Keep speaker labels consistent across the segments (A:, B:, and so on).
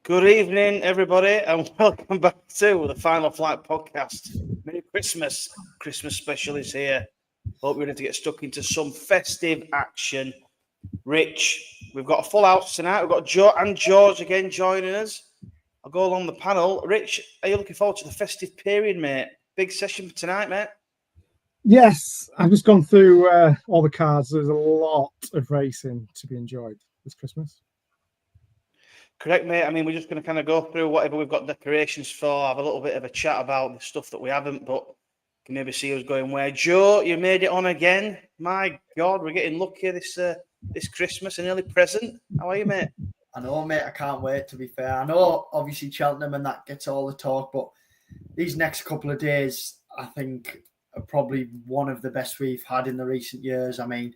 A: Good evening, everybody, and welcome back to the Final Flight podcast. Merry Christmas. Christmas special is here. Hope you're ready to get stuck into some festive action. Rich, we've got a full house tonight. We've got Joe and George again joining us. I'll go along the panel. Rich, are you looking forward to the festive period, mate? Big session for tonight, mate.
B: Yes, I've just gone through all the cards. There's a lot of racing to be enjoyed this Christmas.
A: Correct, mate. I mean, we're just going to kind of go through whatever we've got decorations for, have a little bit of a chat about the stuff that we haven't, but can maybe see who's going where. Joe, you made it on again. My God, we're getting lucky this Christmas, an early present. How are you, mate?
C: I know, mate. I can't wait, to be fair. I know, obviously, Cheltenham and that gets all the talk, but these next couple of days, I think, are probably one of the best we've had in the recent years. I mean,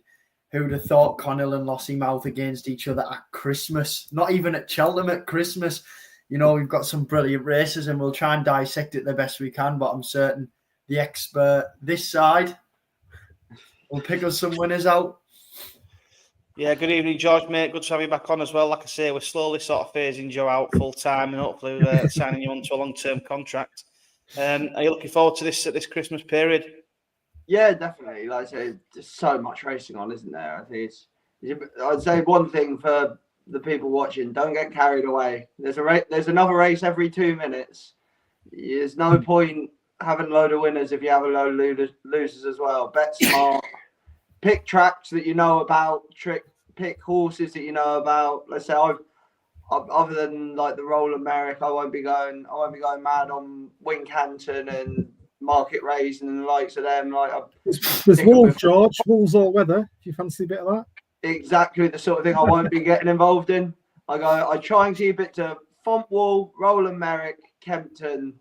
C: who'd have thought Connell and Lossiemouth against each other at Christmas? Not even at Cheltenham, at Christmas. You know, we've got some brilliant races and we'll try and dissect it the best we can, but I'm certain the expert this side will pick us some winners out.
A: Yeah, good evening, George, mate. Good to have you back on as well. Like I say, we're slowly sort of phasing Joe out full-time and hopefully signing you onto a long-term contract. Are you looking forward to this Christmas period?
D: Yeah, definitely. Like I say, there's so much racing on, isn't there? I think I'd say one thing for the people watching: don't get carried away. There's another race every 2 minutes. There's no point having a load of winners if you have a load of losers as well. Bet smart. Pick tracks that you know about. Pick horses that you know about. Let's say other than like the Rowland Merrick, I won't be going mad on Wincanton and Market Raising and the likes of them. Like
B: there's Wolves, George. Wolves all weather. If you fancy a bit of that,
D: exactly the sort of thing I won't be getting involved in. I try and keep it to Fontwall, Rowland Merrick, Kempton,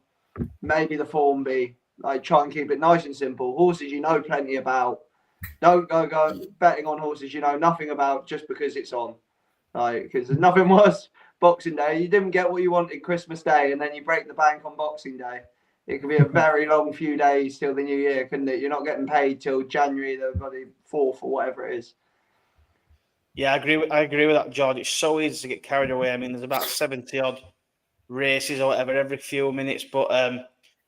D: maybe the Formby. I try and keep it nice and simple. Horses you know plenty about. Don't go betting on horses you know nothing about just because it's on. Because there's nothing worse. Boxing Day, you didn't get what you wanted Christmas Day, and then you break the bank on Boxing Day. It could be a very long few days till the new year, couldn't it? You're not getting paid till January the 4th or whatever it is.
A: Yeah, I agree with that, George. It's so easy to get carried away. I mean, there's about 70 odd races or whatever every few minutes, but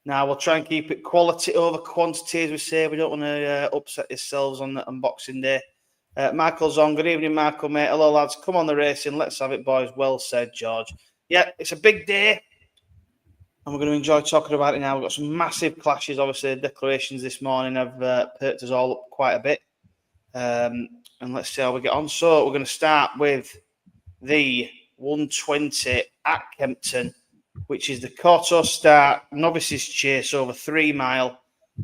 A: now we'll try and keep it quality over quantity, as we say. We don't want to upset yourselves on Boxing Day. Michael's on. Good evening, Michael, mate. Hello, lads. Come on the racing. Let's have it, boys. Well said, George. Yeah, it's a big day. And we're going to enjoy talking about it now. We've got some massive clashes. Obviously, the declarations this morning have perked us all up quite a bit. And let's see how we get on. So we're going to start with the 120 at Kempton, which is the Kauto start Novices chase over 3 mile.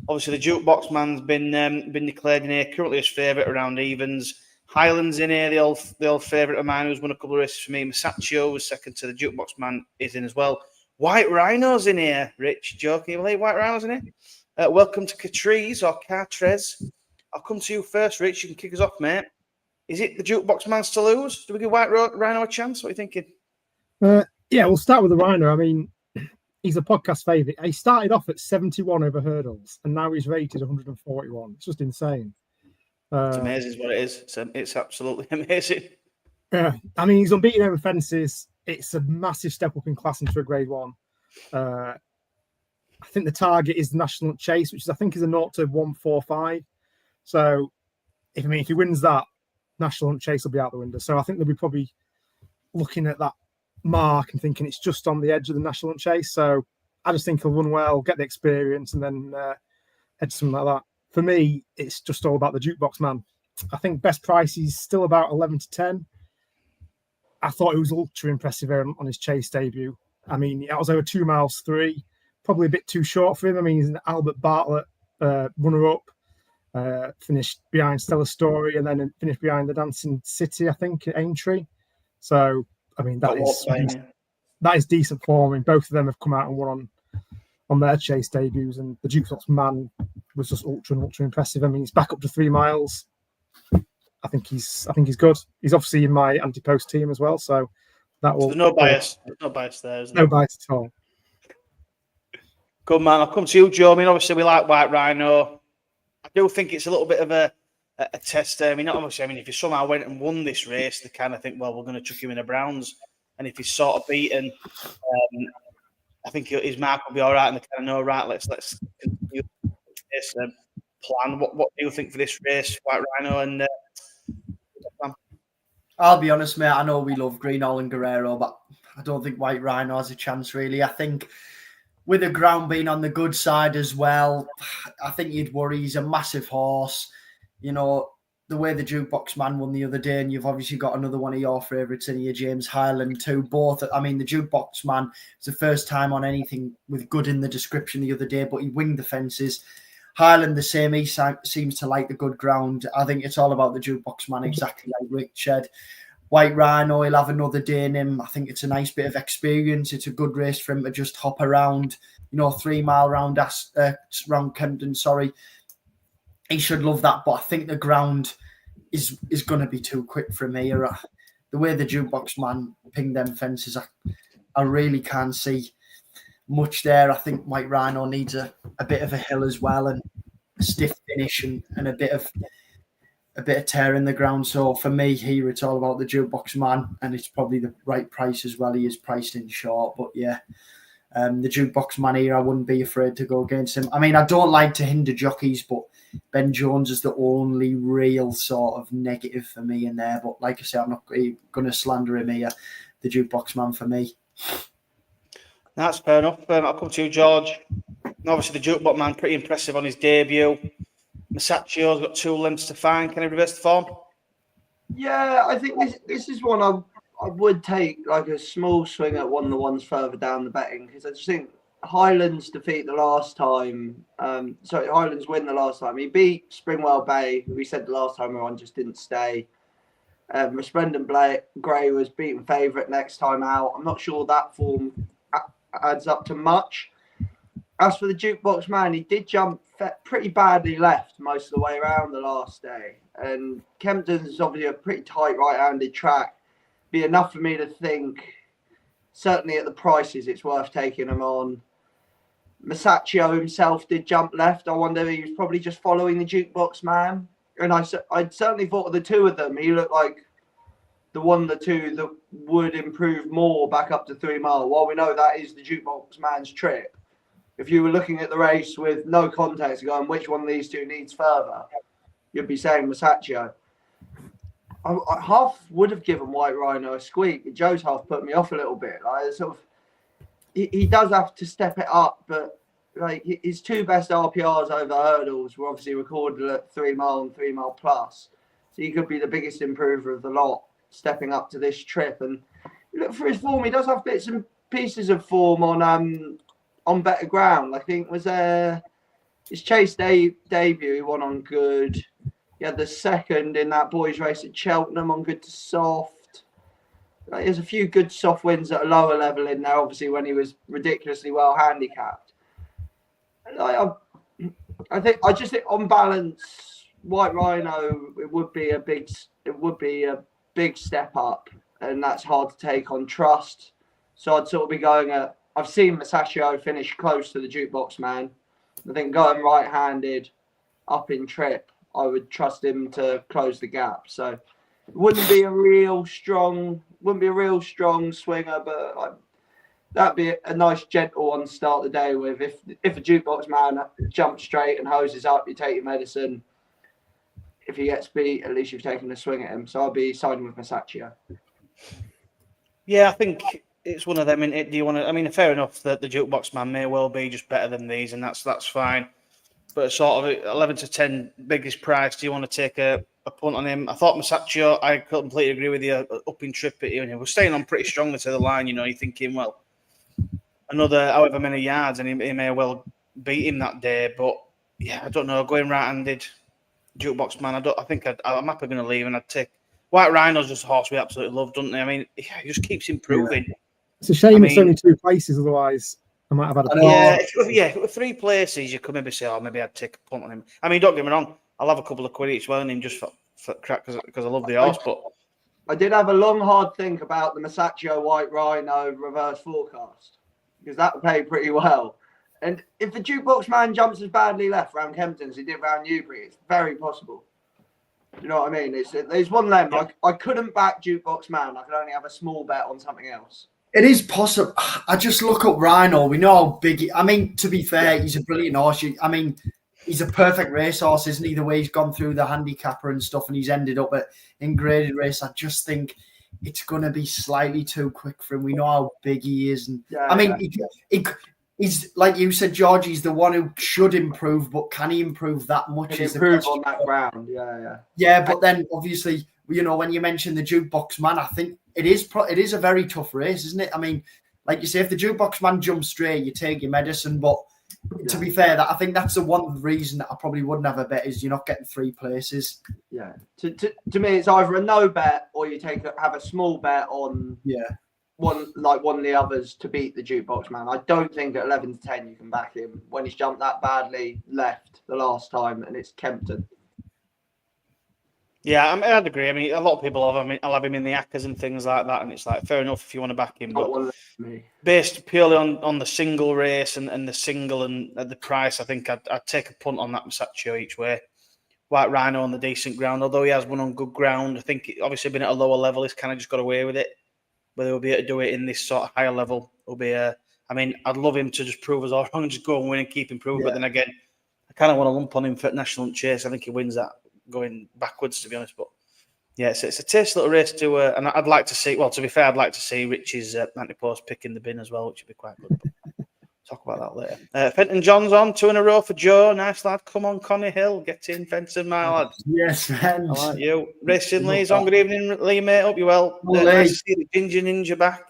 A: Obviously, the Jukebox Man's been declared in here currently as favourite around evens. Highlands in here, the old favourite of mine who's won a couple of races for me. Masaccio was second to the Jukebox Man is in as well. White Rhino's in here, Rich. Joe, can you believe White Rhino's in here? Welcome to Catrice or Cartrez. I'll come to you first, Rich. You can kick us off, mate. Is it the Jukebox Man's to lose? Do we give White Rhino a chance? What are you thinking?
B: Yeah, we'll start with the Rhino. I mean, he's a podcast favourite. He started off at 71 over hurdles, and now he's rated 141. It's just insane.
A: It's amazing what it is. It's absolutely amazing.
B: Yeah, I mean, he's unbeaten over fences. It's a massive step up in class into a Grade 1. I think the target is the National Chase, which I think is a 0 to 145. So, if he wins that, National Chase will be out the window. So I think they'll be probably looking at that mark and thinking it's just on the edge of the National Chase. So I just think he'll run well, get the experience, and then head something like that. For me, it's just all about the Jukebox Man. I think best price is still about 11 to 10. I thought it was ultra impressive on his chase debut. I mean, that was over 2 miles 3, probably a bit too short for him. I mean, he's an Albert Bartlett runner-up. Finished behind Stella Story, and then finished behind the Dancing City, I think, at Aintree. So, I mean, that is decent form. I mean, both of them have come out and won on their chase debuts, and the Jukebox Man was just ultra impressive. I mean, he's back up to 3 miles. I think he's good. He's obviously in my anti-post team as well, so that will.
A: There's no bias. There's no bias there, isn't
B: no
A: there?
B: bias at all.
A: Good man. I'll come to you, Joe. I mean, obviously we like White Rhino. I do think it's a little bit of a test. I mean, not obviously. I mean, if he somehow went and won this race, they kind of think, well, we're going to chuck him in a Browns, and if he's sort of beaten, I think his mark will be all right, and they kind of know, right, let's continue this plan. What do you think for this race, White Rhino? And
C: I'll be honest, mate. I know we love Greenall and Guerrero, but I don't think White Rhino has a chance, really. I think with the ground being on the good side as well, I think you'd worry. He's a massive horse. You know, the way the Jukebox Man won the other day, and you've obviously got another one of your favourites in here, James Highland, too. Both, I mean, the Jukebox Man, it's the first time on anything with good in the description the other day, but he winged the fences. Highland the same. He seems to like the good ground. I think it's all about the Jukebox Man, exactly like Rick said. White Rhino, he'll have another day in him. I think it's a nice bit of experience. It's a good race for him to just hop around, 3 mile round Kempton, sorry. He should love that, but I think the ground is going to be too quick for him here. The way the Jukebox Man pinged them fences, I really can't see much there. I think White Rhino needs a bit of a hill as well, and a stiff finish and a bit of tear in the ground. So for me here, it's all about the Jukebox Man, and it's probably the right price as well. He is priced in short, but yeah, the Jukebox Man here, I wouldn't be afraid to go against him. I mean, I don't like to hinder jockeys, but Ben Jones is the only real sort of negative for me in there. But like I say, I'm not going to slander him here. The Jukebox Man for me.
A: That's fair enough. I'll come to you, George. And obviously, the Jukebox Man, pretty impressive on his debut. Masaccio's got 2 lengths to find. Can he reverse the form?
D: Yeah, I think this is one I would take like a small swing at one of the ones further down the betting, because I just think Highlands defeat the last time. Highlands win the last time. He beat Springwell Bay, who we said the last time we were on just didn't stay. Resplendent Grey was beaten favourite next time out. I'm not sure that form adds up to much. As for the Jukebox Man, he did jump pretty badly left most of the way around the last day. And Kempton's is obviously a pretty tight right-handed track. Be enough for me to think, certainly at the prices, it's worth taking him on. Masaccio himself did jump left. I wonder if he was probably just following the Jukebox Man. And I certainly thought of the two of them, he looked like the one of the two that would improve more back up to 3 mile. While we know that is the Jukebox Man's trip. If you were looking at the race with no context going, which one of these two needs further, you'd be saying Masaccio. I half would have given White Rhino a squeak, but Joe's half put me off a little bit. Like, sort of, he does have to step it up, but like his 2 best RPRs over hurdles were obviously recorded at 3 mile and 3 mile plus. So he could be the biggest improver of the lot, stepping up to this trip. And look for his form, he does have bits and pieces of form on better ground. I think was his chase debut, he won on good. He had the second in that boys race at Cheltenham on good to soft. Like, there's a few good soft wins at a lower level in there, obviously, when he was ridiculously well handicapped. I just think on balance, White Rhino, it would be a big step up, and that's hard to take on trust. So I'd sort of be going at, I've seen Masaccio finish close to the Jukebox Man. I think going right-handed up in trip, I would trust him to close the gap. So it wouldn't be a real strong swinger, but that'd be a nice gentle one to start the day with. If a Jukebox Man jumps straight and hoses up, you take your medicine. If he gets beat, at least you've taken a swing at him. So I'll be siding with Masaccio.
A: Yeah, I think it's one of them. Do you want to? I mean, fair enough that the Jukebox Man may well be just better than these, and that's fine. But sort of 11 to 10 biggest price. Do you want to take a punt on him? I thought Masaccio, I completely agree with you. Up in trip, we're staying on pretty strongly to the line. You're thinking, well, another however many yards, and he may well beat him that day. But yeah, I don't know. Going right-handed Jukebox Man. I'm happy going to leave, and I'd take White Rhino's just a horse we absolutely love, don't they? I mean, he just keeps improving.
B: Yeah. It's a shame it's only 2 places, otherwise I might have had a punt.
A: Yeah, if it were 3 places, you could maybe say, maybe I'd take a punt on him. I mean, don't get me wrong, I'll have a couple of quid each one on him just for crack because I love the horse, but
D: I did have a long, hard think about the Masaccio White Rhino reverse forecast because that would pay pretty well. And if the Jukebox Man jumps as badly left round Kempton as he did round Newbury, it's very possible. You know what I mean? It's one of them. Yeah. I couldn't back Jukebox Man. I could only have a small bet on something else.
C: It is possible. I just look up Rhino. We know how big I mean, to be fair, he's a brilliant horse. I mean, he's a perfect racehorse, isn't he? The way he's gone through the handicapper and stuff, and he's ended up in graded race. I just think it's going to be slightly too quick for him. We know how big he is, and I mean, he's like you said, George. He's the one who should improve, but can he improve that much?
D: Can he improve on that ground?
C: Yeah. But then, obviously, you know, when you mention the Jukebox Man, I think it is a very tough race, isn't it? I mean, like you say, if the Jukebox Man jumps straight, you take your medicine. But to be fair, I think that's the one reason that I probably wouldn't have a bet is you're not getting 3 places.
D: Yeah. To me, it's either a no bet or you have a small bet on one of the others to beat the Jukebox Man. I don't think at 11-10 you can back him when he's jumped that badly left the last time and it's Kempton.
A: Yeah, I'd agree. I mean, a lot of people I'll have him in the Accas and things like that, and it's like fair enough if you want to back him, but based purely on the single race and the single and the price, I think I'd take a punt on that Masaccio each way. White Rhino on the decent ground, although he has won on good ground. I think obviously been at a lower level, he's kind of just got away with it. Whether he'll be able to do it in this sort of higher level will be I mean, I'd love him to just prove us all wrong and just go and win and keep improving. But then again, I kind of want to lump on him for National Chase. I think he wins that going backwards, to be honest. But yeah, it's a tasty little race to and I'd like to see. Well, to be fair, I'd like to see Rich's anti-post pick in the bin as well, which would be quite good. But talk about that later. Fenton John's on 2 in a row for Joe. Nice lad. Come on, Connie Hill, get in, Fenton, my lad.
C: Yes, man.
A: I like you. Racing Lee's on. Good evening, Lee, mate. Hope you're well. Nice to see the Ginger Ninja back.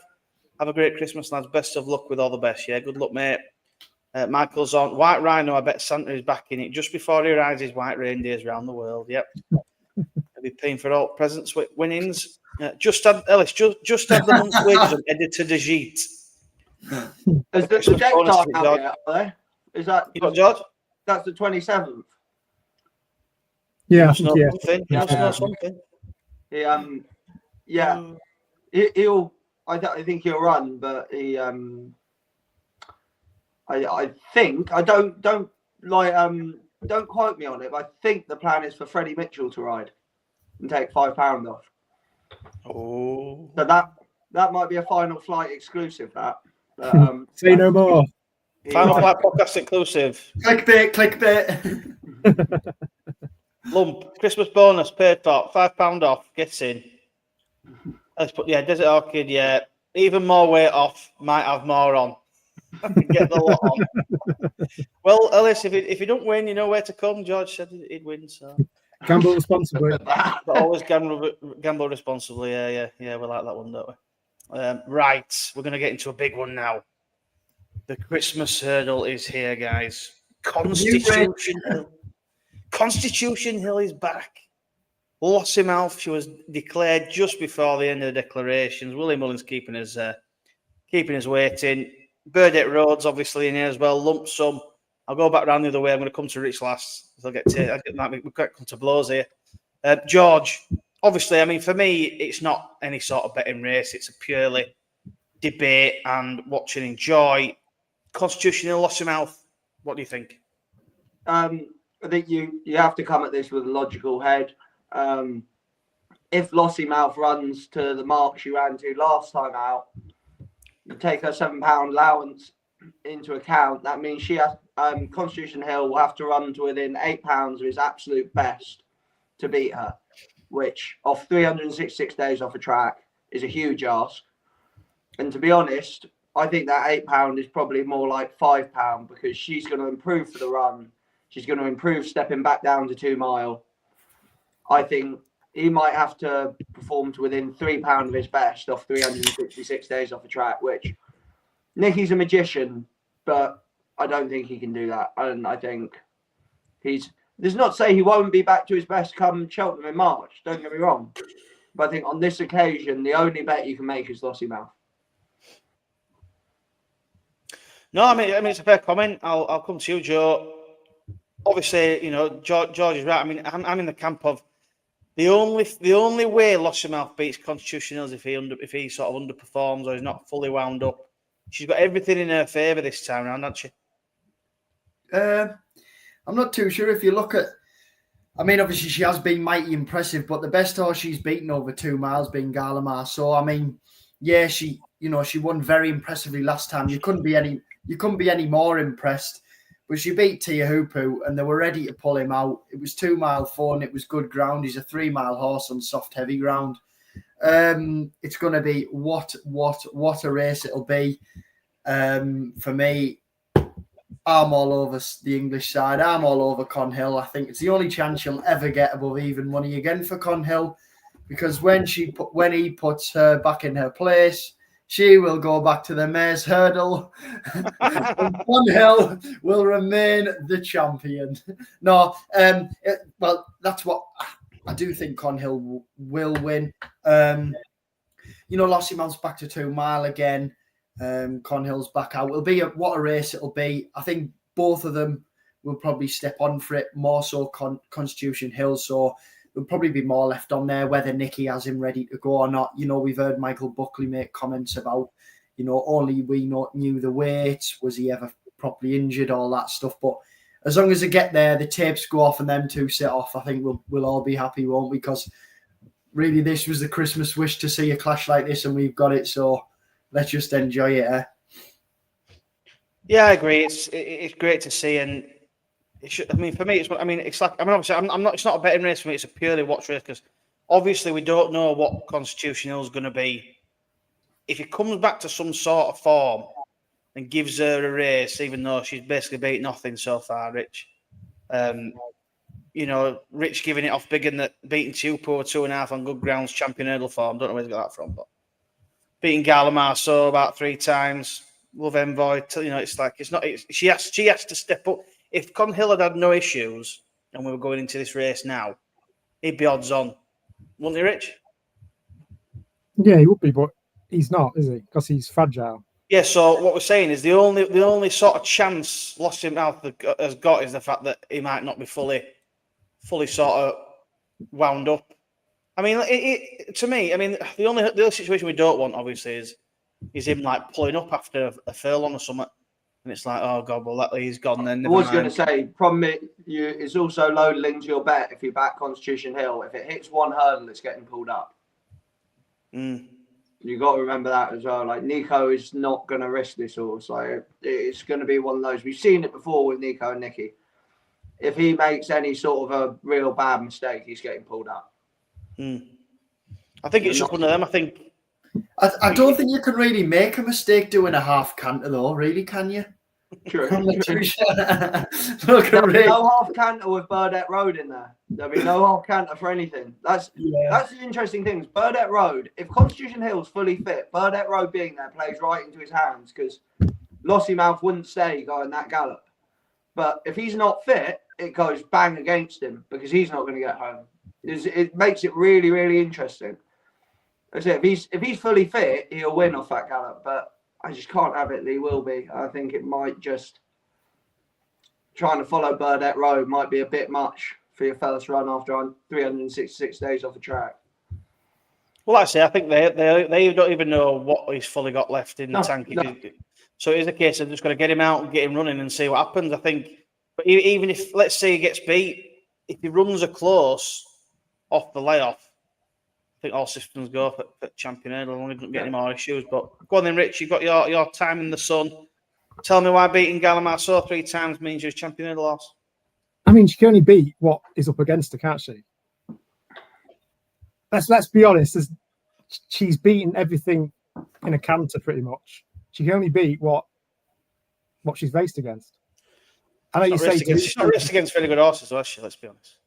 A: Have a great Christmas, lads. Best of luck with all the best. Yeah, good luck, mate. Michael's on. White Rhino, I bet Santa is back in it just before he rides his white reindeers around the world. Yep. He'll be paying for all presents with winnings. Just had the month's wages on Editor de Gite.
D: Is the deck talk out yet, are they? Is that
A: George?
D: That's the 27th.
B: Yeah,
A: I think
D: He'll. I think he'll run, but he. I think don't quote me on it, but I think the plan is for Freddie Mitchell to ride and take £5 off.
A: Oh,
D: so that might be a Final Flight exclusive. That
B: say no more.
A: Final Flight podcast exclusive.
C: Clickbait.
A: Lump Christmas bonus paid for £5 off. Gets in. Let's put Desert Orchid. Yeah, even more weight off. Might have more on. Get the lot on. Well, Ellis, if you don't win, you know where to come. George said he'd win, so
B: gamble responsibly.
A: But always gamble responsibly. Yeah. We like that one, don't we? Right, we're going to get into a big one now. The Christmas hurdle is here, guys. Constitution Hill is back. Lossiemouth, she was declared just before the end of the declarations. Willie Mullins keeping us waiting. Burdett Road's obviously in here as well. Lump sum. I'll go back round the other way. I'm going to come to Rich last. We can't come to blows here. George, obviously, I mean, for me, it's not any sort of betting race. It's a purely debate and watch and enjoy. Constitution Hill, Lossiemouth. What do you think?
D: I think you have to come at this with a logical head. If Lossiemouth runs to the mark she ran to last time out, you take her £7 allowance into account. That means she has Constitution Hill will have to run to within £8 of his absolute best to beat her, which off 366 days off a track is a huge ask. And to be honest, I think that £8 is probably more like £5 because she's going to improve for the run. She's going to improve stepping back down to 2 mile. I think he might have to perform to within £3 of his best off 366 days off a track, which Nicky's a magician, but I don't think he can do that. And I think he's This is not to say he won't be back to his best come Cheltenham in March. Don't get me wrong. But I think on this occasion, the only bet you can make is Lossiemouth.
A: No, I mean it's a fair comment. I'll come to you, Joe. Obviously, you know, George is right. I mean, I'm in the camp of the only way Lossiemouth beats Constitution Hill is if he sort of underperforms or he's not fully wound up. She's got everything in her favour this time round, hasn't she?
C: I'm not too sure. If you look at, I mean, obviously she has been mighty impressive, but the best horse she's beaten over 2 miles being Gallimar. So I mean, yeah, she won very impressively last time. You couldn't be any more impressed. But she beat Tia Hoopu and they were ready to pull him out. It was 2 mile fun. It was good ground. He's a 3 mile horse on soft, heavy ground. It's going to be what a race it'll be. For me, I'm all over the English side. I'm all over Conhill. I think it's the only chance she'll ever get above even money again for Conhill, because when he puts her back in her place, she will go back to the mare's hurdle. And Conhill will remain the champion. No, well, that's what I do think. Conhill will win. Lossiemouth's back to 2 mile again. Conhill's back out. It'll be what a race it'll be. I think both of them will probably step on for it, more so Constitution Hill. So there'll probably be more left on there, whether Nicky has him ready to go or not. You know, we've heard Michael Buckley make comments about, only we knew the weight. Was he ever properly injured? All that stuff. But as long as they get there, the tapes go off and them two set off, I think we'll all be happy, won't we? Because really, this was the Christmas wish to see a clash like this, and we've got it. So let's just enjoy it. Eh?
A: Yeah, I agree. It's great to see, and for me, obviously, I'm not. It's not a betting race for me. It's a purely watch race because obviously we don't know what Constitution Hill is going to be. If he comes back to some sort of form and gives her a race, even though she's basically beat nothing so far, Rich. Rich giving it off big and beating Tupo 2.5 on good grounds, champion hurdle form. Don't know where he got that from, but beating Gallimar so about 3 times. Love Envoy. She has to step up. If Conhill had no issues and we were going into this race now, he'd be odds on, wouldn't he, Rich?
B: Yeah, he would be, but he's not, is he? Because he's fragile.
A: Yeah. So what we're saying is the only sort of chance Lossiemouth has got is the fact that he might not be fully sort of wound up. I mean, to me, the only situation we don't want, obviously, is him like pulling up after a furlong or something, and it's like, oh god, well he's gone then.
D: I was going to say, problem is also loaded into your bet if you back Constitution Hill. If it hits one hurdle, it's getting pulled up. You got to remember that as well. Like Nico is not going to risk this horse. Like it's going to be one of those. We've seen it before with Nico and Nicky. If he makes any sort of a real bad mistake, he's getting pulled up.
A: I think it's just one of them.
C: I don't think you can really make a mistake doing a half canter, though. Really, can you?
D: True.
C: There'll
D: be no half canter with Burdett Road in there. There'll be no half canter for anything. That's the interesting thing. Burdett Road, if Constitution Hill's fully fit, Burdett Road being there plays right into his hands because Lossiemouth wouldn't stay going that gallop. But if he's not fit, it goes bang against him because he's not going to get home. It makes it really, really interesting. I say if he's fully fit, he'll win off that gallop. But I just can't have it that he will be. I think it might just trying to follow Burdett Road might be a bit much for your first run after 366 days off the track.
A: Well, actually, I think they don't even know what he's fully got left in the tank. No. So it is a case of just going to get him out and get him running and see what happens. I think, but even if let's say he gets beat, if he runs a close off the layoff, I think all systems go for champion hurdle. I don't get any more issues. But go on then, Rich. You've got your time in the sun. Tell me why beating Gallimar so 3 times means you're a champion hurdle horse.
B: I mean, she can only beat what is up against her, can't she? Let's be honest. She's beaten everything in a canter pretty much. She can only beat what she's raced against. I know she's
A: not raced against very good horses, was she? Let's be honest.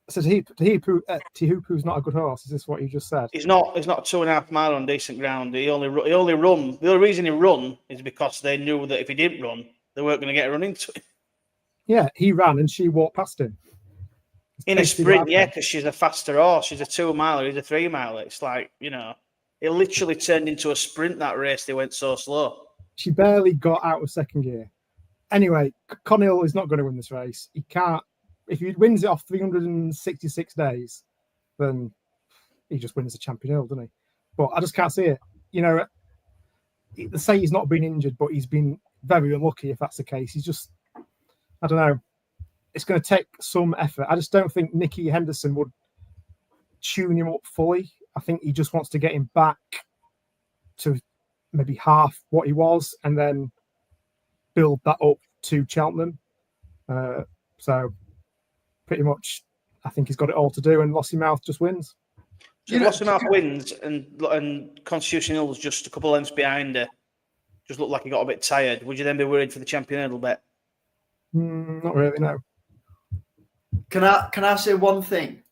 B: So Tihupu's not a good horse. Is this what you just said?
A: He's not a 2.5 mile on decent ground. He only run. The only reason he run is because they knew that if he didn't run, they weren't going to get a run into him.
B: Yeah, he ran and she walked past him.
A: In a sprint, yeah, because she's a faster horse. She's a 2 miler, he's a 3 miler. It's like, it literally turned into a sprint, that race. They went so slow.
B: She barely got out of second gear. Anyway, Conhill is not going to win this race. He can't. If he wins it off 366 days, then he just wins the Champion Hill, doesn't he? But I just can't see it. They say he's not been injured, but he's been very unlucky if that's the case. He's just, I don't know. It's going to take some effort. I just don't think Nicky Henderson would tune him up fully. I think he just wants to get him back to maybe half what he was and then build that up to Cheltenham. So pretty much, I think he's got it all to do, and Lossiemouth just wins.
A: So Lossiemouth wins, and Constitution Hill's just a couple of lengths behind her. Just looked like he got a bit tired. Would you then be worried for the Champion Hurdle bet?
B: Not really, no.
C: Can I say one thing?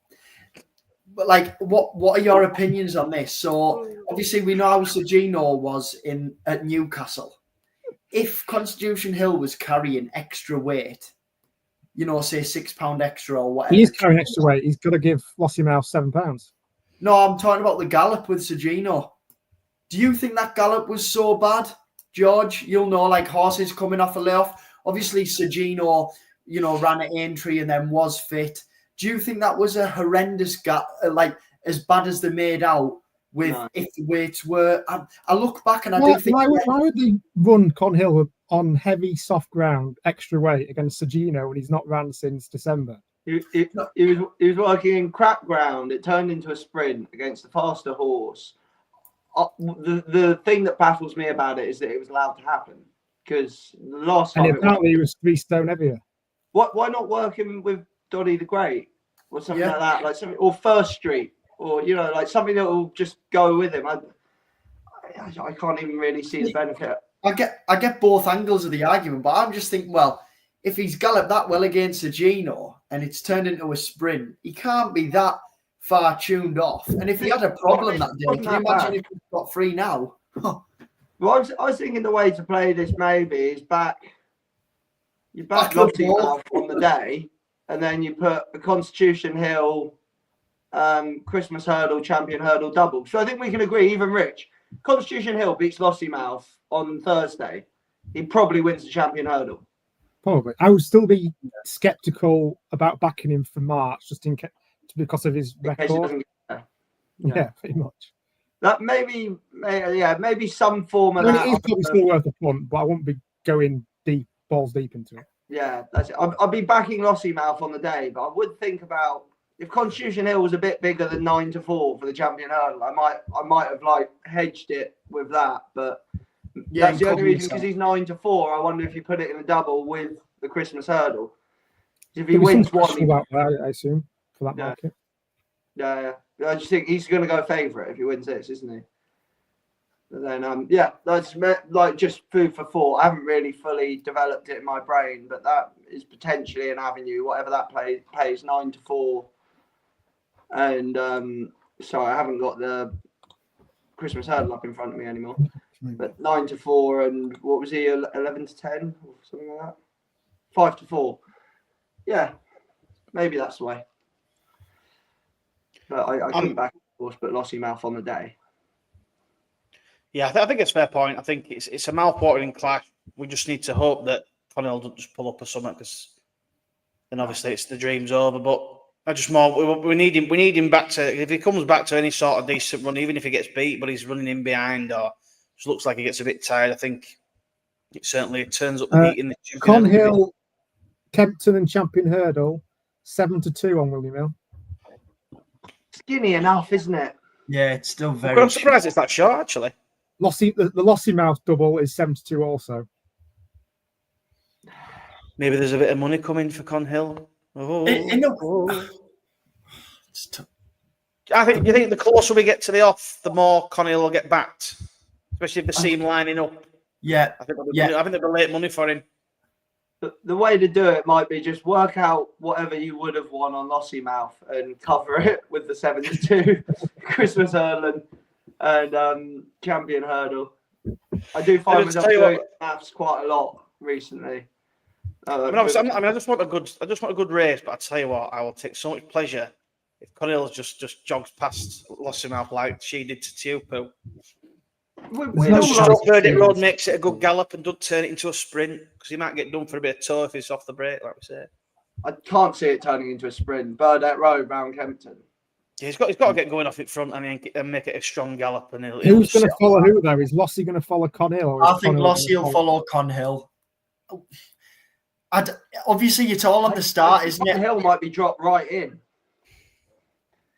C: But like, what are your opinions on this? So obviously we know how Sergino was at Newcastle. If Constitution Hill was carrying extra weight, say £6 extra or whatever.
B: He is carrying extra weight. He's got to give Lossiemouth £7.
C: No, I'm talking about the gallop with Sergino. Do you think that gallop was so bad, George? You'll know, like horses coming off a layoff. Obviously, Sergino, ran at Aintree and then was fit. Do you think that was a horrendous like as bad as they made out with if the weights were? I look back and I do think. Why
B: would they run Conhill on heavy, soft ground, extra weight against Sergino when he's not ran since December?
D: He was working in crap ground. It turned into a sprint against a faster horse. The thing that baffles me about it is that it was allowed to happen, because the last time.
B: And apparently he was 3 stone heavier.
D: Why not working with Doddy the Great or something like that, like something, or First Street, or like something that will just go with him? I can't even really see the benefit.
C: I get both angles of the argument, but I'm just thinking, well, if he's galloped that well against Sergino and it's turned into a sprint, he can't be that far tuned off. And if he had a problem that day, can you imagine if he's got 3 now?
D: Well, I was thinking the way to play this maybe is you back Lossiemouth on the day, and then you put a Constitution Hill, Christmas Hurdle, Champion Hurdle double. So I think we can agree, even Rich, Constitution Hill beats Lossiemouth on Thursday, he probably wins the Champion Hurdle.
B: Probably. I would still be sceptical about backing him for March, just because of his record. Yeah, pretty much.
D: That maybe some form of that.
B: It is probably still worth a punt, but I won't be going balls deep into it.
D: Yeah, that's it. I'll be backing Lossiemouth on the day, but I would think about if Constitution Hill was a bit bigger than 9-4 for the Champion Hurdle, I might have like hedged it with that, but that's the only reason, because he's 9-4. I wonder if you put it in a double with the Christmas Hurdle. If he wins one,
B: I assume for that market.
D: Yeah. I just think he's going to go favourite if he wins this, isn't he? But then, that's like just food for thought. I haven't really fully developed it in my brain, but that is potentially an avenue. Whatever that pays 9-4, and sorry, I haven't got the Christmas Hurdle up in front of me anymore. But 9-4, and what was he? 11-10 or something like that. 5-4. Yeah, maybe that's the way. But I couldn't back, of course, but Lossiemouth on the day.
A: Yeah, I think it's a fair point. I think it's a mouth-watering clash. We just need to hope that Conhill doesn't just pull up or something, because then obviously it's the dream's over. But we need him back to, if he comes back to any sort of decent run, even if he gets beat, but he's running in behind or just looks like he gets a bit tired. I think it certainly turns up the heat in the
B: Conhill, Kempton and Champion Hurdle, 7-2 on William Hill.
D: Skinny enough, isn't it?
C: Yeah, it's still very.
A: I'm surprised it's that short, actually.
B: The Lossiemouth double is 7-2 also.
A: Maybe there's a bit of money coming for Conhill. I think. You think the closer we get to the off, the more Conhill will get backed, especially if they see him lining up.
C: Yeah,
A: I think there'll be late money for him.
D: The way to do it might be just work out whatever you would have won on Lossiemouth and cover it with the 7-2 Christmas Hurdle and Champion Hurdle. I do find myself doing maths quite a lot recently.
A: I just want a good race. But I tell you what, I will take so much pleasure if Conil just jogs past Lossiemouth like she did to Tupu. Verdict Road makes it a good gallop and don't turn it into a sprint because he might get done for a bit of toe if he's off the break, like we say.
D: I can't see it turning into a sprint. Burdett Road round Kempton.
A: Yeah, he's got to get going off it front and make it a strong gallop. And
B: who's going to follow who there? Is Lossie going to follow Conhill?
C: I think Lossie will follow Conhill. Obviously, it's all on the start, isn't it?
D: Conhill might be dropped right in.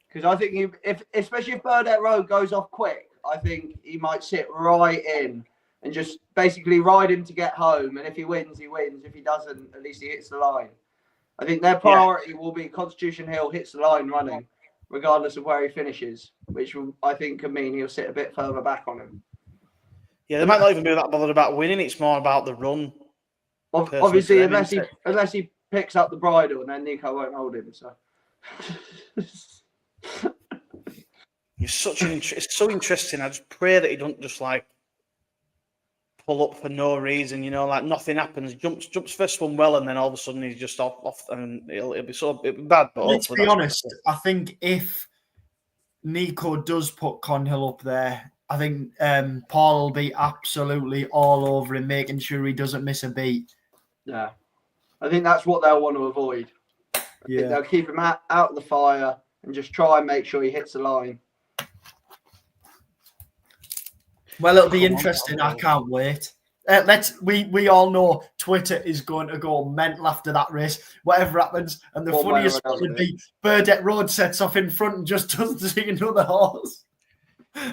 D: Because I think especially if Burdett Road goes off quick, I think he might sit right in and just basically ride him to get home. And if he wins, he wins. If he doesn't, at least he hits the line. I think their priority will be Constitution Hill hits the line running, regardless of where he finishes, which I think could mean he'll sit a bit further back on him.
A: Yeah, they might not even be that bothered about winning. It's more about the run.
D: Obviously, unless he picks up the bridle, and then Nico won't hold him. So
A: it's so interesting. I just pray that he don't just like pull up for no reason. Like nothing happens. Jumps first one well, and then all of a sudden he's just off, and it'll be bad. But
C: let's be honest. I think if Nico does put Conhill up there, I think Paul will be absolutely all over him, making sure he doesn't miss a beat.
D: Yeah, I think that's what they'll want to avoid.
C: Yeah,
D: they'll keep him out of the fire and just try and make sure he hits the line.
C: Well, it'll be interesting. I can't wait. We all know Twitter is going to go mental after that race, whatever happens. And the funniest one would be Burdett Road sets off in front and just doesn't see another horse.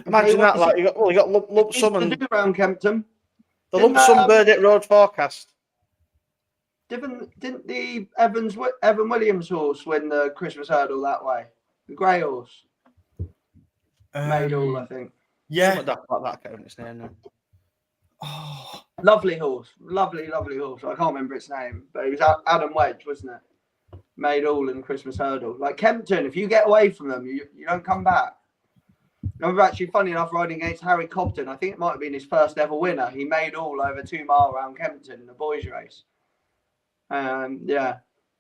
A: Imagine that, like you got lump sum and
D: around Kempton.
A: The lump sum Burdett Road forecast.
D: Didn't the Evan Williams horse win the Christmas hurdle that way? The grey horse. Maydall, I think.
C: Yeah.
A: Like that kind of its name now.
D: Oh, lovely horse. Lovely horse. I can't remember its name, but it was Adam Wedge, wasn't it? Maydall in the Christmas hurdle. Like Kempton, if you get away from them, you don't come back. I remember actually, funny enough, riding against Harry Cobden. I think it might have been his first ever winner. He made all over 2 mile around Kempton in the boys' race.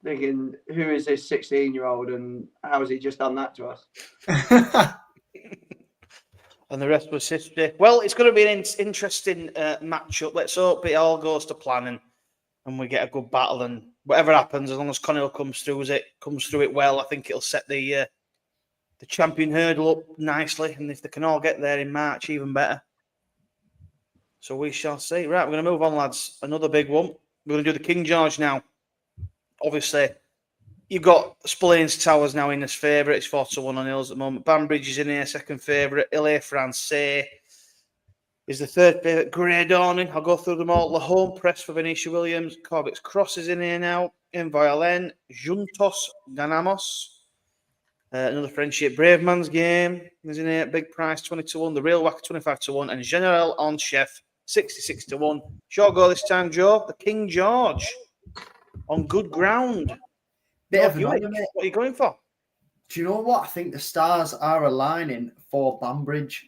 D: Thinking, who is this 16-year-old and how has he just done that to us?
A: And the rest was history. Well, it's going to be an interesting matchup. Let's hope it all goes to plan and we get a good battle. And whatever happens, as long as Conil comes through it well, I think it'll set the champion hurdle up nicely. And if they can all get there in March, even better. So we shall see. Right, we're going to move on, lads. Another big one. We're going to do the King George now. Obviously, you've got Spillane's Towers now in as favourite. It's 4-1 on Hills at the moment. Banbridge is in here, second favourite. Ile Francais is the third favourite. Grey Dawning. I'll go through them all. La Home Press for Venetia Williams. Corbett's Cross is in here now. Inviolén. Juntos Ganamos. Another friendship. Brave Man's Game is in here. Big Price 20-1. The Real Whack 25-1. And General on Chef 66-1. Short go this time, Joe. The King George on good ground. What are you going for?
C: Do you know what? I think the stars are aligning for Banbridge.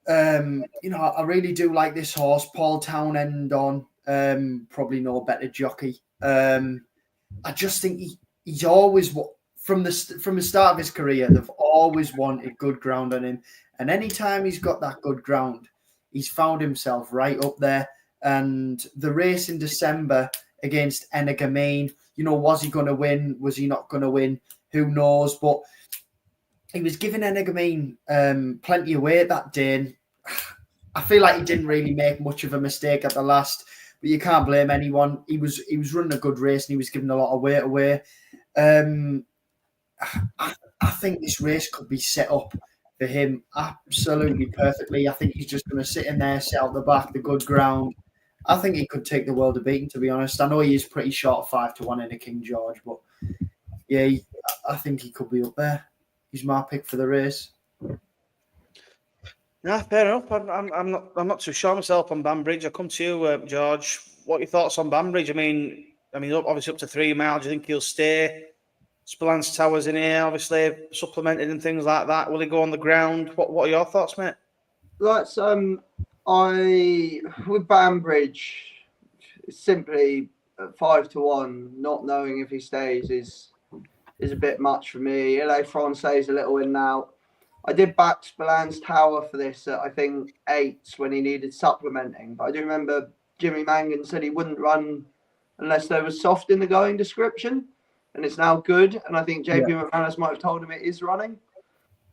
C: I really do like this horse, Paul Townend on. Probably no better jockey. I just think he's always from the start of his career. They've always wanted good ground on him, and anytime he's got that good ground, he's found himself right up there. And the race in December against Energamine, was he going to win? Was he not going to win? Who knows? But he was giving Energamine plenty away that day. And I feel like he didn't really make much of a mistake at the last, but you can't blame anyone. He was running a good race and he was giving a lot of weight away. I think this race could be set up for him absolutely perfectly. I think he's just going to sit in there, sit out the back, the good ground. I think he could take the world a beating, to be honest. I know he is pretty short 5-1 in a King George, but yeah, I think he could be up there. He's my pick for the race.
A: Yeah, fair enough. I'm not too sure myself on Banbridge. I'll come to you, George. What are your thoughts on Banbridge? I mean, obviously up to 3 miles. Do you think he'll stay? Spillane's Towers in here, obviously supplemented and things like that. Will he go on the ground? What are your thoughts, mate?
D: With Banbridge, simply at 5-1, not knowing if he stays is a bit much for me. LA Francais is a little in now. I did back Spillan's Tower for this at, I think, 8s when he needed supplementing. But I do remember Jimmy Mangan said he wouldn't run unless there was soft in the going description. And it's now good. And I think JP McManus might have told him it is running.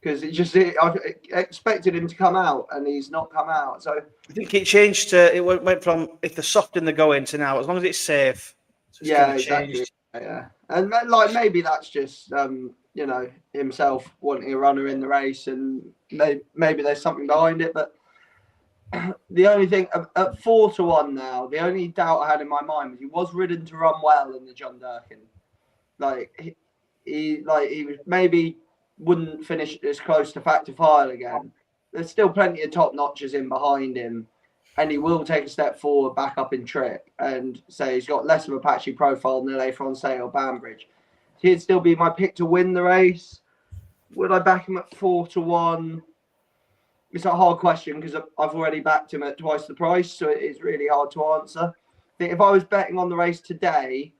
D: Because I expected him to come out and he's not come out. So
A: I think it changed to, it went from if they're soft in the going to now, as long as it's safe. So it's
D: yeah, exactly. Yeah. And like maybe that's just, you know, himself wanting a runner in the race and maybe there's something behind it. But the only thing at 4-1 now, the only doubt I had in my mind was he was ridden to run well in the John Durkin. Like he was maybe wouldn't finish as close to Factor File again. There's still plenty of top notches in behind him, and he will take a step forward back up in trip and say he's got less of a patchy profile than Le Francais or Banbridge. He'd still be my pick to win the race. Would I back him at 4-1? It's a hard question because I've already backed him at twice the price, so it's really hard to answer. I think if I was betting on the race today,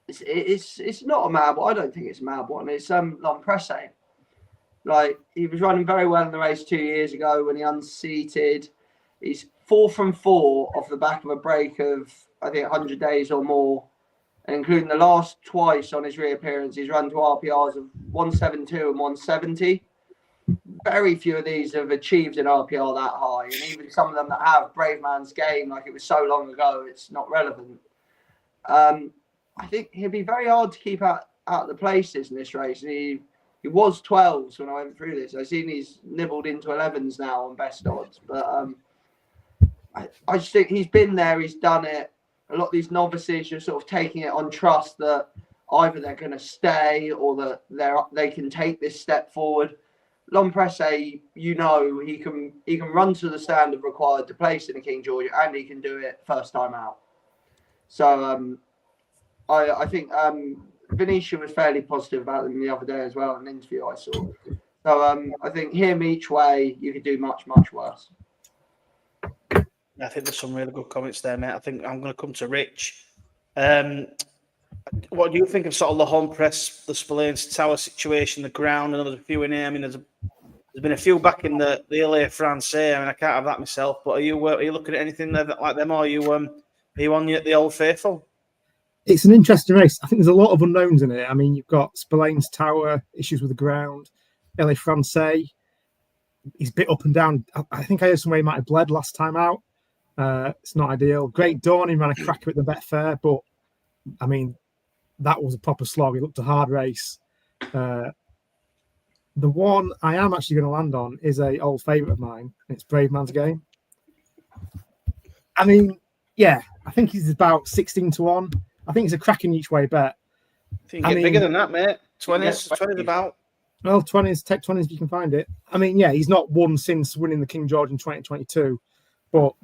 D: it's not a mad one. I don't think it's a mad one. It's L'Impresse. Like, he was running very well in the race 2 years ago when he unseated. He's 4 from 4 off the back of a break of, I think, 100 days or more. And including the last twice on his reappearance, he's run to RPRs of 172 and 170. Very few of these have achieved an RPR that high. And even some of them that have, Brave Man's Game, like it was so long ago, it's not relevant. I think he'll be very hard to keep out the places in this race. And he was 12s when I went through this. I've seen he's nibbled into 11s now on best odds. But I just think he's been there, he's done it. A lot of these novices, you're sort of taking it on trust that either they're going to stay or that they can take this step forward. L'Impresse, you know, he can run to the standard required to place in a King George, and he can do it first time out. So I think Venetia was fairly positive about them the other day as well in an interview I saw. So I think him each way, you could do much, much worse.
A: I think there's some really good comments there, mate. I think I'm going to come to Rich. What do you think of sort of the home press, the Spillane Tower situation, the ground? I know there's a few in here. I mean, there's been a few back in the LA Francais. I mean, I can't have that myself. But are you looking at anything like them, or are you on the Old Faithful?
B: It's an interesting race. I think there's a lot of unknowns in it. I mean, you've got Spillane's Tower, issues with the ground, LA Francais. He's a bit up and down. I think I heard somewhere he might have bled last time out. It's not ideal. Great Dawn, he ran a cracker at the Betfair, but I mean, that was a proper slog. He looked a hard race. The one I am actually going to land on is a old favourite of mine. It's Brave Man's Game. I mean, yeah, I think he's about 16-1. I think it's a cracking each way bet.
A: I think you get bigger than that, mate. 20s about.
B: Well, 20s, take 20s if you can find it. I mean, yeah, he's not won since winning the King George in 2022, but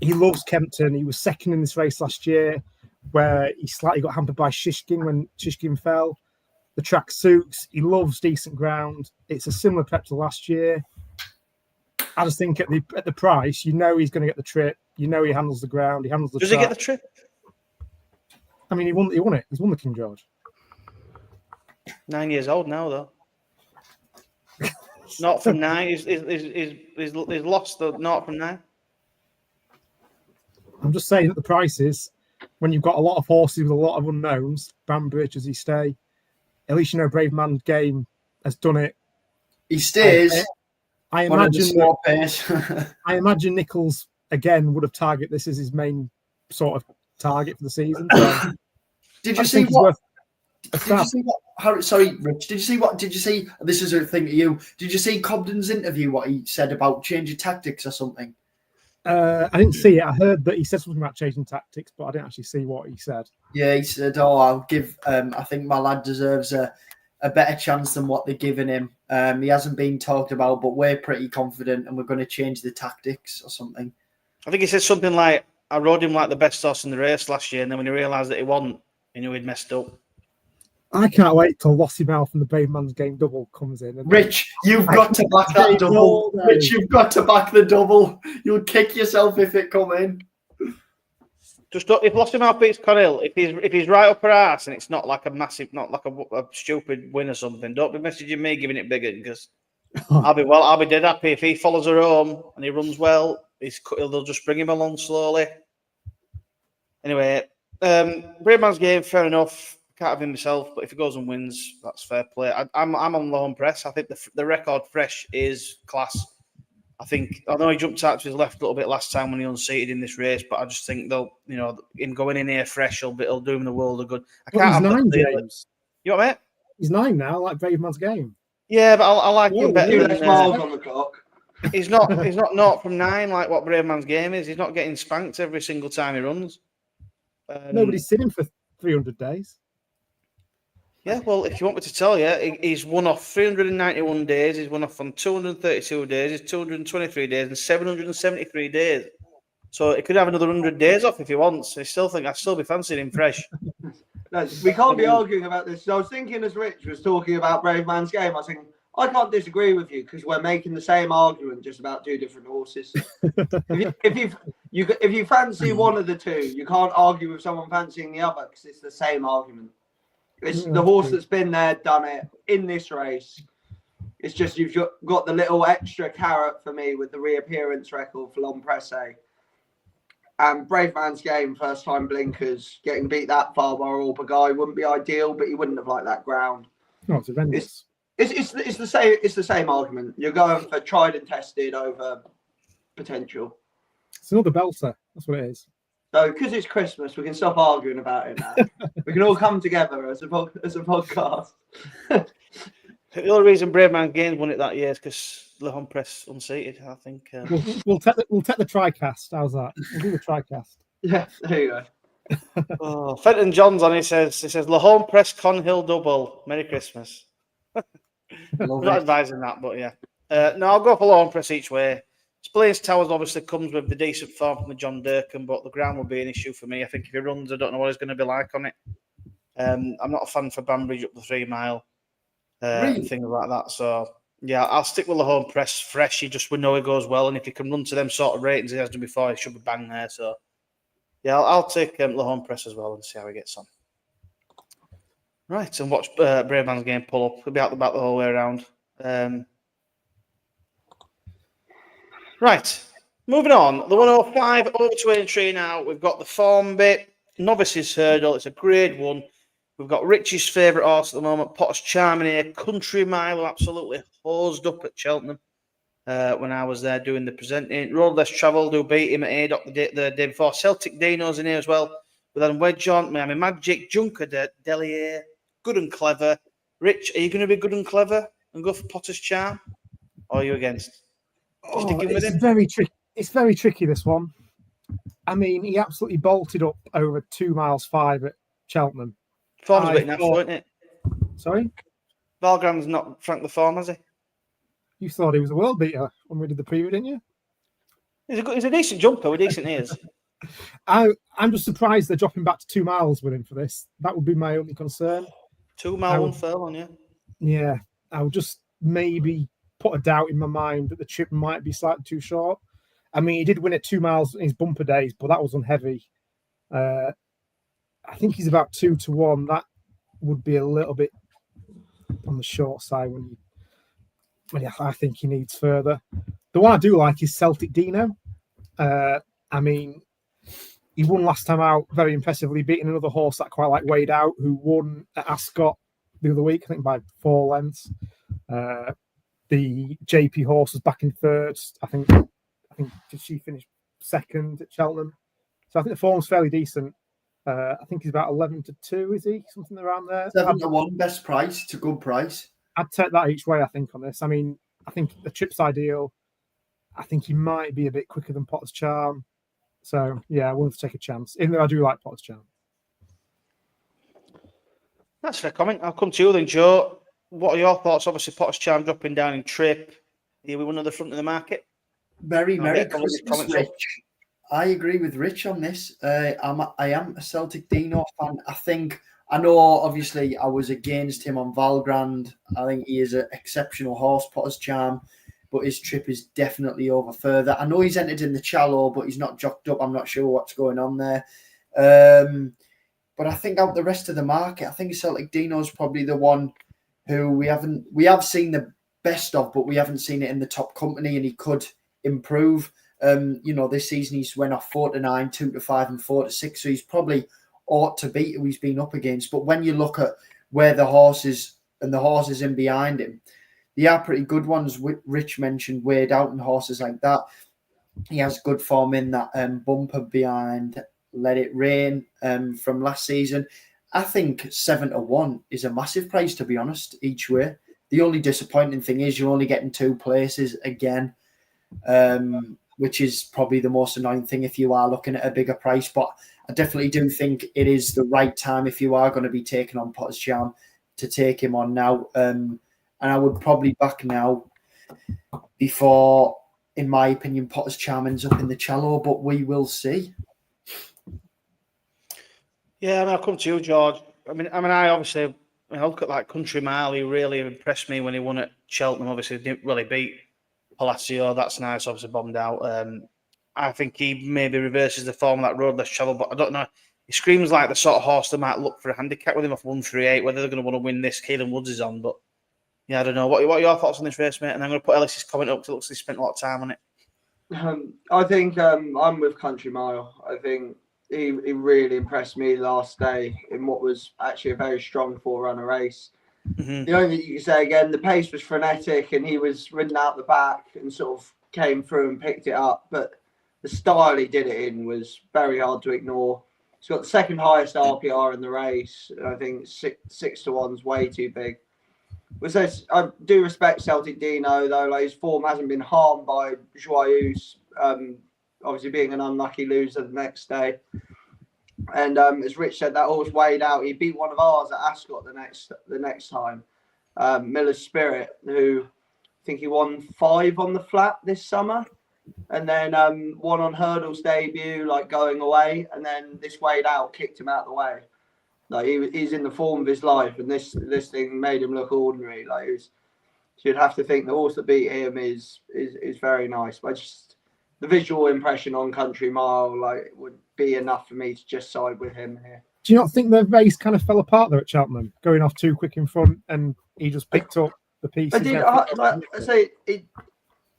B: he loves Kempton. He was second in this race last year, where he slightly got hampered by Shishkin when Shishkin fell. The track suits. He loves decent ground. It's a similar prep to last year. I just think at the price, you know he's going to get the trip. You know he handles the ground. He handles the track.
A: Does he get the trip?
B: I mean, he won it. He's won the King George.
A: 9 years old now, though. Not from 9. He's lost the not from 9.
B: I'm just saying that the prices, when you've got a lot of horses with a lot of unknowns, Banbridge, does he stay? At least you know Brave Man's Game has done it.
C: He stays.
B: I imagine Nichols again would have targeted this as his main sort of target for the season. So
C: Did you see what? Sorry, Rich. Did you see? This is a thing to you. Did you see Cobden's interview? What he said about changing tactics or something?
B: I didn't see it. I heard that he said something about changing tactics, but I didn't actually see what he said.
C: Yeah, he said, I'll give. I think my lad deserves a better chance than what they're giving him. He hasn't been talked about, but we're pretty confident, and we're going to change the tactics or something."
A: I think he said something like, "I rode him like the best horse in the race last year, and then when he realised that he wasn't, he knew he'd messed up."
B: I can't wait till Lossy Mouth and the Brave Man's Game double comes in.
C: Rich, you've got to back that double. Rich, you've got to back the double. You'll kick yourself if it come in.
A: Just don't, if Lossiemouth beats Cornhill, if he's right up her ass and it's not like a massive, not like a stupid win or something, don't be messaging me giving it bigger because I'll be dead happy if he follows her home and he runs well. They'll just bring him along slowly. Anyway, Braveman's game, fair enough. Can't have him myself, but if he goes and wins, that's fair play. I'm on the home press. I think the record fresh is class. I know he jumped out to his left a little bit last time when he unseated in this race, but I just think him going in here fresh, he'll do him the world of good.
B: He's 9, James.
A: You know what I mean?
B: He's 9 now, like Braveman's game.
A: Yeah, but I like him better.
D: Less miles on the clock.
A: He's not 0 from 9 like what Braveman's game is. He's not getting spanked every single time he runs.
B: Nobody's seen him for 300 days.
A: Yeah, well, if you want me to tell you, he's won off 391 days. He's won off on 232 days. He's 223 days and 773 days. So he could have another 100 days off if he wants. I'd still be fancying him fresh.
D: No, we can't be arguing about this. So I was thinking as Rich was talking about Brave Man's game, I was thinking, I can't disagree with you because we're making the same argument, just about 2 different horses. if you fancy one of the two, you can't argue with someone fancying the other because it's the same argument. It's the horse that's been there, done it in this race. It's just you've got the little extra carrot for me with the reappearance record for L'Homme-Presse. And Brave Man's game, first time blinkers, getting beat that far by Alba Guy wouldn't be ideal, but he wouldn't have liked that ground.
B: No, it's horrendous.
D: It's the same argument. You're going for tried and tested over potential.
B: It's another belter. That's what it is.
D: So, because it's Christmas, we can stop arguing about it now. We can all come together as a podcast.
B: The
A: only reason Brave Man Games won it that year is because L'Homme-Presse unseated. I think
B: we'll take the TriCast. How's that? We'll do the TriCast.
D: Yeah, there you
A: go. Fenton John's on. He says L'Homme-Presse Cornhill double. Merry Christmas. I'm not advising that, but yeah. No, I'll go for L'Homme-Presse each way. Blaze Towers obviously comes with the decent form from the John Durkin, but the ground will be an issue for me. I think if he runs, I don't know what he's going to be like on it. I'm not a fan for Banbridge up the 3 mile and things like that. So, yeah, I'll stick with the home press fresh. We know he goes well, and if he can run to them sort of ratings he has done before, he should be bang there. So, yeah, I'll take the home press as well and see how he gets on. Right, and watch Brave Man's game pull up. He'll be out the back the whole way around. Right, moving on. The 105 over to Aintree now. We've got the Formby Novices Hurdle. It's a grade 1. We've got Richie's favourite horse at the moment, Potter's Charming here. Country Mile, who absolutely hosed up at Cheltenham when I was there doing the presenting. Road Less Travelled, who beat him at Adoc the day before. Celtic Dino's in here as well. With then Wedge on, Miami Magic, Junker Delier, Good and Clever. Rich, are you going to be good and clever and go for Potter's Charm? Or are you against?
B: It's very tricky. It's very tricky, this one. I mean, he absolutely bolted up over 2 miles 5 at Cheltenham.
A: Form's a bit naff, isn't it?
B: Sorry?
A: Valgram's not Frank the Form, has he?
B: You thought he was a world beater when we did the preview, didn't you?
A: He's a decent jumper with decent ears.
B: I'm just surprised they're dropping back to 2 miles with him for this. That would be my only concern.
A: 2 mile, 1 furlong, yeah.
B: Yeah, I would just maybe put a doubt in my mind that the trip might be slightly too short. I mean, he did win at 2 miles in his bumper days, but that was on heavy. I think he's about 2 to 1. That would be a little bit on the short side when I think he needs further. The one I do like is Celtic Dino. I mean, he won last time out very impressively, beating another horse that I quite like, Weighed Out, who won at Ascot the other week, I think by 4 lengths. The JP horse was back in third. I think did she finish second at Cheltenham? So I think the form's fairly decent. I think he's about 11 to 2, is he? Something around there.
C: 7 to 1, best price. It's a good price.
B: I'd take that each way, I think, on this. I mean, I think the trip's ideal. I think he might be a bit quicker than Potter's Charm. So, yeah, I wanted to take a chance, even though I do like Potter's Charm.
A: That's a fair comment. I'll come to you then, Joe. What are your thoughts? Obviously, Potter's Charm dropping down in trip. Here we one of the front of the market.
C: Merry Christmas, Rich. I agree with Rich on this. I am a Celtic Dino fan. I know, obviously, I was against him on Valgrand. I think he is an exceptional horse, Potter's Charm, but his trip is definitely over further. I know he's entered in the Challow, but he's not jocked up. I'm not sure what's going on there. But I think out the rest of the market, I think Celtic Dino's probably the one who we have seen the best of, but we haven't seen it in the top company, and he could improve. This season he's went off 4-9, 2-5, and 4-6, so he's probably ought to beat who he's been up against. But when you look at where the horses and the horses in behind him, they are pretty good ones. Rich mentioned Weird Out and horses like that. He has good form in that bumper behind Let It Rain from last season. I think 7-1 is a massive price, to be honest, each way. The only disappointing thing is you're only getting 2 places again, which is probably the most annoying thing if you are looking at a bigger price. But I definitely do think it is the right time if you are going to be taking on Potter's Charm to take him on now. And I would probably back now before, in my opinion, Potter's Charm ends up in the Cello, but we will see.
A: Yeah, I'll come to you, George. I obviously, I look at that Country Mile. He really impressed me when he won at Cheltenham. Obviously, didn't really beat Palacio. That's nice. Obviously, bombed out. I think he maybe reverses the form of that road less travel, but I don't know. He screams like the sort of horse that might look for a handicap with him off 138. Whether they're going to want to win this, Keelan Woods is on, but yeah, I don't know. What are your thoughts on this race, mate? And I'm going to put Ellis's comment up because it looks like he spent a lot of time on it.
D: I think I'm with Country Mile. I think he really impressed me last day in what was actually a very strong 4-runner race. Mm-hmm. The only thing you can say again, the pace was frenetic and he was ridden out the back and sort of came through and picked it up. But the style he did it in was very hard to ignore. He's got the second highest RPR in the race. I think 6-1 is way too big. I do respect Celtic Dino, though. Like, his form hasn't been harmed by Joyeuse, obviously being an unlucky loser the next day. And as Rich said, that horse weighed out. He beat one of ours at Ascot the next time, Miller's Spirit, who I think he won 5 on the flat this summer, and then won on Hurdle's debut, like going away, and then this weighed out kicked him out of the way. Like, he's in the form of his life, and this thing made him look ordinary. Like, you'd have to think the horse that beat him is very nice. But just the visual impression on Country Mile, like, would be enough for me to just side with him here.
B: Do you not think the race kind of fell apart there at Cheltenham, going off too quick in front, and he just picked up the pieces?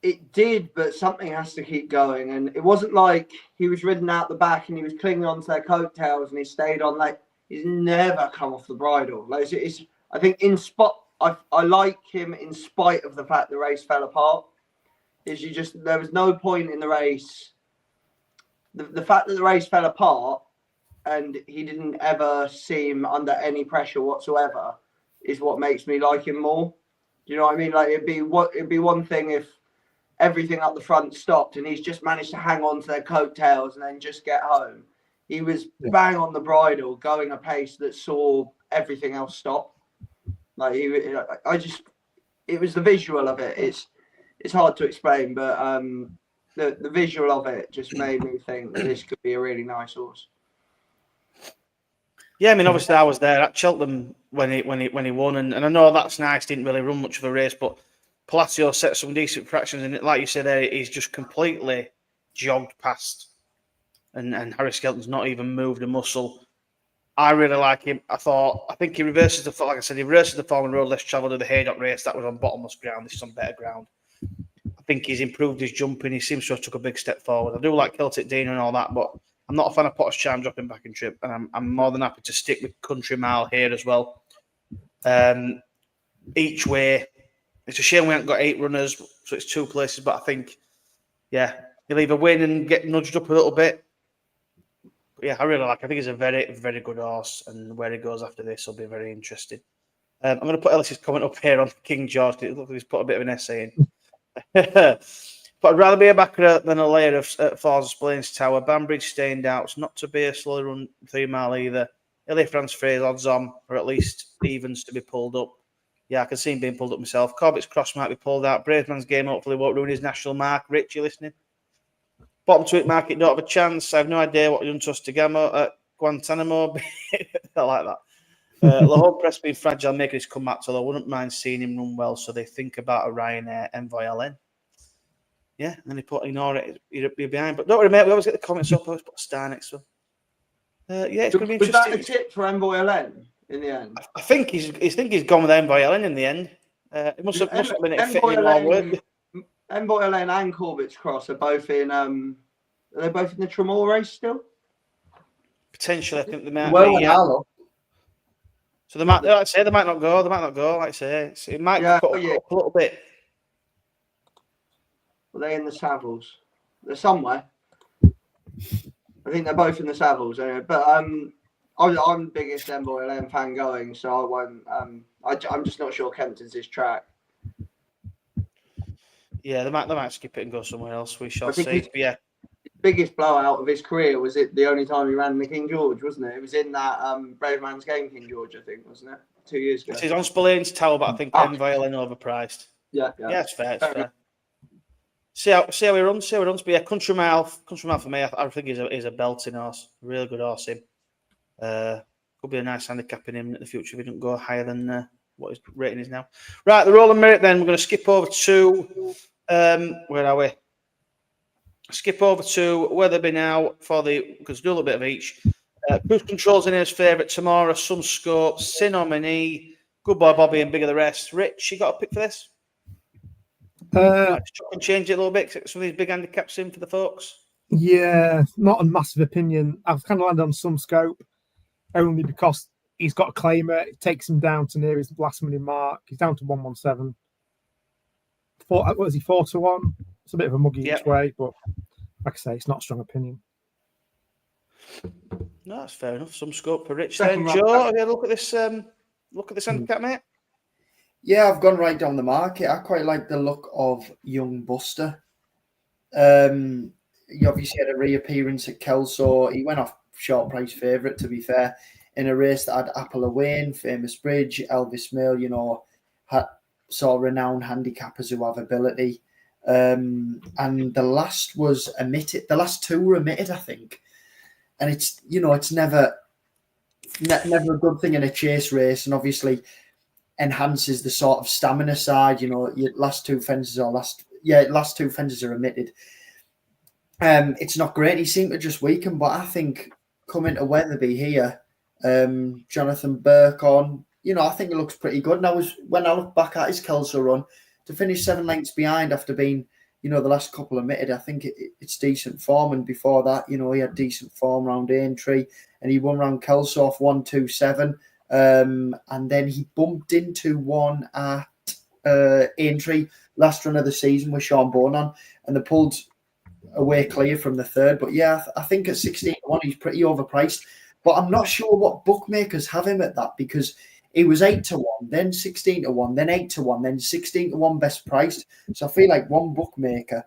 D: It did, but something has to keep going. And it wasn't like he was ridden out the back and he was clinging onto their coattails and he stayed on. Like, he's never come off the bridle. Like, I think I like him in spite of the fact the race fell apart. There was no point in the race. The fact that the race fell apart and he didn't ever seem under any pressure whatsoever is what makes me like him more. Do you know what I mean? Like, it'd be one thing if everything up the front stopped and he's just managed to hang on to their coattails and then just get home. He was bang on the bridle, going a pace that saw everything else stop. Like, it was the visual of it. It's hard to explain, but the visual of it just made me think that this could be a really nice horse.
A: Yeah, I mean, obviously I was there at Cheltenham when he won, and I know that's nice. Didn't really run much of a race, but Palacio set some decent fractions, and like you said there, he's just completely jogged past, and Harry Skelton's not even moved a muscle. I really like him. I think he reverses the form. Like I said, he reverses the form and road less travelled to the Haydock race. That was on bottomless ground. This is on better ground. I think he's improved his jumping. He seems to have took a big step forward. I do like Celtic Dino and all that, but I'm not a fan of Potter's Charm dropping back in trip, and I'm more than happy to stick with Country Mile here as well. Each way, it's a shame we haven't got 8 runners, so it's 2 places. But I think, yeah, he'll either win and get nudged up a little bit. But yeah, I really like. I think he's a very, very good horse, and where he goes after this will be very interesting. I'm going to put Ellis's comment up here on King George. It looks like he's put a bit of an essay in. But I'd rather be a backer than a layer of Forza Splains Tower. Banbridge staying out. It's not to be a slow run 3 mile either. Ilya France Fraser odds on, or at least evens to be pulled up. Yeah, I can see him being pulled up myself. Corbett's Cross might be pulled out. Braveman's Game hopefully won't ruin his national mark. Rich, you listening? Bottom tweet market don't have a chance. I have no idea what you're done to Guantanamo. I like that. The whole press being fragile, making his comeback, so I wouldn't mind seeing him run well. So they think about a Ryanair Envoy LN. Yeah, and then he put ignore it, he'd be behind. But don't worry, mate, we always get the comments up. I always put a star next to him. It's going to be
D: Was that
A: interesting.
D: the tip for Envoy Len in the end?
A: I think he's gone with Envoy Ellen in the end. It must have been it fitting in more work.
D: Envoy Len and Corbett's Cross are both in. Are they both in the Tremor race still?
A: Potentially, I think they might
C: Well,
A: be. So they might. Like I say, they might not go. They might not go. Like I say, it might put up a little bit.
D: Are they in the Savills? They're somewhere. I think they're both in the Savills. Anyway. But I'm the biggest Envoy Len fan going, so I won't. I'm just not sure Kempton's his track.
A: Yeah, they might skip it and go somewhere else. We shall see.
D: His biggest blowout of his career was it the only time he ran the King George, wasn't it? It was in that Brave Man's Game King George, I think, wasn't it? 2 years ago.
A: He's on Spillane's towel, but I think Envoy Ellen overpriced.
D: Yeah,
A: it's fair. It's fair. See how he runs. But yeah, Country Mile for me, I think he's a belting horse. Really good horse. Him. Could be a nice handicap in him in the future if he doesn't go higher than what his rating is now. Right, the Rowland Merrick. Then we're going to skip over to where are we? Skip over to Weatherby now because do a little bit of each. Cruise Control's in his favourite tomorrow. Some Scope, Sinomini, Good Boy Bobby, and Bigger the Rest. Rich, you got a pick for this? Chop and change it a little bit. Some of these big handicaps in for the folks.
B: Yeah, not a massive opinion. I've kind of landed on Some Scope only because he's got a claimer. It takes him down to near his last minute mark. He's down to 117. What was he, 4-1? It's a bit of a muggy each way, but like I say, it's not a strong opinion.
A: No, that's fair enough. Some Scope for Rich. Then Joe, have you look at this handicap, mate?
C: Yeah, I've gone right down the market. I quite like the look of Young Buster. He obviously had a reappearance at Kelso. He went off short price favourite, to be fair, in a race that had Apple Away, Famous Bridge, Elvis Mill, saw renowned handicappers who have ability. And the last was omitted. The last two were omitted, I think. And it's never a good thing in a chase race, and obviously enhances the sort of stamina side. Your last two fences are omitted. It's not great. He seemed to just weaken, but I think coming to Weatherby here, Jonathan Burke on, I think it looks pretty good. And when I look back at his Kelso run, to finish 7 lengths behind after being, the last couple omitted, I think it's decent form. And before that, he had decent form round Aintree, and he won round Kelso off 1-2-7. And then he bumped into one at Aintree last run of the season with Sean Bourne on, and they pulled away clear from the third. But yeah, I think at 16-1 he's pretty overpriced. But I'm not sure what bookmakers have him at that, because he was 8-1, then 16-1, then 8-1, then 16-1 best priced. So I feel like one bookmaker.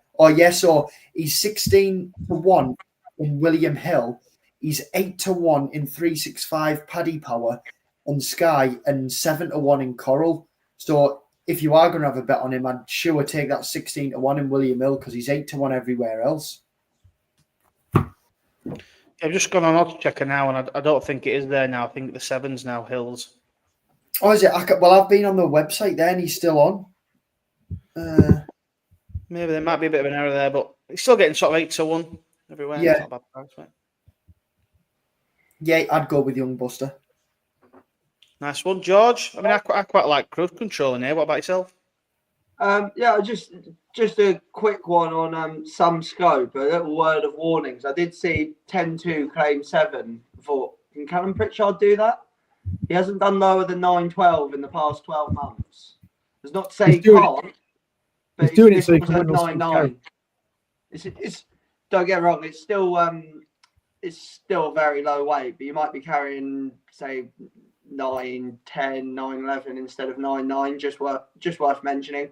C: So he's 16-1 in William Hill. He's 8-1 in 365 Paddy Power and Sky, and 7-1 in Coral. So if you are going to have a bet on him, I'd sure take that 16-1 in William Hill, because he's 8-1 everywhere else.
A: I've just gone on odds checker now, and I don't think it is there now. I think the 7's now Hills.
C: Oh, is it? Well, I've been on the website there, and he's still on.
A: Maybe there might be a bit of an error there, but he's still getting sort of 8-1 everywhere.
C: Yeah.
A: It's not a bad price, mate.
C: Yeah, I'd go with Young Buster.
A: Nice one, George. I mean, I quite like Cruise Control in here. What about yourself?
D: Just a quick one on Some Scope. A little word of warnings. I did see 10-2 claim 7 for. Can Callum Pritchard do that? He hasn't done lower than 9-12 in the past 12 months. It's not to say he can't, but
B: he's doing it so he can
D: at
B: win
D: 9-9. It's don't get me wrong. It's still very low weight, but you might be carrying, say, 9-10, 9-11 instead of 9-9. Just worth mentioning.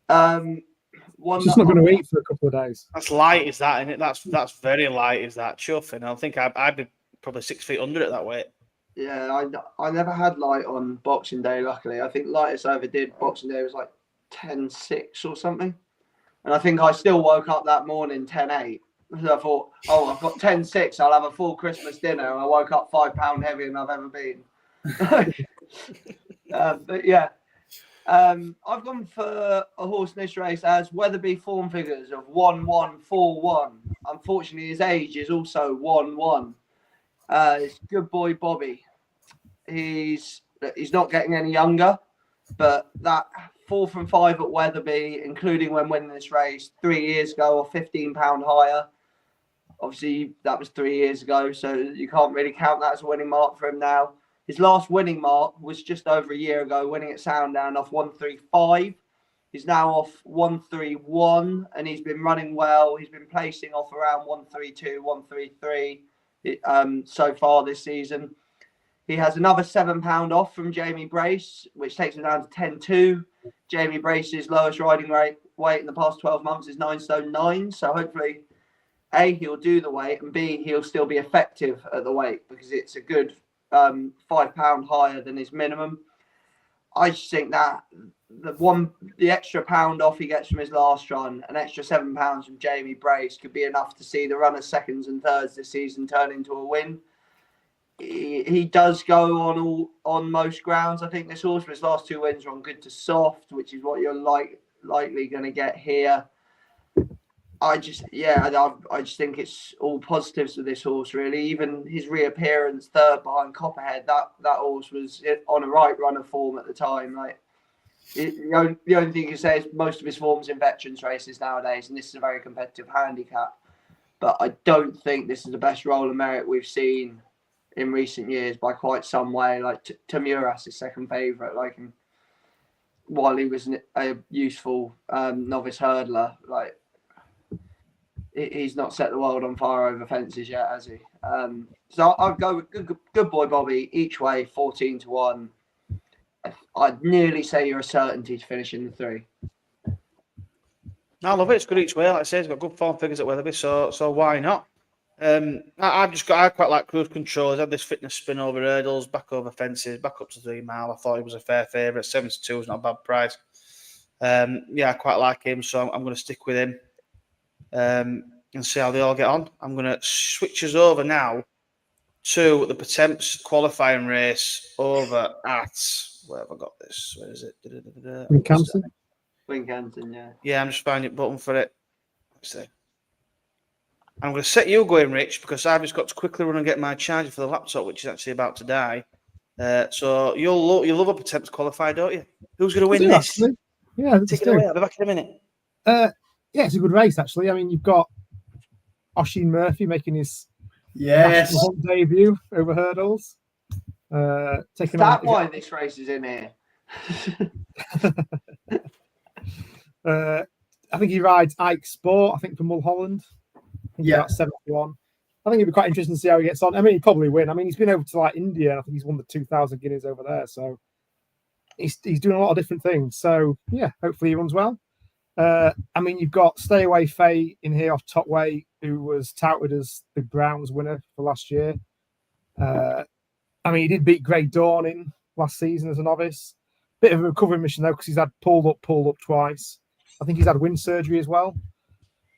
B: He's just not going to eat for a couple of days.
A: That's light, is that? Isn't it? That's very light, is that? Chuffing. I think I'd be probably 6 feet under at that weight.
D: Yeah, I never had light on Boxing Day, luckily. I think lightest I ever did Boxing Day was like 10-6 or something. And I think I still woke up that morning 10-8. So I thought, I've got 10-6, I'll have a full Christmas dinner. And I woke up 5 pounds heavier than I've ever been. But yeah, I've gone for a horse in this race as Weatherby form figures of 1-1-4-1. Unfortunately, his age is also 1-1. It's Good Boy Bobby. He's not getting any younger, but that 4 from 5 at Wetherby, including when winning this race 3 years ago, or £15 higher. Obviously, that was 3 years ago, so you can't really count that as a winning mark for him now. His last winning mark was just over a year ago, winning at Sandown off 135. He's now off 131, and he's been running well. He's been placing off around 132, 133 so far this season. He has another £7 off from Jamie Brace, which takes him down to 10.2. Jamie Brace's lowest riding weight in the past 12 months is 9 stone 9. So hopefully, A, he'll do the weight, and B, he'll still be effective at the weight, because it's a good £5 higher than his minimum. I just think that the extra pound off he gets from his last run, an extra £7 from Jamie Brace, could be enough to see the runners seconds and thirds this season turn into a win. He does go on most grounds. I think this horse, his last 2 wins are on good to soft, which is what you're likely going to get here. I just think it's all positives with this horse, really. Even his reappearance third behind Copperhead, that horse was on a right run of form at the time. Like the only thing you can say is most of his form's in veterans races nowadays, and this is a very competitive handicap. But I don't think this is the best Rowland Merrick we've seen in recent years by quite some way. Like Tamuras is second favourite, like while he was a useful novice hurdler, like he's not set the world on fire over fences yet, has he? So I'll go with Good Boy Bobby each way, 14-1. I'd nearly say you're a certainty to finish in the 3.
A: I love it. It's good each way. Like I say, he's got good form figures at Wetherby, so why not? I quite like Cruise Control. He's had this fitness spin over hurdles, back over fences, back up to 3 mile. I thought he was a fair favourite. 72 is not a bad price. I quite like him, so I'm going to stick with him and see how they all get on. I'm going to switch us over now to the Pertemps qualifying race over at, where have I got this? Where is it?
B: Wincanton.
D: yeah.
A: Yeah, I'm just finding a button for it. Let's see. I'm going to set you going, Rich, because I've just got to quickly run and get my charger for the laptop, which is actually about to die. So you'll love a Pertemps qualifier, don't you? Who's going to win this?
B: Actually. Yeah,
A: take it away. I'll be back in a minute.
B: It's a good race, actually. I mean, you've got Oisin Murphy making his national debut over hurdles.
D: Taking that why this race is in here.
B: I think he rides Ike Sport, I think, for Mulholland. About 71. I think it'd be quite interesting to see how he gets on. I mean, he'd probably win. I mean, he's been over to India, and I think he's won the 2,000 guineas over there. So he's doing a lot of different things. So yeah, hopefully he runs well. I mean, you've got Stay Away Faye in here off top weight, who was touted as the Browns winner for last year. I mean, he did beat Grey Dawn in last season as a novice. Bit of a recovery mission though, because he's had pulled up twice. I think he's had wind surgery as well.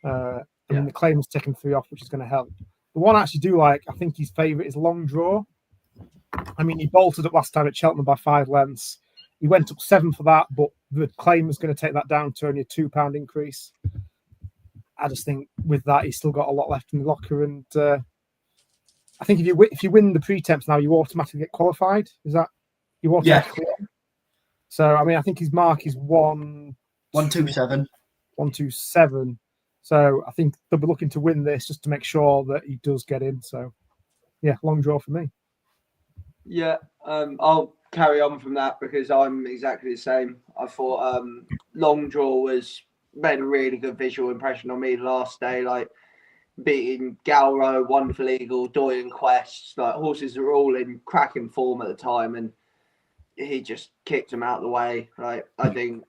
B: I mean, the claim was taken 3 off, which is going to help. The one I actually do like, I think his favourite is Long Draw. I mean, he bolted up last time at Cheltenham by 5 lengths. He went up 7 for that, but the claim was going to take that down to only a £2 increase. I just think with that, he's still got a lot left in the locker. And I think if you win the Pertemps now, you automatically get qualified. Is that you automatically? Yeah. So, I mean, I think his mark is
C: 127.
B: 127. So I think they'll be looking to win this just to make sure that he does get in. So, yeah, Long Draw for me.
D: Yeah, I'll carry on from that because I'm exactly the same. I thought Long Draw made a really good visual impression on me last day, like beating Galro, Wonderful Eagle, Doyen Quest. Like horses are all in cracking form at the time, and he just kicked him out of the way. Like I think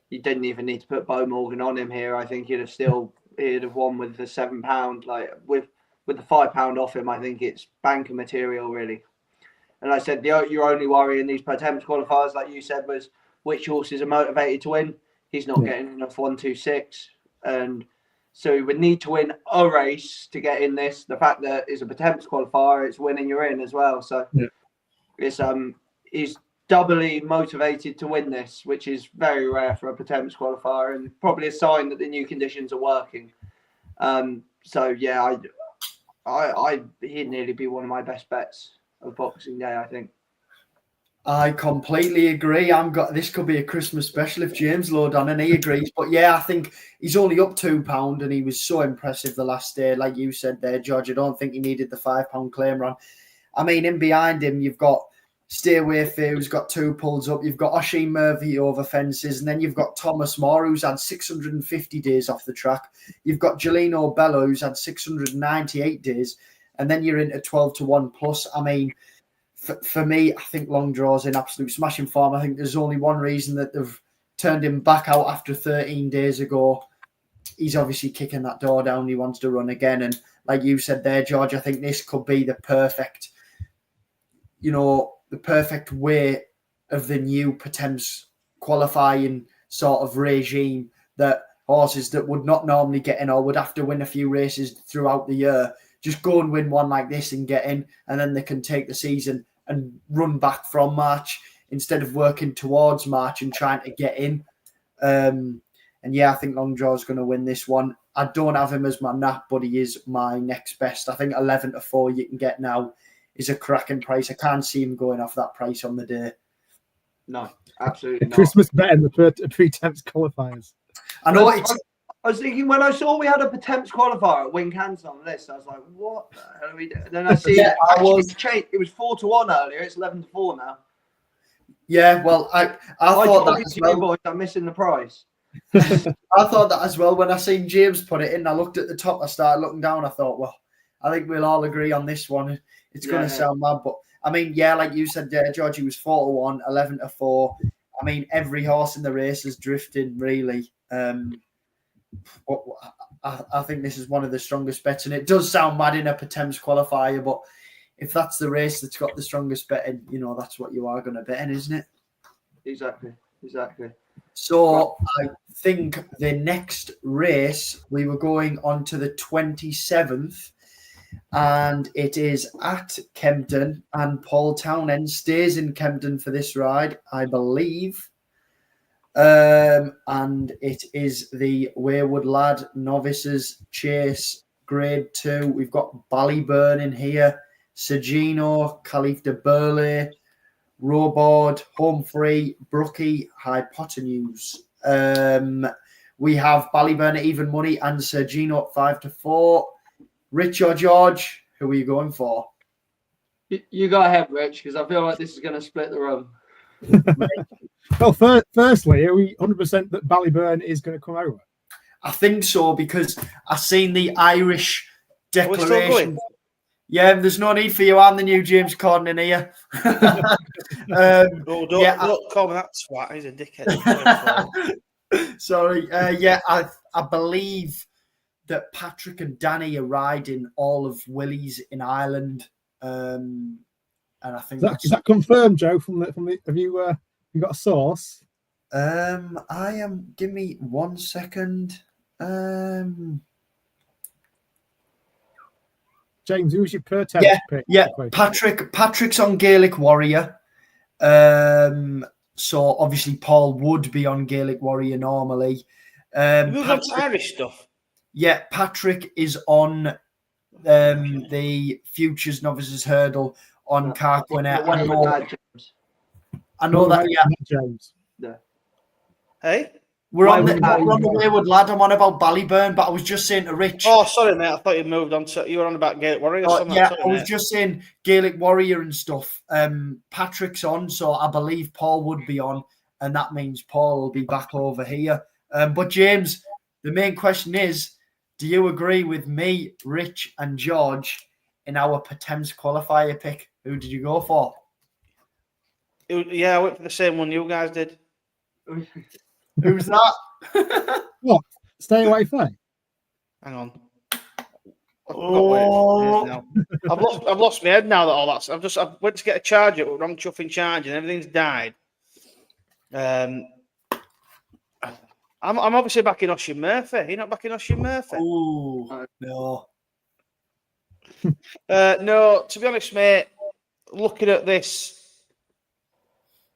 D: you didn't even need to put Beau Morgan on him here. I think he'd have won with the £7. Like with the £5 off him, I think it's banker material really. And I said your only worry in these Pertemps qualifiers, like you said, was which horses are motivated to win. He's not getting enough 126, and so he would need to win a race to get in this. The fact that it's a Pertemps qualifier, it's winning you're in as well. So it's he's doubly motivated to win this, which is very rare for a Pertemps qualifier, and probably a sign that the new conditions are working. So yeah, He'd nearly be one of my best bets of Boxing Day, I think.
C: I completely agree. This could be a Christmas special if James load on and he agrees. But yeah, I think he's only up £2 and he was so impressive the last day. Like you said there, George, I don't think he needed the £5 claim run. I mean, in behind him, you've got Stay Away Fear, who's got 2 pulls up. You've got Oisin Murphy over fences. And then you've got Thomas Moore, who's had 650 days off the track. You've got Jelino Bello, who's had 698 days. And then you're into 12-1 plus. I mean, for me, I think Long Draw's in absolute smashing form. I think there's only one reason that they've turned him back out after 13 days ago. He's obviously kicking that door down. He wants to run again. And like you said there, George, I think this could be the perfect way of the new Pertemps qualifying sort of regime, that horses that would not normally get in or would have to win a few races throughout the year just go and win one like this and get in, and then they can take the season and run back from March instead of working towards March and trying to get in. And yeah, I think Longjaw is going to win this one. I don't have him as my nap, but he is my next best. I think 11-4 you can get now is a cracking price. I can't see him going off that price on the day.
D: No, absolutely not.
B: Christmas bet in the Pertemps qualifiers.
C: I know
D: I was thinking when I saw we had a Pertemps qualifier at Wincanton on this, I was like, "What the hell are we doing?" Then I see it was 4-1 earlier. It's 11-4 now.
C: Yeah, well, I thought that as well.
D: Boys, I'm missing the price.
C: I thought that as well. When I seen James put it in, I looked at the top. I started looking down. I thought, well, I think we'll all agree on this one. It's going to sound mad, but I mean, yeah, like you said there, Georgie was 4-1, 11-4. I mean, every horse in the race is drifting, really. I think this is one of the strongest bets, and it does sound mad in a Pertemps qualifier, but if that's the race that's got the strongest betting, that's what you are going to bet in, isn't it?
D: Exactly.
C: So I think the next race, we were going on to the 27th, and it is at Kempton, and Paul Townend stays in Kempton for this ride, I believe. And it is the Wayward Lad Novices Chase Grade 2. We've got Ballyburn in here, Sergino, Caliph de Burley, Robord, Home Free, Brookie, Hypotenuse. We have Ballyburn at even money and Sergino at 5-4. Rich or George, who are you going for?
D: You go ahead, Rich, because I feel like this is going to split the room.
B: Well, firstly, are we 100% that Ballyburn is going to come over?
C: I think so, because I've seen the Irish declaration. Yeah, there's no need for you. I'm the new James Corden in here.
A: Don't call me that twat. He's a dickhead.
C: Sorry. I believe that Patrick and Danny are riding all of Willie's in Ireland. And I think
B: is that confirmed, Joe? From the have you got a source?
C: Give me 1 second.
B: James, who's your Pertemps pick?
C: Yeah, Patrick's on Gaelic Warrior. So obviously Paul would be on Gaelic Warrior normally.
A: Irish stuff.
C: Yeah, Patrick is on the Futures Novices Hurdle on Carquinner. I know that, yeah.
B: James.
D: Yeah.
A: Hey?
C: We're on the Wayward Lad. I'm on about Ballyburn, but I was just saying to Rich.
A: Oh, sorry, mate. I thought you moved on to. You were on about Gaelic Warrior or something.
C: Yeah,
A: sorry,
C: I was just saying Gaelic Warrior and stuff. Patrick's on, so I believe Paul would be on, and that means Paul will be back over here. But James, the main question is, do you agree with me, Rich, and George in our Pertemps qualifier pick? Who did you go for?
A: Yeah, I went for the same one you guys did.
C: Who's that?
B: What? Stay away from.
A: Hang on. I've lost my head now that all that's. I went to get a charger, wrong chuffing charger, and everything's died. I'm obviously backing Oisin Murphy. You're not backing Oisin Murphy?
C: Oh no.
A: No, to be honest, mate. Looking at this.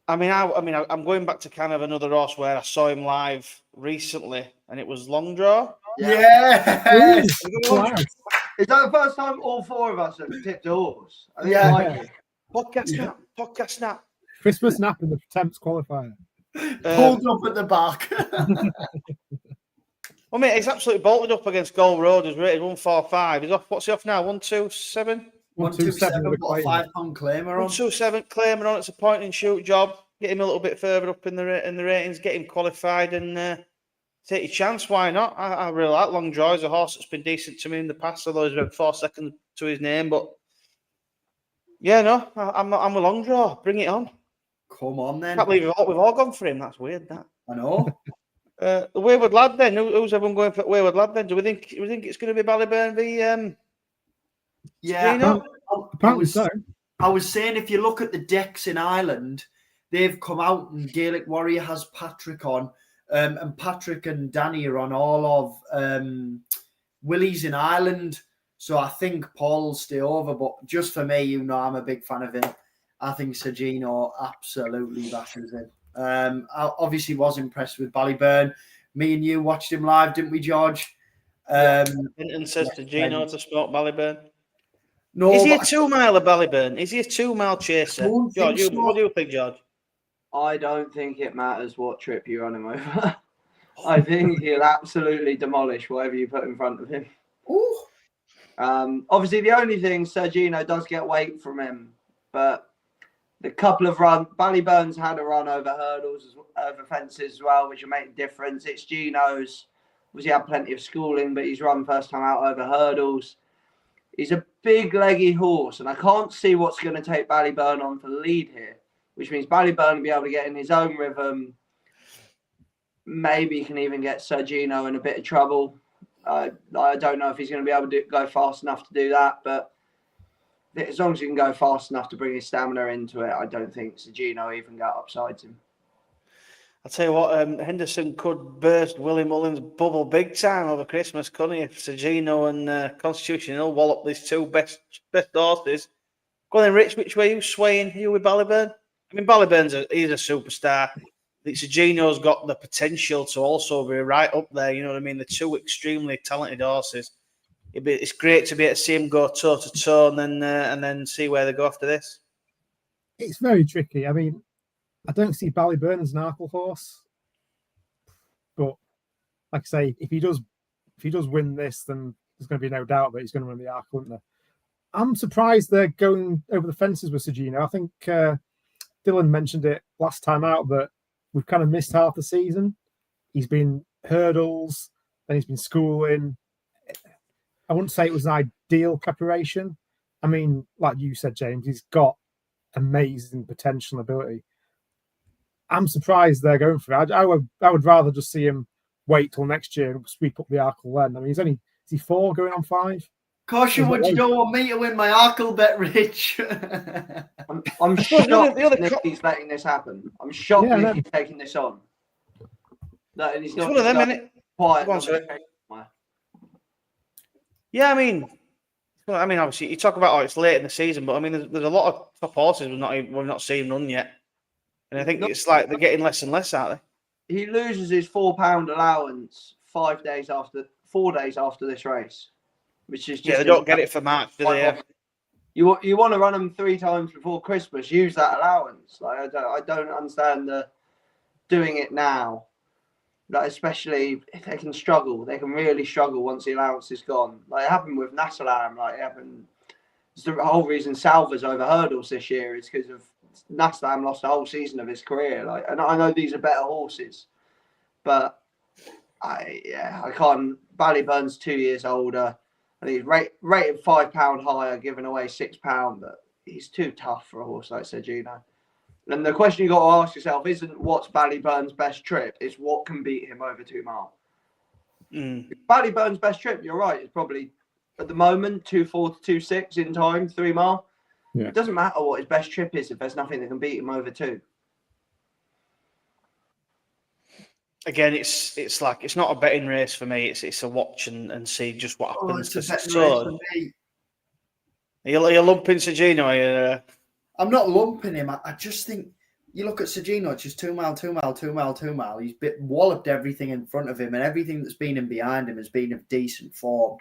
A: I mean, I'm going back to kind of another horse where I saw him live recently, and it was Long Draw.
C: Yeah.
D: Is that the first time all four of us have tipped a horse? I think
C: Yeah.
D: it might be.
A: Podcast snap.
B: Christmas snap in the Pertemps Qualifier.
C: Pulled up at the back.
A: Well, mate, he's absolutely bolted up against Gold Road. He's rated 145. He's off. What's he off now? 127.
C: 127,
B: with a
C: but a
B: claim.
C: £5 claimer on.
A: 127. Claiming on. It's a point and shoot job. Get him a little bit further up in the ratings. Get him qualified and take your chance. Why not? I really like Long Joy. He's a horse that's been decent to me in the past. Although he's about 4 seconds to his name, but yeah, no, I'm a Long Draw. Bring it on.
C: Come on, then.
A: Can't believe we've all gone for him. That's weird. That.
C: I know.
A: The Wayward lad. Then who's everyone going for? Wayward lad. Then do we think it's going to be Ballyburn v?
C: Yeah.
B: Apparently so.
C: I was saying, if you look at the decks in Ireland, they've come out and Gaelic Warrior has Patrick on, and Patrick and Danny are on all of Willie's in Ireland. So I think Paul will stay over. But just for me, I'm a big fan of him. I think Sergino absolutely bashes him. I obviously was impressed with Ballyburn. Me and you watched him live, didn't we, George?
A: Hinton says to Gino to spot Ballyburn.
C: No,
A: Is he a 2 mile of Ballyburn? Is he a 2 mile chaser? George, what do you think, George?
D: I don't think it matters what trip you run him over. I think he'll absolutely demolish whatever you put in front of him.
C: Ooh.
D: Obviously, the only thing, Sergino does get weight from him, but the couple of runs, Ballyburn's had a run over hurdles, over fences as well, which will make a difference. It's Gino's. Obviously, had plenty of schooling, but he's run first time out over hurdles. He's a big leggy horse, and I can't see what's going to take Ballyburn on for the lead here, which means Ballyburn will be able to get in his own rhythm. Maybe he can even get Sergino in a bit of trouble. I don't know if he's going to be able to go fast enough to do that, but as long as he can go fast enough to bring his stamina into it, I don't think Sergino even got upsides him.
A: I'll tell you what, Henderson could burst Willie Mullins' bubble big time over Christmas, couldn't he? If Sergino and Constitution will wallop these two best horses. Go on then, Rich, which way are you swaying? Are you with Ballyburn? I mean, he's a superstar. I think Sergino's got the potential to also be right up there, you know what I mean? The two extremely talented horses. It's great to be able to see him go toe-to-toe and then see where they go after this.
B: It's very tricky. I mean, I don't see Ballyburn as an Arkle horse, but like I say, if he does win this, then there's going to be no doubt that he's going to win the Arkle, isn't there? I'm surprised they're going over the fences with Sergino. I think Dylan mentioned it last time out that we've kind of missed half the season. He's been hurdles, then he's been schooling. I wouldn't say it was an ideal preparation. I mean, like you said, James, he's got amazing potential and ability. I'm surprised they're going for it. I would rather just see him wait till next year and sweep up the Arkle then. I mean, is he 4 going on 5?
C: Caution, would you don't want me to win my Arkle bet, Rich?
D: I'm shocked he's letting this happen. I'm shocked he's taking this on. No, and he's not
A: one of them, innit?
D: Quiet.
A: Yeah, I mean, obviously, you talk about it's late in the season, but I mean, there's a lot of top horses we've not seen run yet, and I think it's like they're getting less and less, aren't they?
D: He loses his £4 allowance 4 days after this race, which is just
A: they don't get it for March, do they?
D: You want to run them 3 times before Christmas? Use that allowance. Like I don't understand the doing it now. Like, especially if they can struggle, they can really struggle once the allowance is gone. Like it happened with Nassalam. Like it happened. It's the whole reason Salva's over hurdles this year is because of Nassalam lost the whole season of his career. Like, and I know these are better horses, but I can't. Ballyburn's 2 years older, and he's rated £5 higher, giving away £6. But he's too tough for a horse like Sergino. And the question you got to ask yourself isn't what's Ballyburn's best trip, it's what can beat him over 2 mile. Ballyburn's best trip, you're right, it's probably at the moment 2.4 to 2.6 in time, 3 mile. Yeah. It doesn't matter what his best trip is if there's nothing that can beat him over 2.
A: Again, it's like it's not a betting race for me. It's a watch and see just what happens.
C: It's a betting race for me.
A: Are you lumping Sergino?
C: I'm not lumping him. I just think you look at Sergino, it's just 2 mile, 2 mile, 2 mile, 2 mile. He's walloped everything in front of him, and everything that's been in behind him has been of decent form.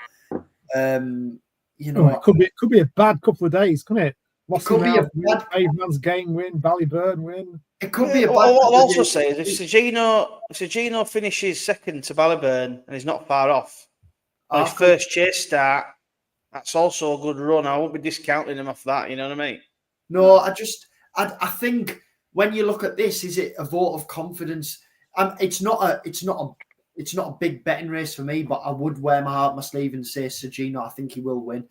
C: you know,
B: it could be a bad couple of days, couldn't it?
C: It could be a bad
B: Braveman's game win, Ballyburn win.
C: It could be a bad.
A: What I'll also say is if Sergino finishes second to Ballyburn and he's not far off, on his first chase start, that's also a good run. I won't be discounting him off that. You know what I mean?
C: No, I think when you look at this, is it a vote of confidence? It's not a big betting race for me, but I would wear my heart on my sleeve and say Sergino, I think he will win.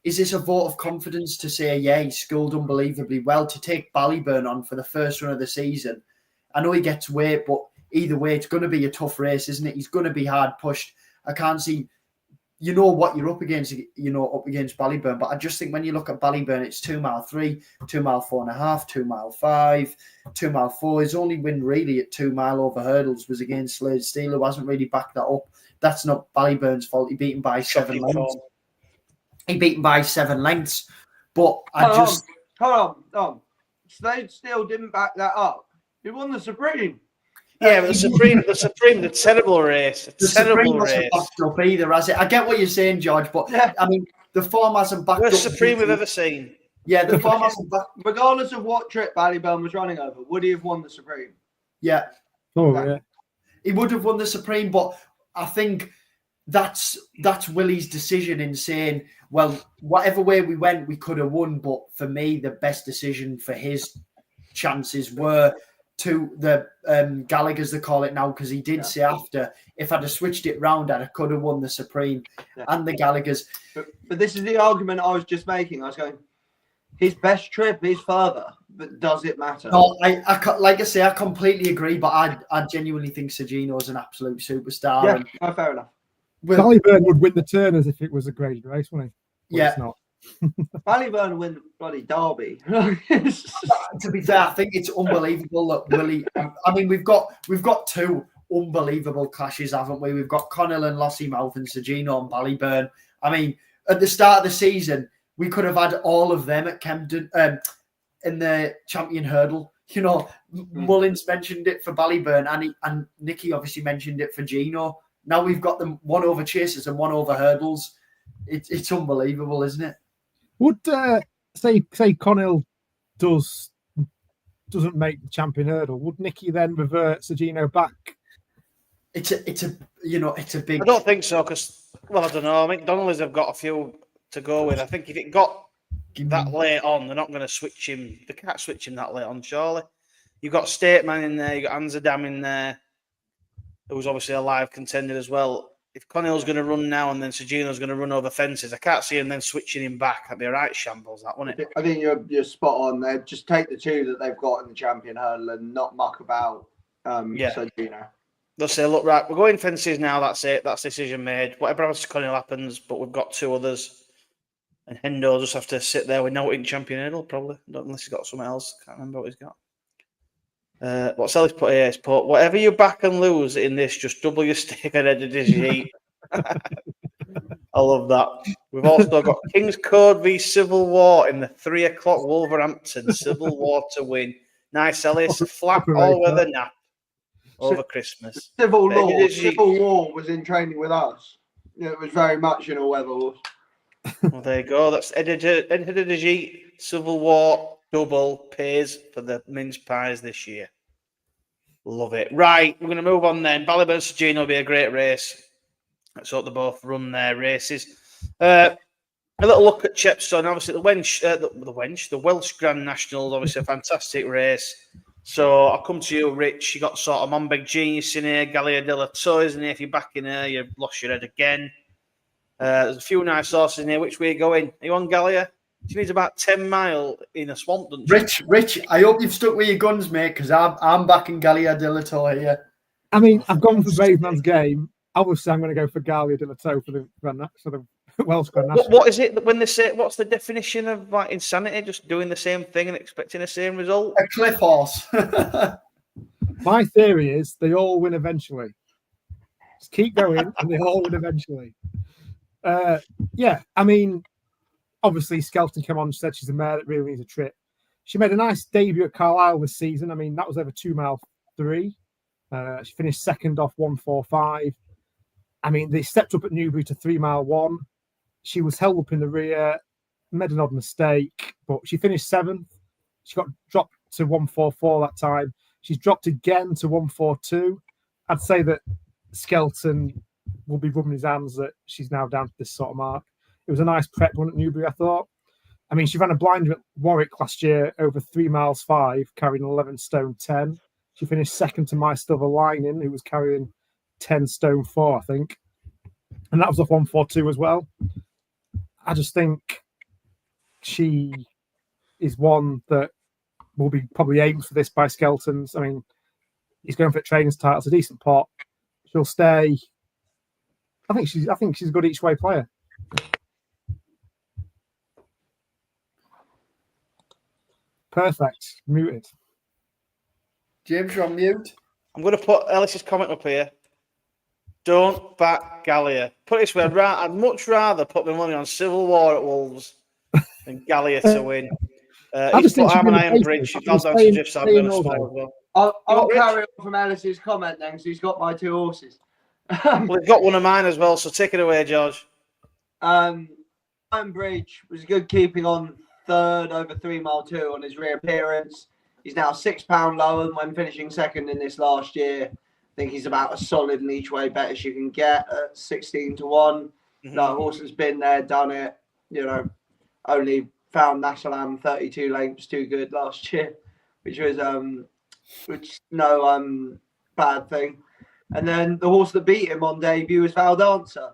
C: Is this a vote of confidence to say, yeah, he schooled unbelievably well to take Ballyburn on for the first run of the season? I know he gets weight, but either way, it's going to be a tough race, isn't it? He's going to be hard pushed. I can't see, you know what you're up against, up against Ballyburn. But I just think when you look at Ballyburn, it's 2 mile 3, 2 mile 4.5, 2 mile 5, 2 mile 4. His only win really at 2 mile over hurdles was against Slade Steele, who hasn't really backed that up. That's not Ballyburn's fault. He beat him by 7 lengths. He beat him by 7 lengths. But
D: Hold on. Slade Steele didn't back that up. He won the Supreme.
A: Yeah, but the Supreme, the terrible race.
C: The Supreme hasn't backed up either, has it? I get what you're saying, George, but I mean, the form hasn't backed up.
A: Worst Supreme we've ever seen.
C: Yeah, the form hasn't backed up.
D: Regardless of what trip Ballyburn was running over, would he have won the Supreme?
C: Yeah.
B: Oh, yeah.
C: He would have won the Supreme, but I think that's Willie's decision in saying, well, whatever way we went, we could have won. But for me, the best decision for his chances were to the Gallagher's, they call it now, because he did say after, if I'd have switched it round, I could have won the Supreme and the Gallagher's.
D: But this is the argument I was just making. I was going, his best trip is further, but does it matter?
C: No, like I say, I completely agree, but I genuinely think Sergino is an absolute superstar.
D: Yeah, fair enough.
B: Ballyburn would win the Turners if it was a graded race, wouldn't he?
C: Well,
B: it's not.
D: Ballyburn win the bloody Derby.
C: To be fair, I think it's unbelievable that Willie. I mean, we've got 2 unbelievable clashes, haven't we? We've got Connell and Lossiemouth and Sergino and Ballyburn. I mean, at the start of the season, we could have had all of them at Kempton in the champion hurdle. You know, Mullins mentioned it for Ballyburn, and Nicky obviously mentioned it for Gino. Now we've got them 1 over chasers and 1 over hurdles. It's unbelievable, isn't it?
B: Would say Connell doesn't make the champion hurdle? Would Nicky then revert Sergino back?
C: It's a big.
A: I don't think so because I don't know. I think Donnelly's have got a few to go with. I think if it got that late on, they're not going to switch him. They can't switch him that late on, surely. You've got Stateman in there. You've got Amsterdam in there, who's obviously a live contender as well. If Connell's going to run now and then Sergino's going to run over fences, I can't see him then switching him back. That'd be a right shambles, that, wouldn't it?
D: I think you're spot on there. Just take the 2 that they've got in the champion hurdle and not muck about Sergino.
A: They'll say, look, right, we're going fences now. That's it. That's decision made. Whatever else to Connell happens, but we've got 2 others. And Hendo just have to sit there with no in champion hurdle, probably. Unless he's got something else. Can't remember what he's got. What's Ellis put here? He's put, whatever you back and lose in this, just double your stake at Eddie Digit. I love that. We've also got King's Code v Civil War in the 3 o'clock Wolverhampton. Civil War to win. Nice, Ellis. Flat all-weather nap over Christmas.
D: Civil War was in training with us. It was very much in all-weather.
A: Well, there you go. That's Eddie Digit. Civil War double pays for the mince pies this year. Love it. Right, we're going to move on then. Ballyburn Sergino will be a great race. Let's hope they both run their races. A little look at Chepstow. Obviously, the Welsh Grand Nationals, obviously a fantastic race. So I'll come to you, Rich. You got sort of Monbeg Genius in here, Gallia de la Toys in here. If you're back in here, you've lost your head again. There's a few nice horses in here. Which way are you going? Are you on Gallia? She needs about 10 mile in a swamp, doesn't she?
C: Rich, I hope you've stuck with your guns, mate, because I'm back in Gallia de la Toy here.
B: I mean, I've gone for Braveman's game. Obviously, I'm going to go for Gallia de la Toy for the Welsh Grand National.
A: What is it when they say? What's the definition of like insanity? Just doing the same thing and expecting the same result?
C: A cliff horse.
B: My theory is they all win eventually. Just keep going, and they all win eventually. I mean, obviously, Skelton came on and said she's a mare that really needs a trip. She made a nice debut at Carlisle this season. I mean, that was over 2 mile 3. She finished second off 1:45. I mean, they stepped up at Newbury to 3 mile 1. She was held up in the rear, made an odd mistake, but she finished 7th. She got dropped to 144 that time. She's dropped again to 142. I'd say that Skelton will be rubbing his hands that she's now down to this sort of mark. It was a nice prep run at Newbury, I thought. I mean, she ran a blinder at Warwick last year over 3 miles 5, carrying 11 stone 10. She finished second to My Silver Lining, who was carrying 10 stone 4, I think. And that was off 142 as well. I just think she is one that will be probably aimed for this by Skeltons. I mean, he's going for trainers title. It's a decent pot. She'll stay. I think she's a good each way player. Perfect. Muted.
C: James, you're on mute.
A: I'm going to put Ellis's comment up here. Don't back Gallia. Put it this way, I'd much rather put my money on Civil War at Wolves than Gallia to win. He's put Arm and Iron Bridge.
D: I'll carry on from Ellis's comment then, because he's got my 2 horses.
A: Well, he's got one of mine as well, so take it away, George.
D: Iron Bridge was good keeping on 3rd over 3 mile 2 on his reappearance. He's now £6 lower than when finishing 2nd in this last year. I think he's about as solid in each way bet as you can get at 16 to 1.
A: Mm-hmm.
D: That horse has been there, done it. Only found Nasalam 32 lengths too good last year, which was no bad thing. And then the horse that beat him on debut was Val Dancer.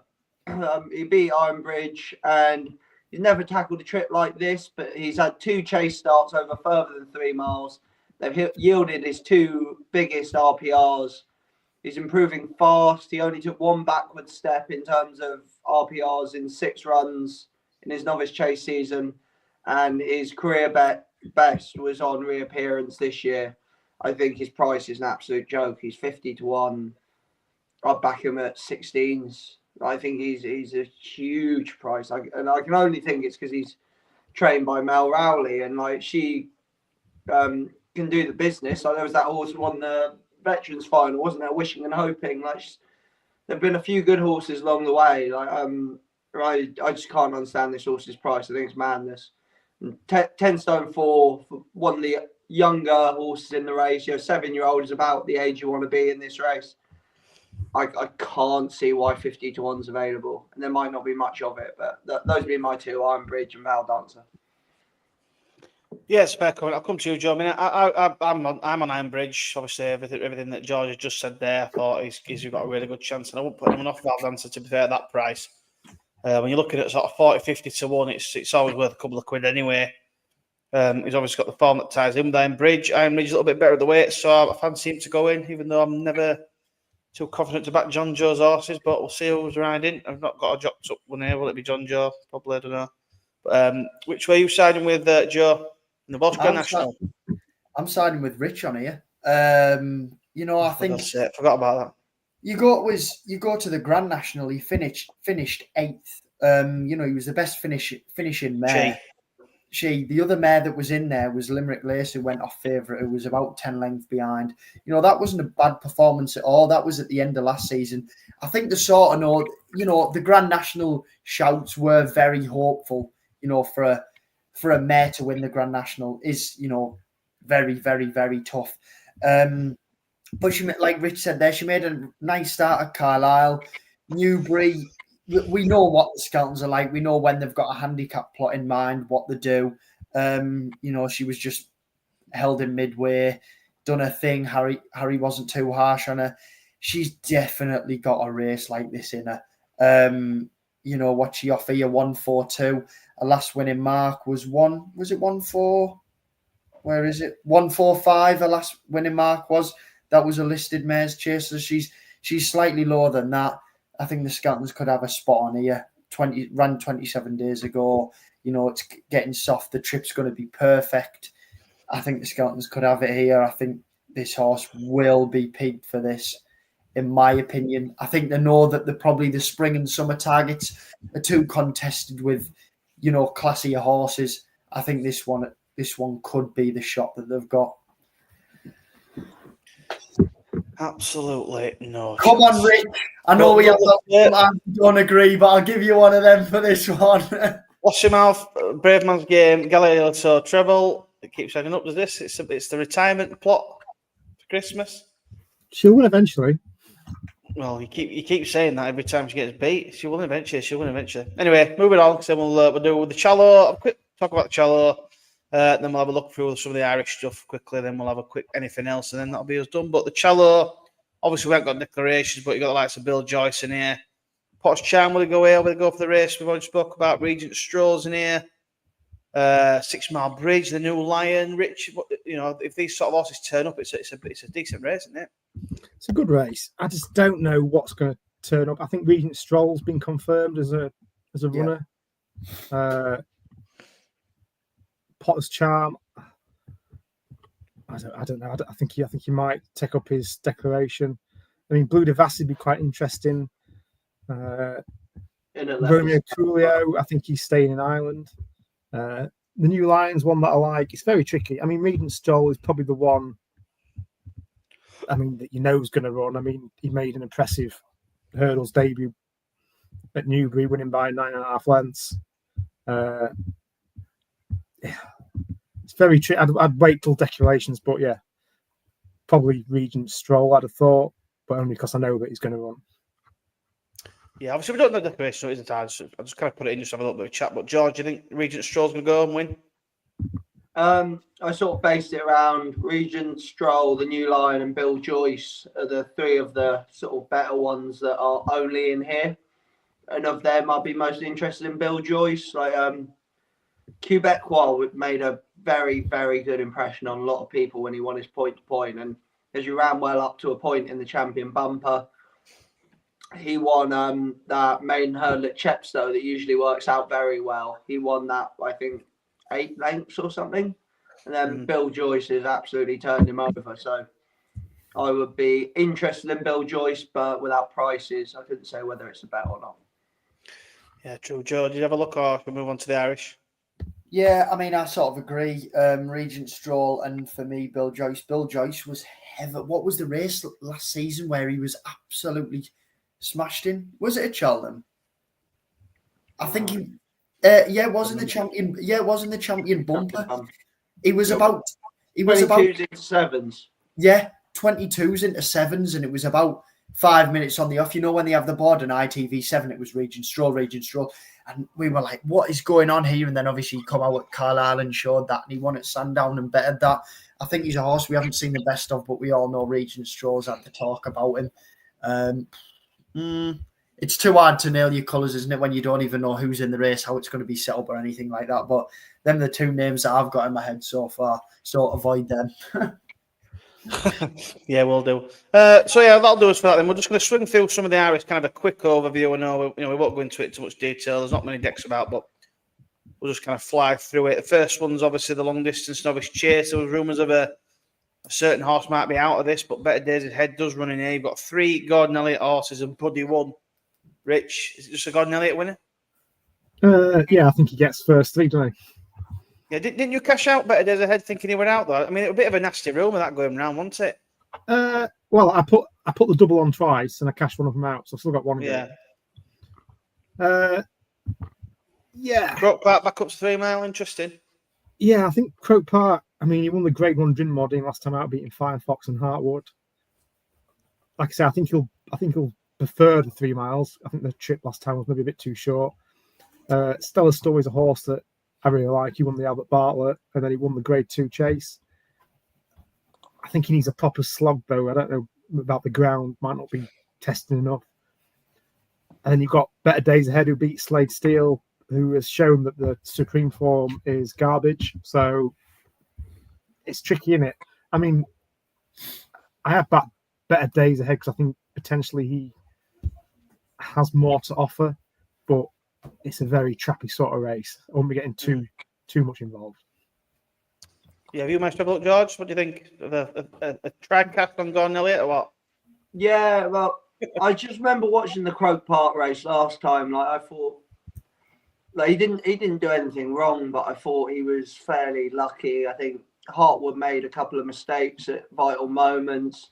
D: He beat Iron Bridge, and he's never tackled a trip like this, but he's had 2 chase starts over further than 3 miles. They've yielded his 2 biggest RPRs. He's improving fast. He only took 1 backward step in terms of RPRs in 6 runs in his novice chase season. And his career best was on reappearance this year. I think his price is an absolute joke. He's 50 to 1. I'd back him at 16s. I think he's a huge price. And I can only think it's because he's trained by Mel Rowley. And she can do the business. There was that horse who won the Veterans final, wasn't there? Wishing and hoping. There've been a few good horses along the way. I just can't understand this horse's price. I think it's madness. 10 stone 4 for one of the younger horses in the race. 7-year-old is about the age you want to be in this race. I can't see why 50 to 1's available, and there might not be much of it, but those would be my 2: Iron Bridge and Val Dancer.
A: Yes, fair comment. I'll come to you, Joe. I mean, I'm on Iron Bridge. Obviously, everything that George has just said there, I thought he's got a really good chance, and I won't put him off Val Dancer, to be fair, at that price. When you're looking at sort of 40, 50 to 1, it's always worth a couple of quid anyway. He's obviously got the form that ties in with Iron Bridge. Iron Bridge is a little bit better at the weight, so I fancy him to go in, even though I'm never too confident to back John Joe's horses, but we'll see who's riding. I've not got a jocked up one here. Will it be John Joe? Probably, I don't know. But, which way are you siding with, Joe? In the Welsh Grand National?
C: I'm siding with Rich on here. I think...
A: Forgot about that.
C: You go to the Grand National. He finished 8th. He was the best finishing mare. The other mare that was in there was Limerick Lace, who went off favourite, who was about 10 lengths behind. That wasn't a bad performance at all. That was at the end of last season. I think the the Grand National shouts were very hopeful. For a mare to win the Grand National is very, very, very tough. But she, like Rich said there, she made a nice start at Carlisle. Newbury, we know what the Skeltons are like. We know when they've got a handicap plot in mind, what they do. She was just held in midway, done her thing. Harry wasn't too harsh on her. She's definitely got a race like this in her. What she offer you, 142. Her last winning mark was 1-4? Where is it? 145. Her last winning mark was. That was a listed mare's chase. So she's slightly lower than that. I think the Skeltons could have a spot on here. Ran 27 days ago. It's getting soft. The trip's going to be perfect. I think the Skeltons could have it here. I think this horse will be peaked for this, in my opinion. I think they know that the spring and summer targets are too contested with, classier horses. I think this one could be the shot that they've got.
A: Absolutely no.
C: Come on, Rich. I know we have don't agree, but I'll give you one of them for this one.
A: Wash your mouth, Brave Man's Game, Galileo so treble. It keeps adding up to this. It's the retirement plot for Christmas.
B: She'll win eventually.
A: Well, you keep saying that every time she gets beat. She'll win eventually. Anyway, moving on, because then we'll do the Cello. A quick talk about the Cello. Then we'll have a look through some of the Irish stuff quickly. Then we'll have a quick anything else, and then that'll be us done. But the Cello, obviously we haven't got declarations, but you got the likes of Bill Joyce in here. Potts Charm, will they go here? Will they go for the race? We've already spoke about Regent Strolls in here. 6 Mile Bridge, the New Lion. Rich, if these sort of horses turn up, it's a decent race, isn't it?
B: It's a good race. I just don't know what's going to turn up. I think Regent Stroll's been confirmed as a runner. Potter's Charm. I don't know. I think he might take up his declaration. I mean, Blue Devassi would be quite interesting. Romeo Coolio, I think he's staying in Ireland. The New Lion's one that I like. It's very tricky. I mean, Regent Stroll is probably the one. I mean, that is going to run. I mean, he made an impressive hurdles debut at Newbury, winning by 9.5 lengths. It's very tricky. I'd wait till declarations, but yeah, probably Regent Stroll, I'd have thought, but only because I know that he's going to run.
A: Yeah, obviously we don't know the declaration, so it isn't hard. I'll just kind of put it in just have a little bit of chat. But George, do you think Regent Stroll's going to go and win?
D: I sort of based it around Regent Stroll, the New Lion, and Bill Joyce are the 3 of the sort of better ones that are only in here. And of them, I'd be most interested in Bill Joyce. Like Quebecois made a very, very good impression on a lot of people when he won his point to point, and as he ran well up to a point in the Champion Bumper. He won that maiden hurdle at Chepstow that usually works out very well. He won that, I think, 8 lengths or something. And then Bill Joyce has absolutely turned him over. So I would be interested in Bill Joyce, but without prices, I couldn't say whether it's a bet or not.
A: Yeah, true. Joe, did you have a look, or can we move on to the Irish?
C: Yeah, I mean, I sort of agree. Regent Stroll, and for me, Bill Joyce. Bill Joyce was heavy. What was the race last season where he was absolutely smashed in? Was it at Cheltenham? I think he. It was in the champion. Yeah, it was in the Champion Bumper. He was about. He was about
D: 22s into 7s.
C: Yeah, 22s into 7s, and it was about 5 minutes on the off. You know, when they have the board on ITV7, it was Regent Stroll. And we were like, what is going on here? And then obviously he come out at Carlisle and showed that, and he won at Sandown and bettered that. I think he's a horse we haven't seen the best of, but we all know Regent Stroll's had to talk about him. It's too hard to nail your colours, isn't it, when you don't even know who's in the race, how it's going to be set up or anything like that. But them are the 2 names that I've got in my head so far, so avoid them.
A: Yeah, we'll do. So yeah, that'll do us for that. Then we're just going to swing through some of the Irish, kind of a quick overview. I know we won't go into it in too much detail. There's not many decks about, but we'll just kind of fly through it. The first one's obviously the long distance novice chase. There was rumours of a certain horse might be out of this, but Better Days Ahead does run in here. You've got 3 Gordon Elliott horses and Buddy 1. Rich, is it just a Gordon Elliott winner?
B: Yeah, I think he gets first 3, doesn't he?
A: Yeah, didn't you cash out Better Days Ahead thinking he went out though? I mean, it was a bit of a nasty rumour that going round, wasn't it?
B: Well, I put the double on twice and I cashed one of them out, so I've still got one. Yeah.
A: Croke Park back up to 3 mile. Interesting.
B: Yeah, I think Croke Park. I mean, he won the Grade 1 Drin Modding last time out, beating Firefox and Heartwood. Like I say, I think he'll prefer the 3 miles. I think the trip last time was maybe a bit too short. Stellar Story is a horse that I really like. He won the Albert Bartlett, and then he won the Grade 2 Chase. I think he needs a proper slog, though. I don't know about the ground. Might not be testing enough. And then you've got Better Days Ahead, who beat Slade Steele, who has shown that the Supreme form is garbage. So it's tricky, isn't it? I mean, I have Better Days Ahead because I think potentially he has more to offer, but it's a very trappy sort of race. I won't be getting too much involved.
A: Yeah, have you managed to have a look, George? What do you think? A trad cast on Gordon Elliott or what?
D: Yeah, well, I just remember watching the Croke Park race last time. Like, I thought, like, he didn't do anything wrong, but I thought he was fairly lucky. I think Heartwood made a couple of mistakes at vital moments.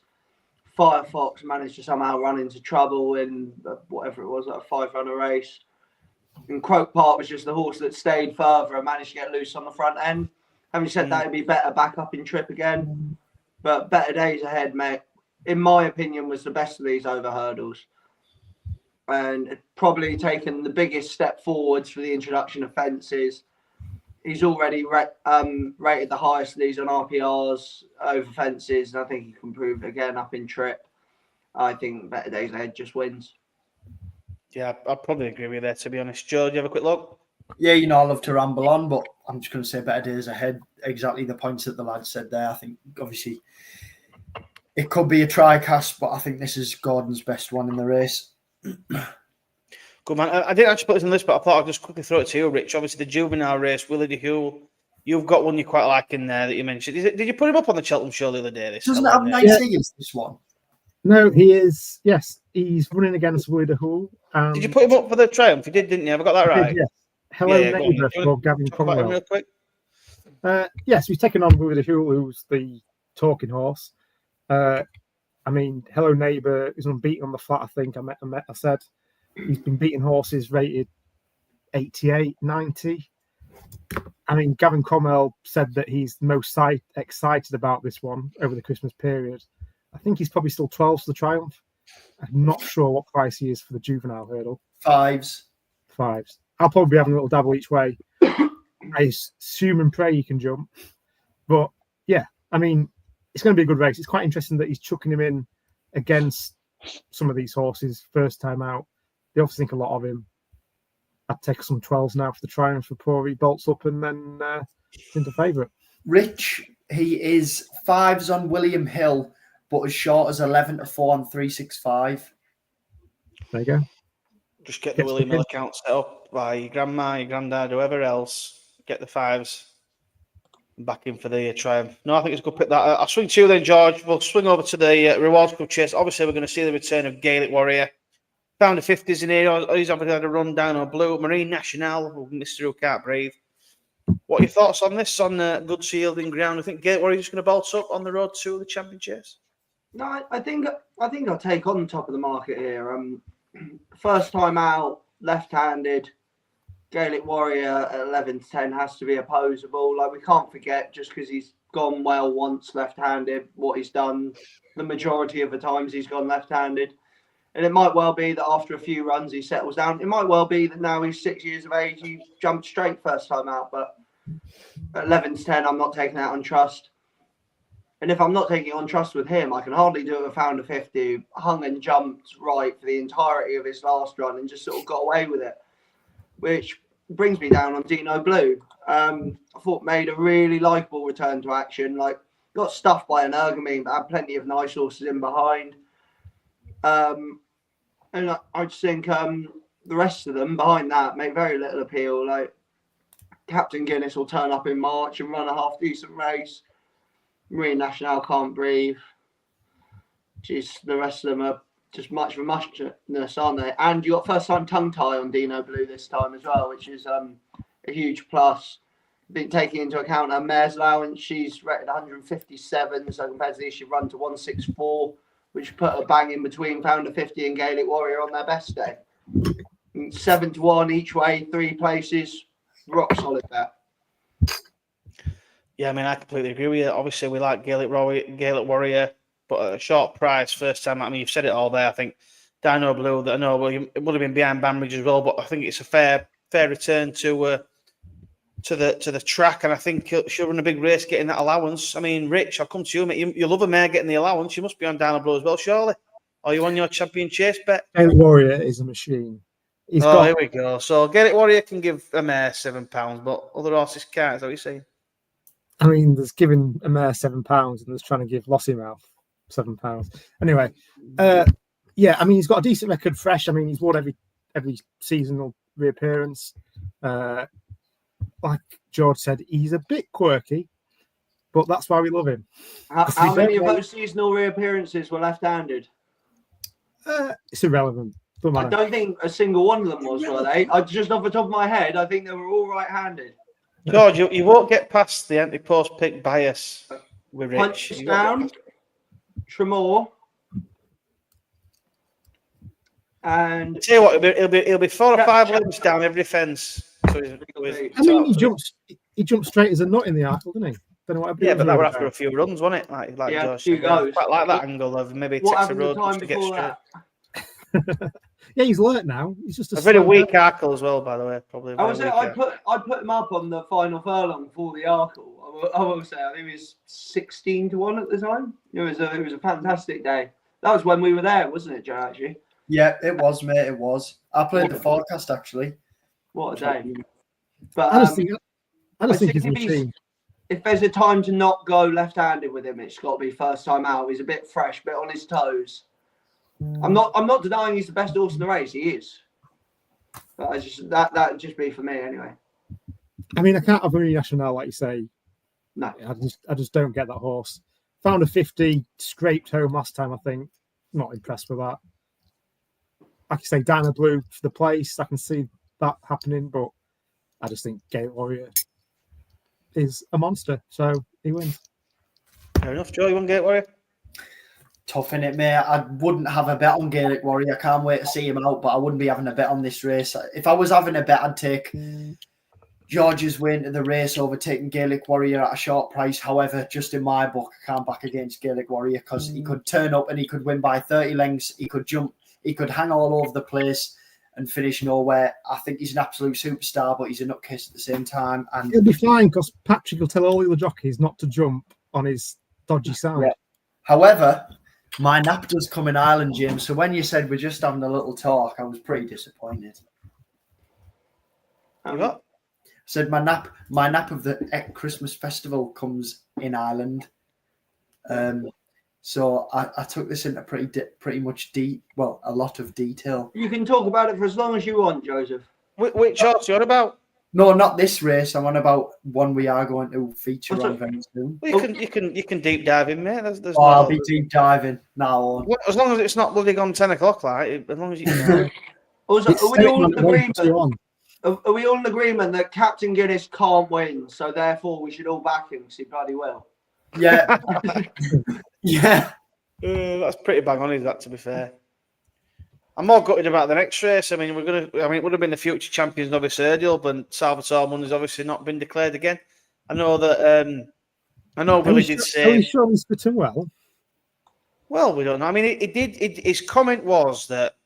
D: Firefox managed to somehow run into trouble in whatever it was, like a 5-runner race. And Croke Park was just the horse that stayed further and managed to get loose on the front end. Having said that, it'd be better back up in trip again. But Better Days Ahead, mate, in my opinion, was the best of these over hurdles. And it probably taken the biggest step forwards for the introduction of fences. He's already rated the highest of these on RPRs over fences, and I think he can prove again up in trip. I think Better Days Ahead just wins.
A: Yeah, I'd probably agree with you there, to be honest. Joe, do you have a quick look?
C: Yeah, you know, I love to ramble on, but I'm just going to say Better Days Ahead. Exactly the points that the lad said there. I think, obviously, it could be a try-cast, but I think this is Gordon's best one in the race.
A: Good man. I didn't actually put this on the list, but I thought I'd just quickly throw it to you, Rich. Obviously, the juvenile race, Willie de Huel. You've got one you quite like in there that you mentioned. Did you put him up on the Cheltenham show the other day?
C: Doesn't it have nice ears, this one?
B: No, he is. Yes, he's running against Willie de Huel.
A: Did you put him up for the Triumph? You did, didn't you? Have I got that right?
B: Yes. Hello, neighbour for Gavin Cromwell.
A: Real quick?
B: Yes, we've taken on Willie de Huel, who's the talking horse. I mean, Hello Neighbour is unbeaten on the flat, I think. I said he's been beating horses rated 88, 90. I mean, Gavin Cromwell said that he's the most excited about this one over the Christmas period. I think he's probably still 12 for the Triumph. I'm not sure what price he is for the juvenile hurdle.
C: Fives.
B: I'll probably be having a little dabble each way. I assume and pray he can jump. But yeah, I mean, it's going to be a good race. It's quite interesting that he's chucking him in against some of these horses first time out. They obviously think a lot of him. I'd take some 12s now for the Triumph before he bolts up and then into favourite.
C: Rich, he is 5s on William Hill, but as short as 11 to 4 on 365.
B: There you go.
A: Just get the William Hill account set up by your grandma, your granddad, whoever else. Get the 5s back in for the Triumph. No, I think it's a good pick that. I'll swing to you then, George. We'll swing over to the Rewards Club Chase. Obviously, we're going to see the return of Gaelic Warrior. Found the 50s in here. He's obviously had a run down on Blue. Marine National, Mr. Who Can't Breathe. What are your thoughts on this, on good yielding ground? I think Gaelic Warrior is just going to bolt up on the road to the Champion Chase.
D: No, I think I'll take on top of the market here. First time out, left-handed, Gaelic Warrior at 11-10 has to be opposable. Like, we can't forget, just because he's gone well once left-handed, what he's done the majority of the times he's gone left-handed. And it might well be that after a few runs he settles down. It might well be that now he's 6 years of age, he jumped straight first time out. But at 11-10, I'm not taking that on trust. And if I'm not taking on trust with him, I can hardly do it with Founder 50, who hung and jumped right for the entirety of his last run and just sort of got away with it. Which brings me down on Dino Blue. I thought made a really likeable return to action. Like, got stuffed by an Ergamine, but had plenty of nice horses in behind. And I just think the rest of them behind that make very little appeal. Like, Captain Guinness will turn up in March and run a half decent race. Marine National Can't Breathe. Jeez, the rest of them are just much of a muchness, aren't they? And you got first time tongue tie on Dino Blue this time as well, which is a huge plus. Been taking into account her mare's allowance, she's rated 157, so compared to these, she run to 164, which put her bang in between Founder 50 and Gaelic Warrior on their best day. 7-1 each way, 3 places, rock solid bet.
A: Yeah, I mean, I completely agree with you. Obviously, we like Gaelic Warrior, but at a short price, first time. I mean, you've said it all there. I think Dino Blue, that I know, well, it would have been behind Banbridge as well, but I think it's a fair return to the track, and I think she'll run a big race getting that allowance. I mean, Rich, I'll come to you, mate. You love a mare getting the allowance. You must be on Dino Blue as well, surely. Are you on your Champion Chase bet?
B: Gaelic Warrior is a machine.
A: Here we go. So Gaelic Warrior can give a mare £7, but other horses can't. Is that what you're saying?
B: I mean, there's giving a mare £7 and there's trying to give Lossiemouth £7. Anyway, yeah, I mean, he's got a decent record fresh. I mean, he's won every seasonal reappearance. Like George said, he's a bit quirky, but that's why we love him.
D: How many of those seasonal reappearances were left-handed?
B: It's irrelevant.
D: I don't think a single one of them was, were they? Just off the top of my head, I think they were all right-handed.
A: George, you won't get past the anti-post pick bias with Rich.
D: Punches down, Tremor, And
A: I tell you what, he'll be 4 or 5 lengths down every fence. So
B: I mean, he jumped straight as a nut in the article, didn't he? Don't know what everybody
A: yeah,
B: was
A: but that
B: worried
A: were after
B: about.
A: a few runs, wasn't it? Like
D: Yeah,
A: George
D: few
A: said, I
D: goes.
A: quite like that angle of maybe
D: what
A: takes a
D: happened the
A: road
D: time
A: just to get
D: before
A: straight.
D: that?
B: Yeah, he's learnt now. He's just
A: A very
B: slow
A: weak
B: bird.
A: Arkle as well, by the way. Probably.
D: I put him up on the final furlong for the Arkle. I will say, I think it was 16-1 at the time. It was a fantastic day. That was when we were there, wasn't it, Joe? Actually,
C: Yeah, it was, mate. It was. I played the forecast actually.
D: what a day! But
B: I just think he's a
D: if
B: machine.
D: if there's a time to not go left-handed with him, it's got to be first time out. He's a bit fresh, bit on his toes. I'm not denying he's the best horse in the race. He is. But that'd just be for me anyway.
B: I mean, I can't have a national like you say.
D: No.
B: I just don't get that horse. Found a 50, scraped home last time, I think. Not impressed with that. Like you say, Diamond Blue for the place. I can see that happening, but I just think Gaelic Warrior is a monster, so he wins.
A: Fair enough, Joe. You want to get Warrior?
C: Tough in it, mate. I wouldn't have a bet on Gaelic Warrior. I can't wait to see him out, but I wouldn't be having a bet on this race. If I was having a bet, I'd take George's way into the race over taking Gaelic Warrior at a short price. However, just in my book, I can't back against Gaelic Warrior because he could turn up and he could win by 30 lengths. He could jump. He could hang all over the place and finish nowhere. I think he's an absolute superstar, but he's a nutcase at the same time. And
B: he'll be fine because Patrick will tell all the other jockeys not to jump on his dodgy sound.
C: Yeah. However, my nap does come in Ireland, Jim. So when you said we're just having a little talk, I was pretty disappointed.
A: What?
C: Said my nap of the Christmas festival comes in Ireland. So I took this into pretty much a lot of detail.
D: You can talk about it for as long as you want, Joseph.
A: Which horse you on about?
C: No, not this race. I'm on about one we are going to feature on very soon.
A: Well, you can deep dive in, mate.
C: I'll be deep diving now on.
A: As long as it's not bloody gone 10 o'clock, like as long as you can.
D: Also,
B: It's
D: are we all in
B: statement
D: agreement?
B: on.
D: Are we all in agreement that Captain Guinness can't win, so therefore we should all back him because he bloody will?
C: Yeah. Yeah.
A: That's pretty bang on, is that? To be fair, I'm more gutted about the next race. I mean, it would have been the future champions Novice Erdial, but Salvatore Mundi's obviously not been declared again. I know that. I know Willie did say.
B: Are you sure he's fitting well?
A: Well, we don't know. I mean, his comment was that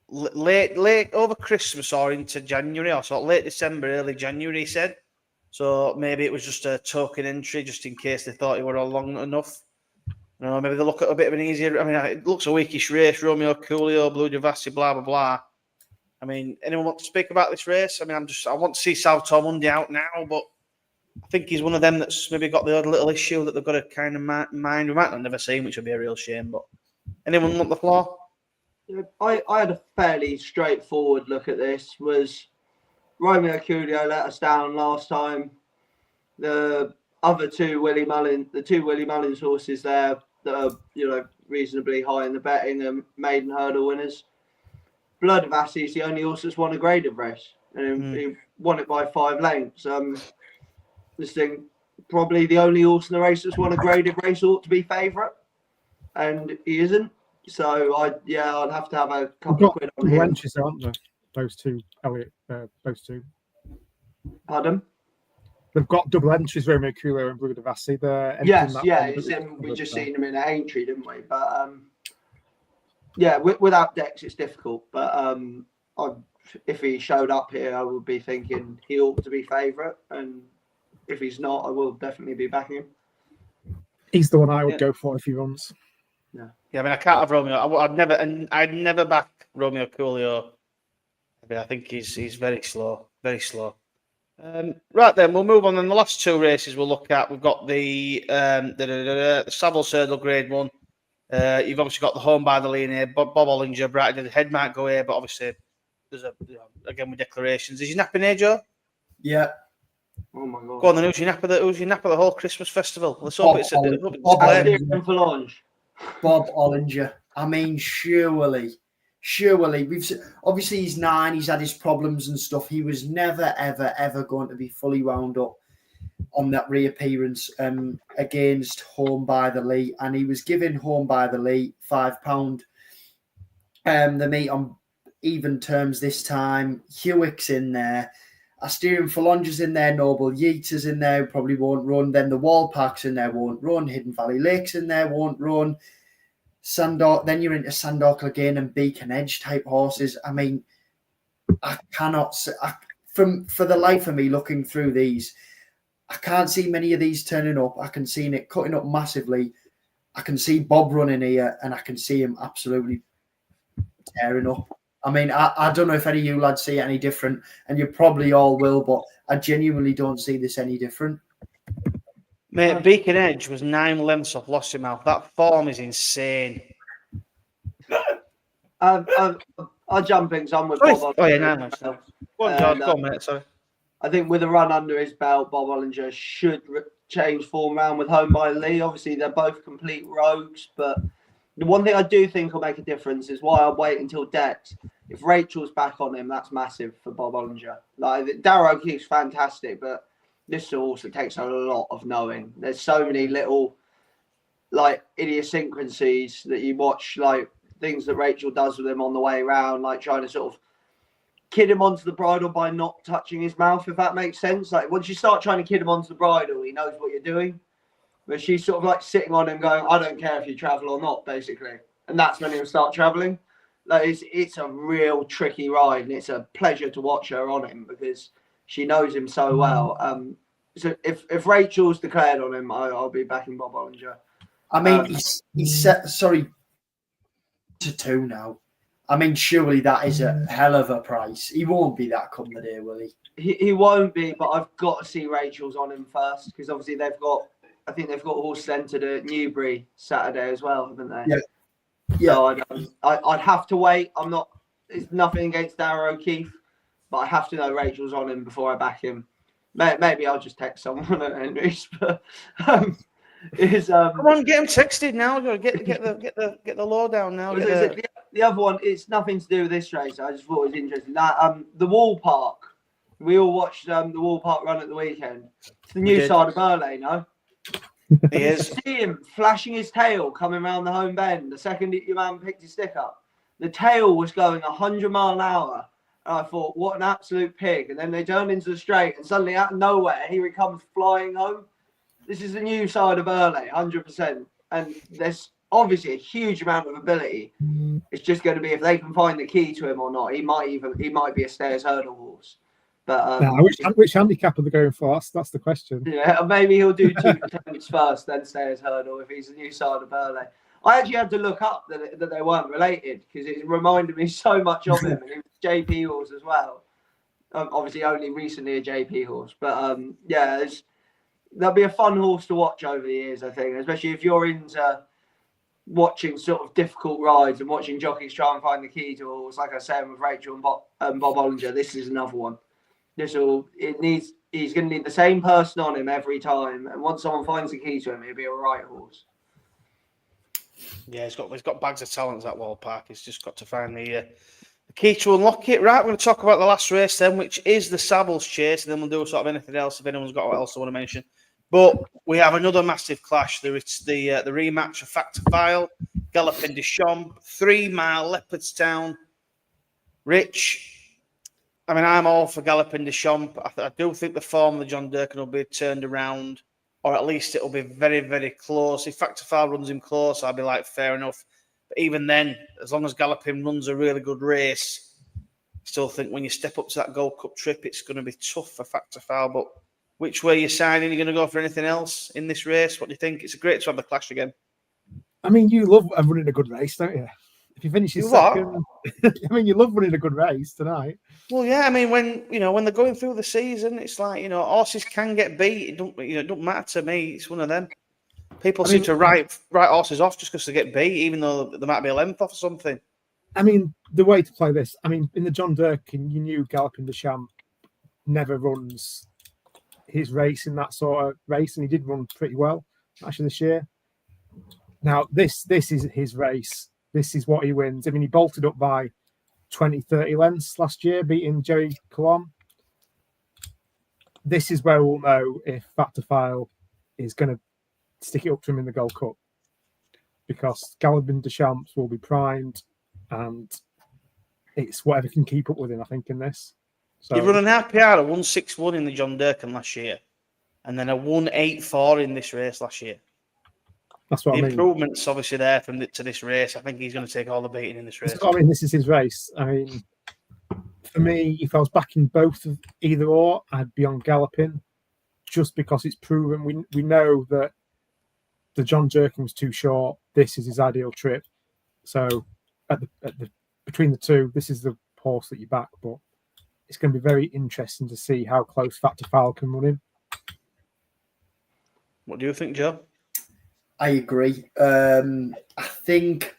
A: late over Christmas or into January, or sort of late December, early January, he said. So maybe it was just a token entry, just in case they thought he were long enough. You know, maybe they look at a bit of an easier. I mean, it looks a weakish race. Romeo Coolio, Blue Devassi, blah blah blah. I mean, anyone want to speak about this race? I mean, I want to see Salvatore Mundi out now, but I think he's one of them that's maybe got the odd little issue that they've got to kind of mind. We might not never see him, which would be a real shame. But anyone want the floor?
D: I had a fairly straightforward look at this. Was Romeo Coolio let us down last time? The other two Willie Mullins horses there that are reasonably high in the betting and maiden hurdle winners. Blood Devassi is the only horse that's won a graded race, and he won it by 5 lengths. This thing probably the only horse in the race that's won a graded race ought to be favourite, and he isn't. So I'd have to have a couple of quid on him.
B: Entries, aren't there? Those two, Elliot. Those two.
D: Pardon?
B: They've got double entries, Romeo Coolio and Blue Devassi.
D: We just seen them in an entry, didn't we? But without Dex, it's difficult. But if he showed up here, I would be thinking he ought to be favourite, and if he's not, I will definitely be backing him.
B: He's the one I would go for if he runs.
A: Yeah, I mean, I can't have Romeo. I'd never back Romeo Coolio. I mean, I think he's very slow, very slow. Right then, we'll move on. And the last 2 races we'll look at, we've got the Savile Hurdle Grade 1. You've obviously got the Home by the Lane here. Bob Ollinger, Brighton. The head might go here, but obviously there's again with declarations. Is your napping here, Joe?
C: Yeah.
D: Oh my god.
A: Go on then. Who's your nap of the whole Christmas festival? Let's hope it's
C: Bob Ollinger. I mean, surely. Obviously he's 9. He's had his problems and stuff. He was never, ever going to be fully wound up on that reappearance against Home by the Lee, and he was giving Home by the Lee £5 the meet on even terms this time. Hewick's in there. Asterion Falonja's in there. Noble Yeater's in there, probably won't run. Then the Wallpark's in there, won't run. Hidden Valley Lake's in there, won't run. Sandor, then you're into Sandor again and Beacon Edge type horses. I mean, I cannot say, for the life of me looking through these, I can't see many of these turning up. I can see it cutting up massively. I can see Bob running here, and I can see him absolutely tearing up. I mean, I don't know if any of you lads see it any different, and you probably all will, but I genuinely don't see this any different.
A: Mate, Beacon Edge was 9 lengths off Lossiemouth. That form is insane.
D: I'll jump in because I'm with
A: Sorry.
D: Bob.
A: Oh, yeah, 9 lengths. Go on, George. Go on, mate. Sorry.
D: I think with a run under his belt, Bob Ollinger should change form round with Home by Lee. Obviously, they're both complete rogues, but the one thing I do think will make a difference is why I'll wait until Dex. If Rachel's back on him, that's massive for Bob Ollinger. Like, Darrow O'Keefe's fantastic, but this also takes a lot of knowing. There's so many little, like, idiosyncrasies that you watch, like, things that Rachel does with him on the way around, like trying to sort of kid him onto the bridle by not touching his mouth, if that makes sense. Like, once you start trying to kid him onto the bridle, he knows what you're doing. But she's sort of like sitting on him going, I don't care if you travel or not, basically. And that's when he'll start traveling. Like, it's a real tricky ride, and it's a pleasure to watch her on him because she knows him so well. So if Rachel's declared on him, I'll be backing Bob Ollinger.
C: I mean, he's set, sorry, to 2 now. I mean, surely that is a hell of a price. He won't be that come the day, will he?
D: He won't be, but I've got to see Rachel's on him first because obviously I think they've got horse centred at Newbury Saturday as well, haven't they?
C: Yeah.
D: So I'd have to wait. It's nothing against Darrow O'Keefe, but I have to know Rachel's on him before I back him. Maybe I'll just text someone at Henry's, but come
A: on, get him texted now. Get the lowdown now.
D: The other one, it's nothing to do with this race. I just thought it was interesting. The Wall Park. We all watched the Wall Park run at the weekend. It's the new side of Burley, no?
A: He is.
D: See him flashing his tail coming around the home bend the second your man picked his stick up. The tail was going 100 mile an hour. And I thought, what an absolute pig. And then they turned into the straight and suddenly out of nowhere, here he comes flying home. This is the new side of Burley, 100%. And there's obviously a huge amount of ability. It's just going to be if they can find the key to him or not. He might be a stairs hurdle horse. But
B: which handicap are they going for? That's the question.
D: Yeah, maybe he'll do 2 attempts first, then stairs hurdle if he's a new side of Burley. I actually had to look up that they weren't related because it reminded me so much of him. And he was JP horse as well. Obviously, only recently a JP horse, but there'll be a fun horse to watch over the years, I think, especially if you're into watching sort of difficult rides and watching jockeys try and find the key to a horse. Like I said with Rachel and Bob Ollinger, this is another one. He's going to need the same person on him every time, and once someone finds the key to him, he'll be a right horse.
A: Yeah, he's got bags of talents at Wall Park. He's just got to find the key to unlock it. Right, we're going to talk about the last race then, which is the Savills Chase, and then we'll do sort of anything else if anyone's got what else they want to mention. But we have another massive clash. It's the rematch of Factor File, Galloping Deschamps, 3 Mile, Leopardstown. Rich, I mean, I'm all for Galloping Deschamps. I do think the form of the John Durkin will be turned around, or at least it'll be very, very close. If Factor File runs him close, I'll be like, fair enough. But even then, as long as Galloping runs a really good race, I still think when you step up to that Gold Cup trip, it's going to be tough for Factor File. But which way you're signing? Are you going to go for anything else in this race? What do you think? It's great to have the clash again.
B: I mean, you love running a good race, don't you? If you finish your second, I mean, you love running a good race tonight.
A: Well, yeah. I mean, when they're going through the season, it's like horses can get beat. It don't matter to me. It's one of them. People seem to write horses off just because they get beat, even though there might be a length off or something.
B: I mean, the way to play this. I mean, in the John Durkin, you knew Galloping Deschamps never runs his race in that sort of race, and he did run pretty well actually this year. Now, this is his race. This is what he wins. I mean, he bolted up by 20, 30 lengths last year, beating Jerry Colon. This is where we'll know if Factor File is going to stick it up to him in the Gold Cup, because Galloping Deschamps will be primed, and it's whatever can keep up with him, I think, in this. So
A: He run an RPR of 161 in the John Durkan last year, and then a 184 in this race last year.
B: that's what
A: The
B: I mean.
A: improvement's obviously there to this race. I think he's going to take all the beating in this race.
B: I mean, this is his race. I mean, for me, if I was backing both of either or, I'd be on Galloping, just because it's proven. We know that the John Durkan was too short. This is his ideal trip. So between the two, this is the horse that you back. But it's going to be very interesting to see how close Factor Foul can run him.
A: What do you think, Joe?
C: I agree. I think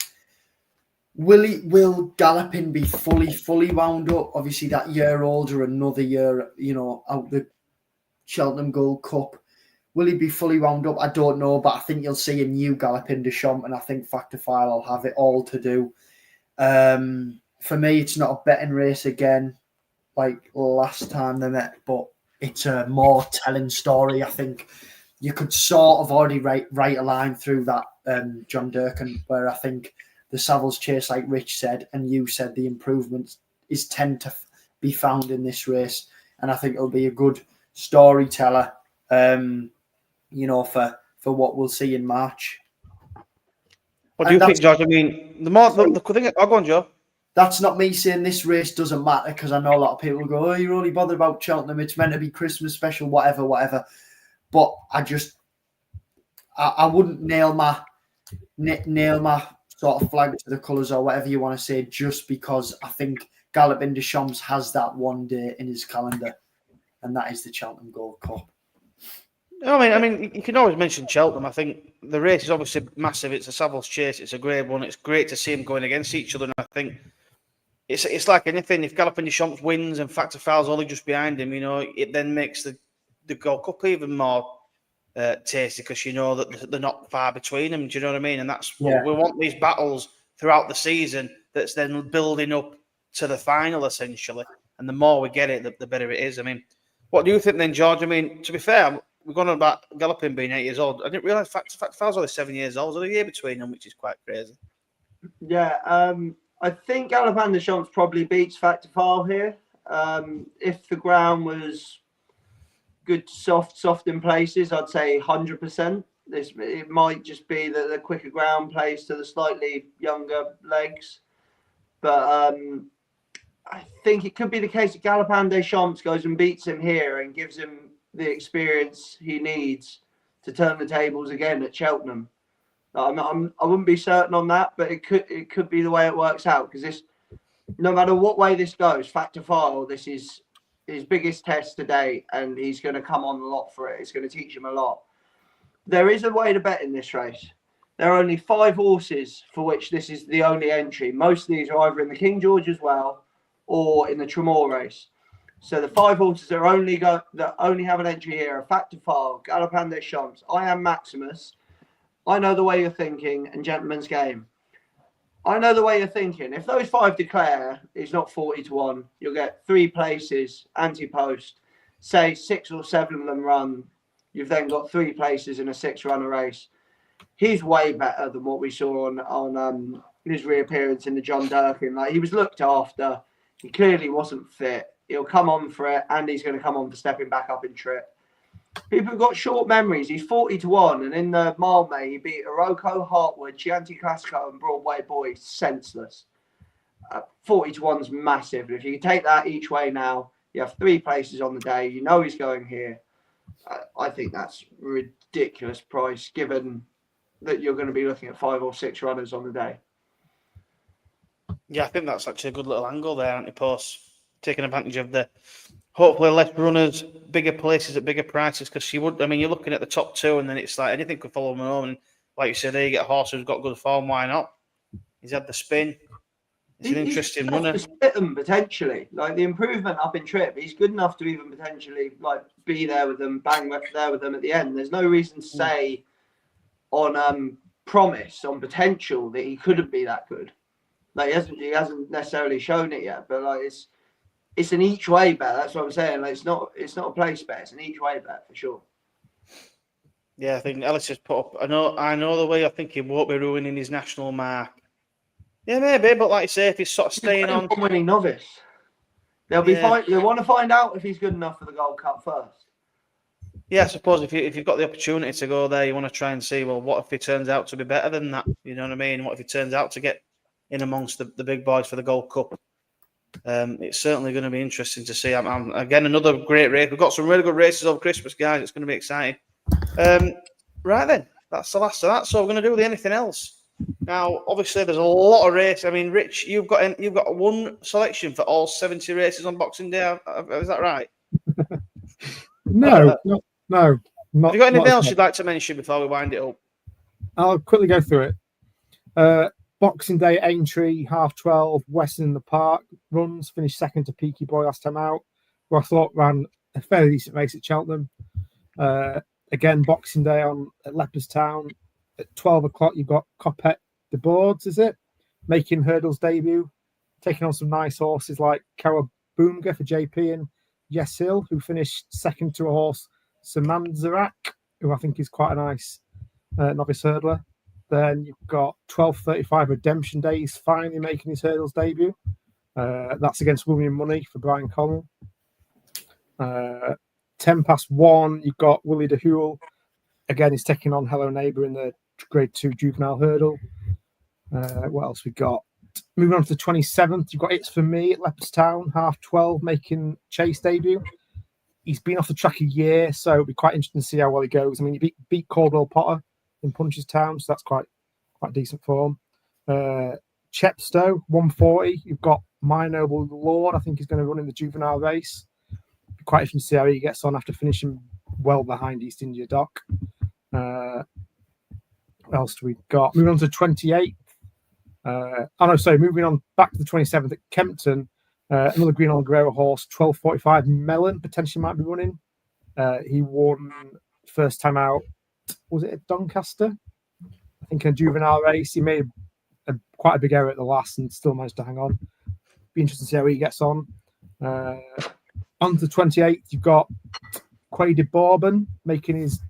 C: will Galloping be fully wound up? Obviously, that year older, another year, out the Cheltenham Gold Cup. Will he be fully wound up? I don't know, but I think you'll see a new Galloping Deschamps, and I think Factor File will have it all to do. For me, it's not a betting race again, like last time they met, but it's a more telling story. I think you could sort of already write a line through that John Durkan, where I think the Savills Chase, like Rich said, and you said, the improvements tend to be found in this race, and I think it'll be a good storyteller, for what we'll see in March.
A: What do you think, George? I mean, the thing. I'll go on, Joe.
C: That's not me saying this race doesn't matter, because I know a lot of people go, "Oh, you're only bothered about Cheltenham. It's meant to be Christmas special, whatever." But I wouldn't nail my sort of flag to the colours or whatever you want to say, just because I think Galloping Deschamps has that one day in his calendar, and that is the Cheltenham Gold Cup.
A: I mean, you can always mention Cheltenham. I think the race is obviously massive. It's a Savills Chase. It's a great one. It's great to see them going against each other. And I think it's like anything. If Galloping Deschamps wins and Factor Foul's only just behind him, it then makes the Gold Cup even more tasty, because that they're not far between them. Do you know what I mean? And that's what we want, these battles throughout the season that's then building up to the final, essentially. And the more we get it, the better it is. I mean, what do you think then, George? I mean, to be fair, we're going on about Galloping being 8 years old. I didn't realise Factor Foul's only 7 years old. There's a year between them, which is quite crazy.
D: Yeah, I think Galloping Deschamps probably beats Factor Foul here. If the ground was good, soft in places, I'd say 100%. It might just be that the quicker ground plays to the slightly younger legs, but I think it could be the case that Galloping Deschamps goes and beats him here and gives him the experience he needs to turn the tables again at Cheltenham. I wouldn't be certain on that, but it could be the way it works out, because no matter what way this goes, Factor File, this is his biggest test to date, and he's going to come on a lot for it. It's going to teach him a lot. There is a way to bet in this race. There are only 5 horses for which this is the only entry. Most of these are either in the King George as well, or in the Tremor race. So the 5 horses that only have an entry here are Factor File, Galloping Deschamps, I Am Maximus, I Know the Way You're Thinking, and Gentleman's Game. I Know the Way You're Thinking. If those 5 declare, it's not 40-1. You'll get 3 places, anti-post. Say 6 or 7 of them run. You've then got 3 places in a 6-runner race. He's way better than what we saw on his reappearance in the John Durkan. Like, he was looked after. He clearly wasn't fit. He'll come on for it, and he's going to come on for stepping back up in trip. People have got short memories. He's 40-1, and in the Mile May, he beat Iroko, Hartwood, Chianti Classico, and Broadway Boy senseless. 40-1's massive. And if you can take that each way now, you have 3 places on the day. You know he's going here. I think that's ridiculous price, given that you're going to be looking at 5 or 6 runners on the day.
A: Yeah, I think that's actually a good little angle there, anti-post, taking advantage of the hopefully less runners, bigger places at bigger prices, because you're looking at the top 2, and then it's like anything could follow them home. And like you said, there you get a horse who's got good form. Why not? He's had the spin. It's an interesting runner.
D: He's split them potentially, like the improvement up in trip. He's good enough to even potentially be there with them, bang there with them at the end. There's no reason to say on promise, on potential, that he couldn't be that good. Like he hasn't necessarily shown it yet, but it's an each way bet. That's what I'm saying. Like it's not a place bet. It's an each way bet for sure.
A: Yeah, I think Ellis just put up. I know the way I think he won't be ruining his national mark Yeah, maybe, but like you say, if he's sort of staying on,
D: winning novice, they'll be
A: Yeah.
D: They want to find out if he's good enough for the Gold Cup first.
A: yeah, I suppose if you've got the opportunity to go there, you want to try and see, well, what if he turns out to be better than that? You know what I mean? What if he turns out to get in amongst the big boys for the Gold Cup? It's certainly going to be interesting to see. Again, another great race. We've got some really good races over Christmas, guys. It's going to be exciting. Right then, that's the last of that. So we're going to do the anything else. Now, obviously, there's a lot of races. I mean, Rich, you've got one selection for all 70 races on Boxing Day. Is that right?
B: No.
A: Have you got anything else
B: not.
A: you'd like to mention before we wind it up?
B: I'll quickly go through it. Boxing Day, Aintree, 12:30, Western in the Park runs, finished second to Peaky Boy last time out, who I thought ran a fairly decent race at Cheltenham. Again, Boxing Day at Leopardstown at 12 o'clock. You've got Copet de Boards, is it? Making hurdles debut, taking on some nice horses like Karaboomga for JP and Yes Hill, who finished second to a horse, Samanzarak, who I think is quite a nice novice hurdler. Then you've got 12:35 Redemption Day. He's finally making his hurdles debut. That's against William Money for Brian Connell. 1:10, you've got Willie de Huel. Again, he's taking on Hello Neighbour in the Grade 2 juvenile hurdle. What else we got? Moving on to the 27th, you've got It's For Me at Leopardstown, 12:30, making Chase debut. He's been off the track a year, so it'll be quite interesting to see how well he goes. I mean, he beat Caldwell Potter in Punchestown, so that's quite decent form. Chepstow, 1:40. You've got My Noble Lord, I think he's going to run in the juvenile race. Be quite interesting to see how he gets on after finishing well behind East India Dock. What else do we got? Moving on to the 28th. Moving on back to the 27th at Kempton. Another Green on Guerrero horse, 12:45. Mellon potentially might be running. He won first time out. Was it at Doncaster? I think in a juvenile race. He made quite a big error at the last and still managed to hang on. Be interesting to see how he gets on. On to the 28th, you've got Quay de Bourbon making his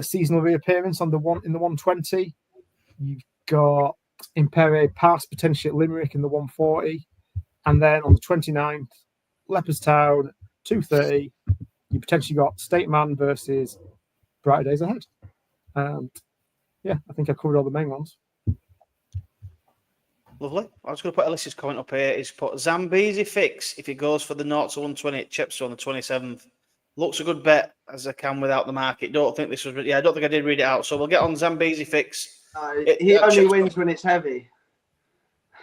B: seasonal reappearance in the 120. You've got Impere Pass potentially at Limerick in the 140. And then on the 29th, Leopardstown, 2:30, you potentially got State Man versus Brighter Days Ahead. And yeah, I think I covered all the main ones.
A: Lovely. I was going to put Alice's comment up here. He's put Zambezi Fix if he goes for the 0 to 120 at Chepstow on the 27th. Looks a good bet as I can without the market. I don't think I did read it out. So we'll get on Zambezi Fix.
D: He only wins when it's heavy.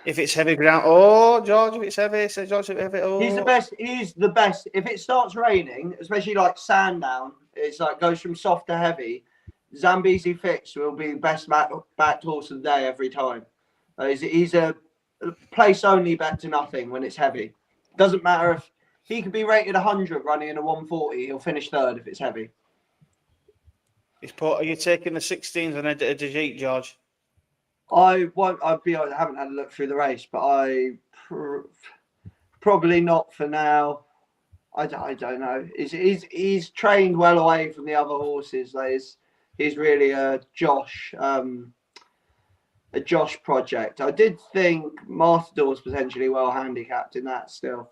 A: If it's heavy ground. Oh, George, if it's heavy. Says George, if it's heavy. Oh.
D: He's the best. He's the best. If it starts raining, especially like Sandown, it's like goes from soft to heavy. Zambezi Fix will be the best backed horse of the day every time. He's a place only bet to nothing when it's heavy. Doesn't matter if he could be rated 100 running in a 140. He'll finish third if it's heavy.
A: Are you taking the 16s on a Digit, George?
D: I won't. I haven't had a look through the race, but probably not for now. I don't know. He's trained well away from the other horses. He's really a Josh project. I did think Matador's potentially well handicapped in that still,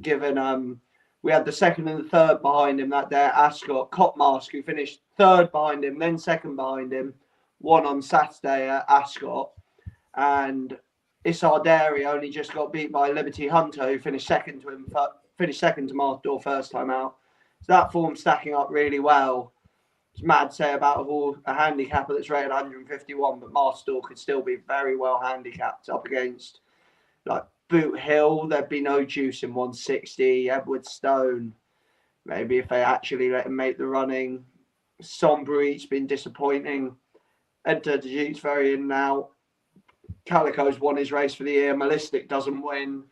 D: given we had the second and the third behind him that day at Ascot. Copmask, who finished third behind him, then second behind him, won on Saturday at Ascot, and Isardari only just got beat by Liberty Hunter, who finished second to Matador first time out. So that form's stacking up really well. It's mad to say about a handicapper that's rated 151, but Matador could still be very well handicapped up against like Boot Hill. There'd be no juice in 160. Edward Stone, maybe if they actually let him make the running. Sombre's been disappointing. Enter Digit's very in now. Calico's won his race for the year. Malistic doesn't win.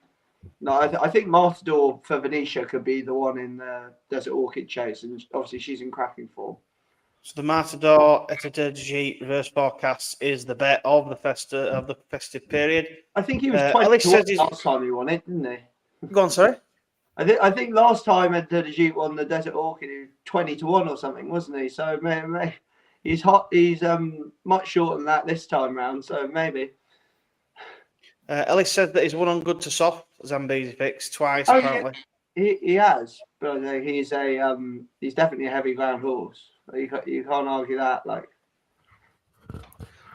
D: No, I think Matador for Venetia could be the one in the Desert Orchid Chase, and obviously she's in cracking form.
A: So the Matador Digit reverse forecast is the bet of the festive period.
D: I think he was 20 to 1 last time he won it, didn't he?
A: Go on, sorry.
D: I think last time Enter Digit won the Desert Orchid, he was 20 to 1 or something, wasn't he? So maybe he's hot. He's much shorter than that this time round. So maybe.
A: Ellis said that he's won on good to soft Zambezi picks twice
D: Oh,
A: apparently.
D: He has, but he's definitely a heavy ground horse. You can't argue that. Like,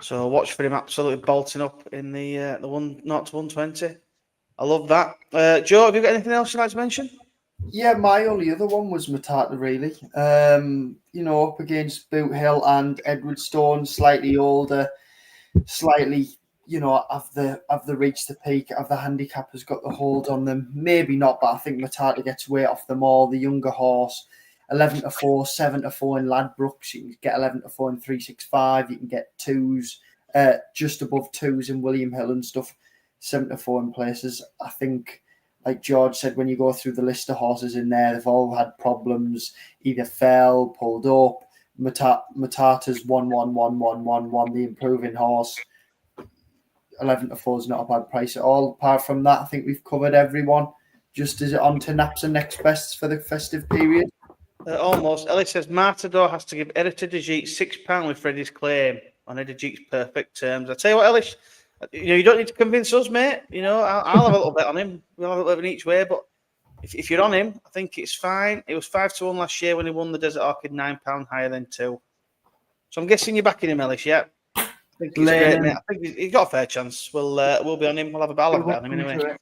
A: So watch for him absolutely bolting up in the 1-120. I love that. Joe, have you got anything else you'd like to mention?
C: Yeah, my only other one was Matata, really. Up against Boot Hill and Edward Stone, slightly older, slightly, have the reached the peak, have the handicap has got the hold on them. Maybe not, but I think Matata gets weight off them all. The younger horse, 11-4, 7-4 in Ladbrokes. You can get 11-4 in 365. You can get twos, just above twos in William Hill and stuff. 7-4 in places. I think, like George said, when you go through the list of horses in there, they've all had problems, either fell, pulled up. Matata's 1-1-1-1-1-1, the improving horse. 11-4 is not a bad price at all. Apart from that, I think we've covered everyone. Just is it on to Naps and next bests for the festive period?
A: Almost. Ellis says Matador has to give Editor de Geet £6 with Freddie's claim on Editor de Geet's perfect terms. I tell you what, Ellis, you don't need to convince us, mate. I'll have a little bit on him. We'll have a little bit each way, but if you're on him, I think it's fine. It was 5-1 last year when he won the Desert Orchid, £9 higher than 2. So I'm guessing you're backing him, Ellis, yeah? I think he's great, mate. I think he's got a fair chance. We'll be on him. I'll have a bet on him anyway.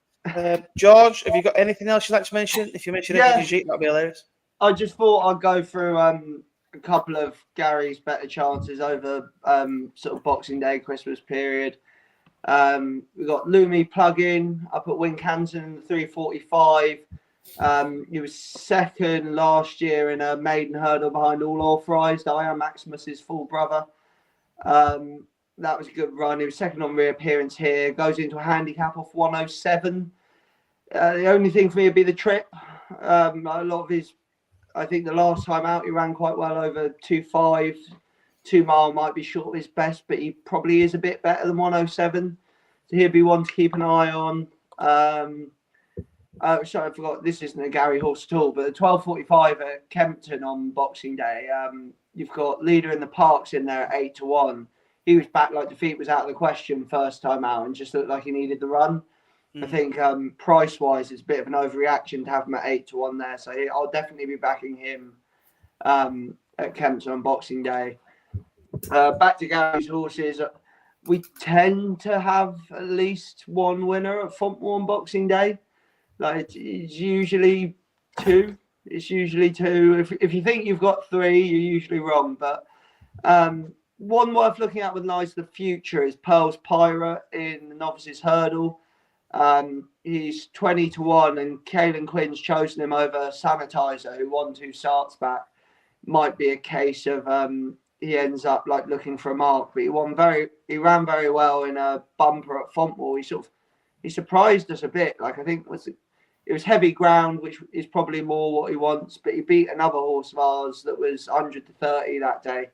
A: George, have you got anything else you'd like to mention? If you mention Editor de Geet, that'd be hilarious.
D: I just thought I'd go through a couple of Gary's better chances over sort of Boxing Day, Christmas period. We've got Lumi plug-in up at Wincanton in the 345. He was second last year in a maiden hurdle behind All Authorised. I am Maximus's full brother. That was a good run. He was second on reappearance here. Goes into a handicap off 107. The only thing for me would be the trip. A lot of his, I think the last time out he ran quite well over 2.5. 2 mile might be short of his best, but he probably is a bit better than 107. So he'd be one to keep an eye on. Sorry, I forgot, this isn't a Gary horse at all, but the 12.45 at Kempton on Boxing Day, you've got Leader in the Parks in there at 8-1. He was back like defeat was out of the question first time out and just looked like he needed the run. I think price-wise, it's a bit of an overreaction to have him at 8-1 there. So I'll definitely be backing him at Kempton on Boxing Day. Back to Gary's horses. We tend to have at least one winner at Formby on Boxing Day. Like it's usually 2. It's usually 2. If you think you've got 3, you're usually wrong. But one worth looking at with an eye to the future is Pearl's Pirate in the Novices Hurdle. He's 20-1, and Caelan Quinn's chosen him over Sanitizer, who won 2 starts back. Might be a case of he ends up like looking for a mark, but he ran very well in a bumper at Fontwell. He surprised us a bit. Like I think it was heavy ground, which is probably more what he wants, but he beat another horse of ours that was 100-30 that day.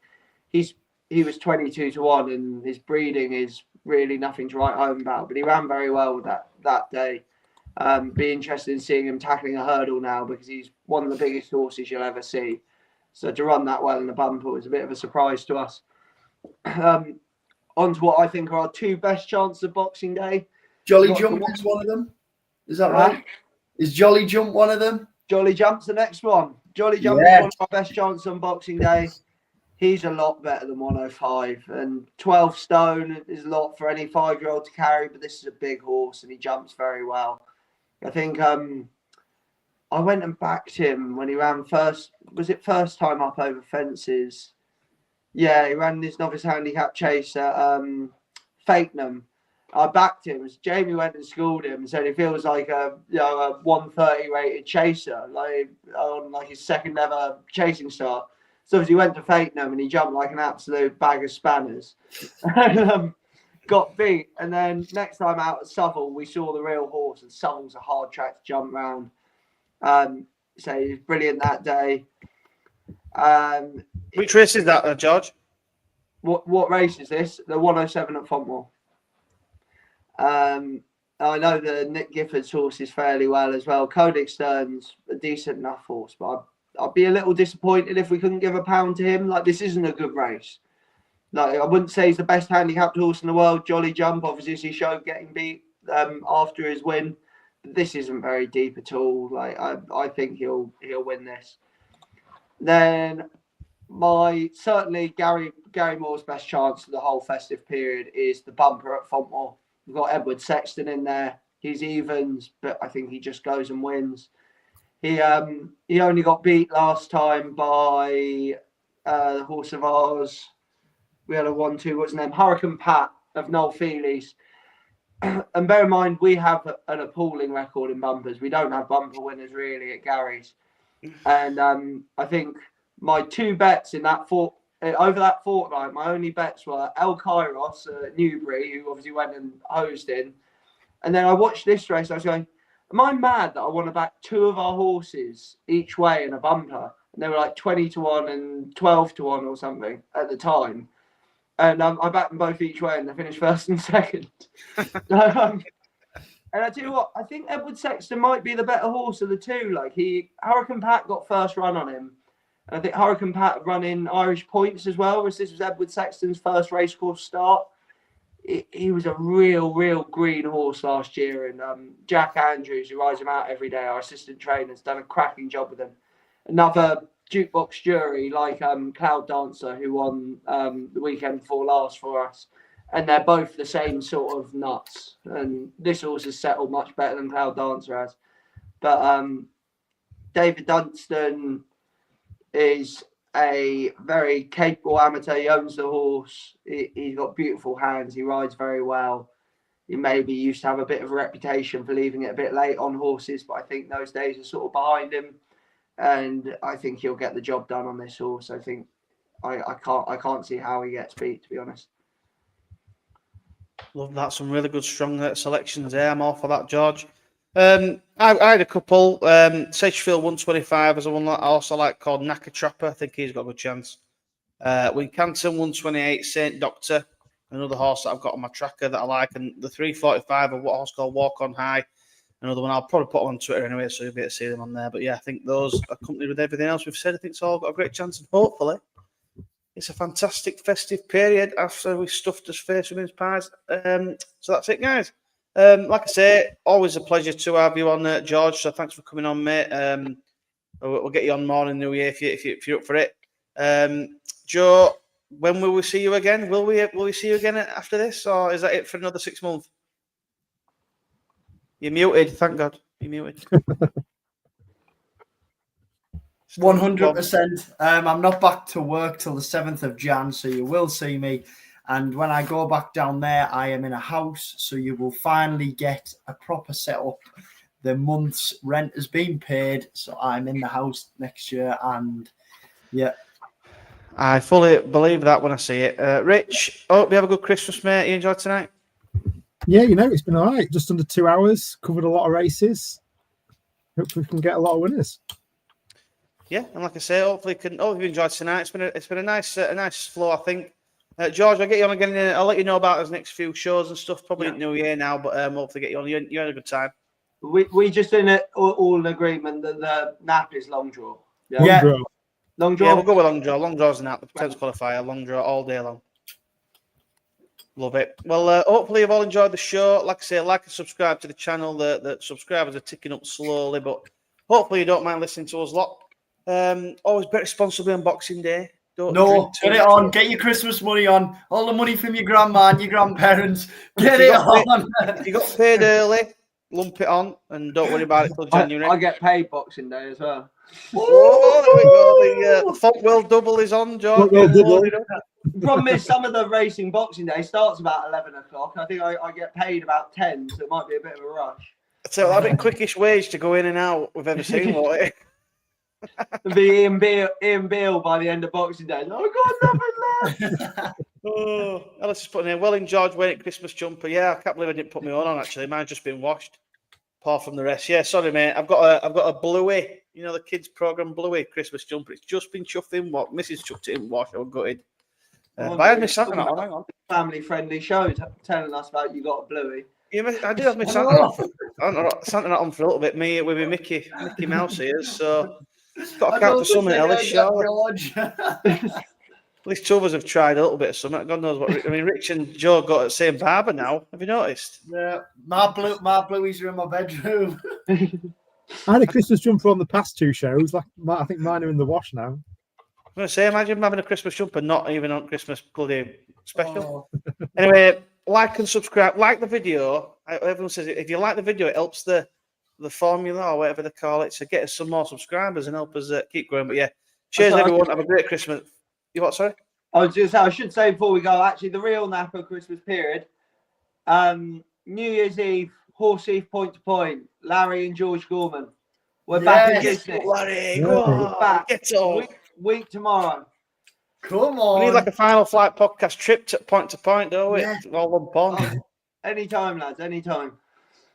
D: He was 22-1, and his breeding is really nothing to write home about, but he ran very well with that day. Be interested in seeing him tackling a hurdle now, because he's one of the biggest horses you'll ever see. So to run that well in the bumper was a bit of a surprise to us. On to what I think are our 2 best chances of Boxing Day.
C: Jolly Jump is one of them. Is that right? Is Jolly Jump one of them?
D: Jolly Jump's the next one. Jolly Jump is one of our best chances on Boxing Day. He's a lot better than 105, and 12 stone is a lot for any 5-year-old to carry, but this is a big horse and he jumps very well. I think I went and backed him when he ran first. Was it first time up over fences? Yeah, he ran this novice handicap chase at Fakenham. I backed him. Jamie went and schooled him and said he feels like a 130 rated chaser, like on like his second ever chasing start. So he went to Fakenham and he jumped like an absolute bag of spanners. Got beat. And then next time out at Southall, we saw the real horse, and Southall's a hard track to jump round. So he was brilliant that day.
A: Which race is that, George?
D: What race is this? The 107 at Fontwell. I know the Nick Gifford's horse is fairly well as well. Kodik Stern's a decent enough horse, but I'd be a little disappointed if we couldn't give £1 to him. Like, this isn't a good race. Like, I wouldn't say he's the best handicapped horse in the world. Jolly Jump, obviously, he showed getting beat after his win. This isn't very deep at all. Like I think he'll win this. Then certainly Gary Moore's best chance of the whole festive period is the bumper at Fontmore. We've got Edward Sexton in there. He's evens, but I think he just goes and wins. He only got beat last time by the horse of ours. We had a 1-2. What's his name? Hurricane Pat of Noel Feely's. And bear in mind, we have an appalling record in bumpers. We don't have bumper winners really at Gary's. And I think my two bets in that over that fortnight, my only bets were El Kairos at Newbury, who obviously went and hosed in. And then I watched this race. I was going, am I mad that I want to back two of our horses each way in a bumper? And they were like 20-1 and 12-1 or something at the time. And I backed them both each way, and they finished first and second. And I tell you what, I think Edward Sexton might be the better horse of the two. Like Hurricane Pat got first run on him, and I think Hurricane Pat run in Irish points as well. Whereas this was Edward Sexton's first racecourse start. He was a real green horse last year, and Jack Andrews, who rides him out every day, our assistant trainer, has done a cracking job with him. Another jukebox jury like Cloud Dancer, who won the weekend before last for us, and they're both the same sort of nuts. And this horse has settled much better than Cloud Dancer has. But David Dunstan is a very capable amateur. He owns the horse. He's got beautiful hands. He rides very well. He maybe used to have a bit of a reputation for leaving it a bit late on horses, but I think those days are sort of behind him. And I think he'll get the job done on this horse. I think I can't see how he gets beat, to be honest.
A: Love that. Some really good, strong selections there. I'm all for that, George. I had a couple. Sedgefield 125 as a one I also like called Knacker Trapper. I think he's got a good chance. Wincanton 128 Saint Doctor, another horse that I've got on my tracker that I like, and the 345 of what horse called Walk on High. Another one I'll probably put on Twitter anyway, so you'll be able to see them on there. But yeah, I think those, accompanied with everything else we've said, I think it's all got a great chance, and hopefully it's a fantastic festive period after we stuffed us face with mince pies. So that's it, guys. Like I say, always a pleasure to have you on, George. So thanks for coming on, mate. We'll get you on more in the new year if you're up for it. Joe, when will we see you again? Will we see you again after this, or is that it for another 6 months? You're muted. Thank God. You're muted.
C: 100%. I'm not back to work till the 7th of Jan, so you will see me. And when I go back down there, I am in a house, so you will finally get a proper setup. The month's rent has been paid, so I'm in the house next year. And yeah,
A: I fully believe that when I see it. Rich, hope you have a good Christmas, mate. You enjoyed tonight?
B: Yeah, it's been all right. Just under 2 hours, covered a lot of races. Hopefully we can get a lot of winners.
A: Yeah, and like I say, hopefully you enjoyed tonight. It's been a nice flow, I think. George, I'll get you on again. I'll let you know about his next few shows and stuff. Probably in New Year now, but hopefully get you on. You had a good time.
D: We just all in agreement that the nap is long draw.
B: Yeah.
D: Long draw.
A: Yeah, we'll go with long draw. Long draw's an nap. The Pertemps Qualifier. Long draw all day long. Love it. Well, hopefully you've all enjoyed the show. Like I say, like and subscribe to the channel. The subscribers are ticking up slowly, but hopefully you don't mind listening to us a lot. Always bet responsibly on Boxing Day.
C: Get it on. Get your Christmas money on. All the money from your grandma and your grandparents. Get it on.
A: If you got paid early, lump it on and don't worry about it till January.
D: I get paid Boxing Day as well.
A: Oh, there we go. The Fontwell double is on, George.
D: The problem is some of the racing Boxing Day starts about 11 o'clock. I think I get paid about 10, so it might be a bit of a rush.
A: So that'd be quickest wage to go in and out we've ever seen, won't it?
D: It'll be Ian Beale by the end of Boxing Day. Oh, God, nothing left.
A: Alice is putting in, well in George wearing Christmas jumper. Yeah, I can't believe I didn't put my own on, actually. Mine's just been washed, apart from the rest. Yeah, sorry, mate. I've got a Bluey, the kids' programme Bluey Christmas jumper. It's just been chuffed in what? Mrs. chucked it in wash. I was gutted. But I had my Santa on. Hang on.
D: Family-friendly shows telling us about you got a Bluey.
A: Yeah, I did have my Santa on for a little bit. Me with my Mickey Mouse ears, so got to count for something, Ellis. least two of us have tried a little bit of something. God knows what. I mean, Rich and Joe got the same barber now. Have you noticed?
C: Yeah, my blueies are in my bedroom.
B: I had a Christmas jumper on the past two shows. I think mine are in the wash now.
A: I'm going to say, imagine having a Christmas jumper not even on Christmas bloody special.
C: Oh.
A: Anyway, like and subscribe. Like the video. Everyone says if you like the video, it helps the formula or whatever they call it. So get us some more subscribers and help us keep growing. But yeah, cheers everyone. Have a great Christmas. You what? Sorry.
D: I should say before we go, actually, the real Napa Christmas period, New Year's Eve, Horse Eve point to point, Larry and George Gorman. We're back in business.
A: Larry, go on.
D: Back.
A: Get on.
D: Week tomorrow.
C: Come on.
A: We need like a Final Flight podcast trip to point, don't we?
C: Yeah.
A: All one pond.
D: Anytime, lads, anytime.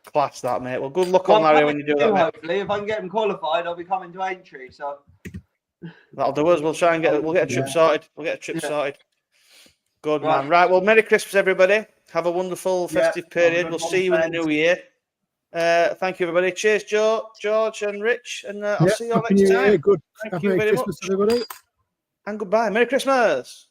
A: Class that, mate. Well, good luck on Larry when you do that, mate.
D: Hopefully, if I can get them qualified, I'll be coming to entry. So
A: that'll do us. We'll try and get a trip sorted. We'll get a trip sorted. Good man. Right. Well, Merry Christmas, everybody. Have a wonderful festive period. We'll see you in the new year. Thank you, everybody. Cheers, Joe, George, and Rich. And I'll see you all next time.
B: Good.
A: Thank you
B: Merry
A: very
B: Christmas,
A: much.
B: everybody.
A: And goodbye. Merry Christmas.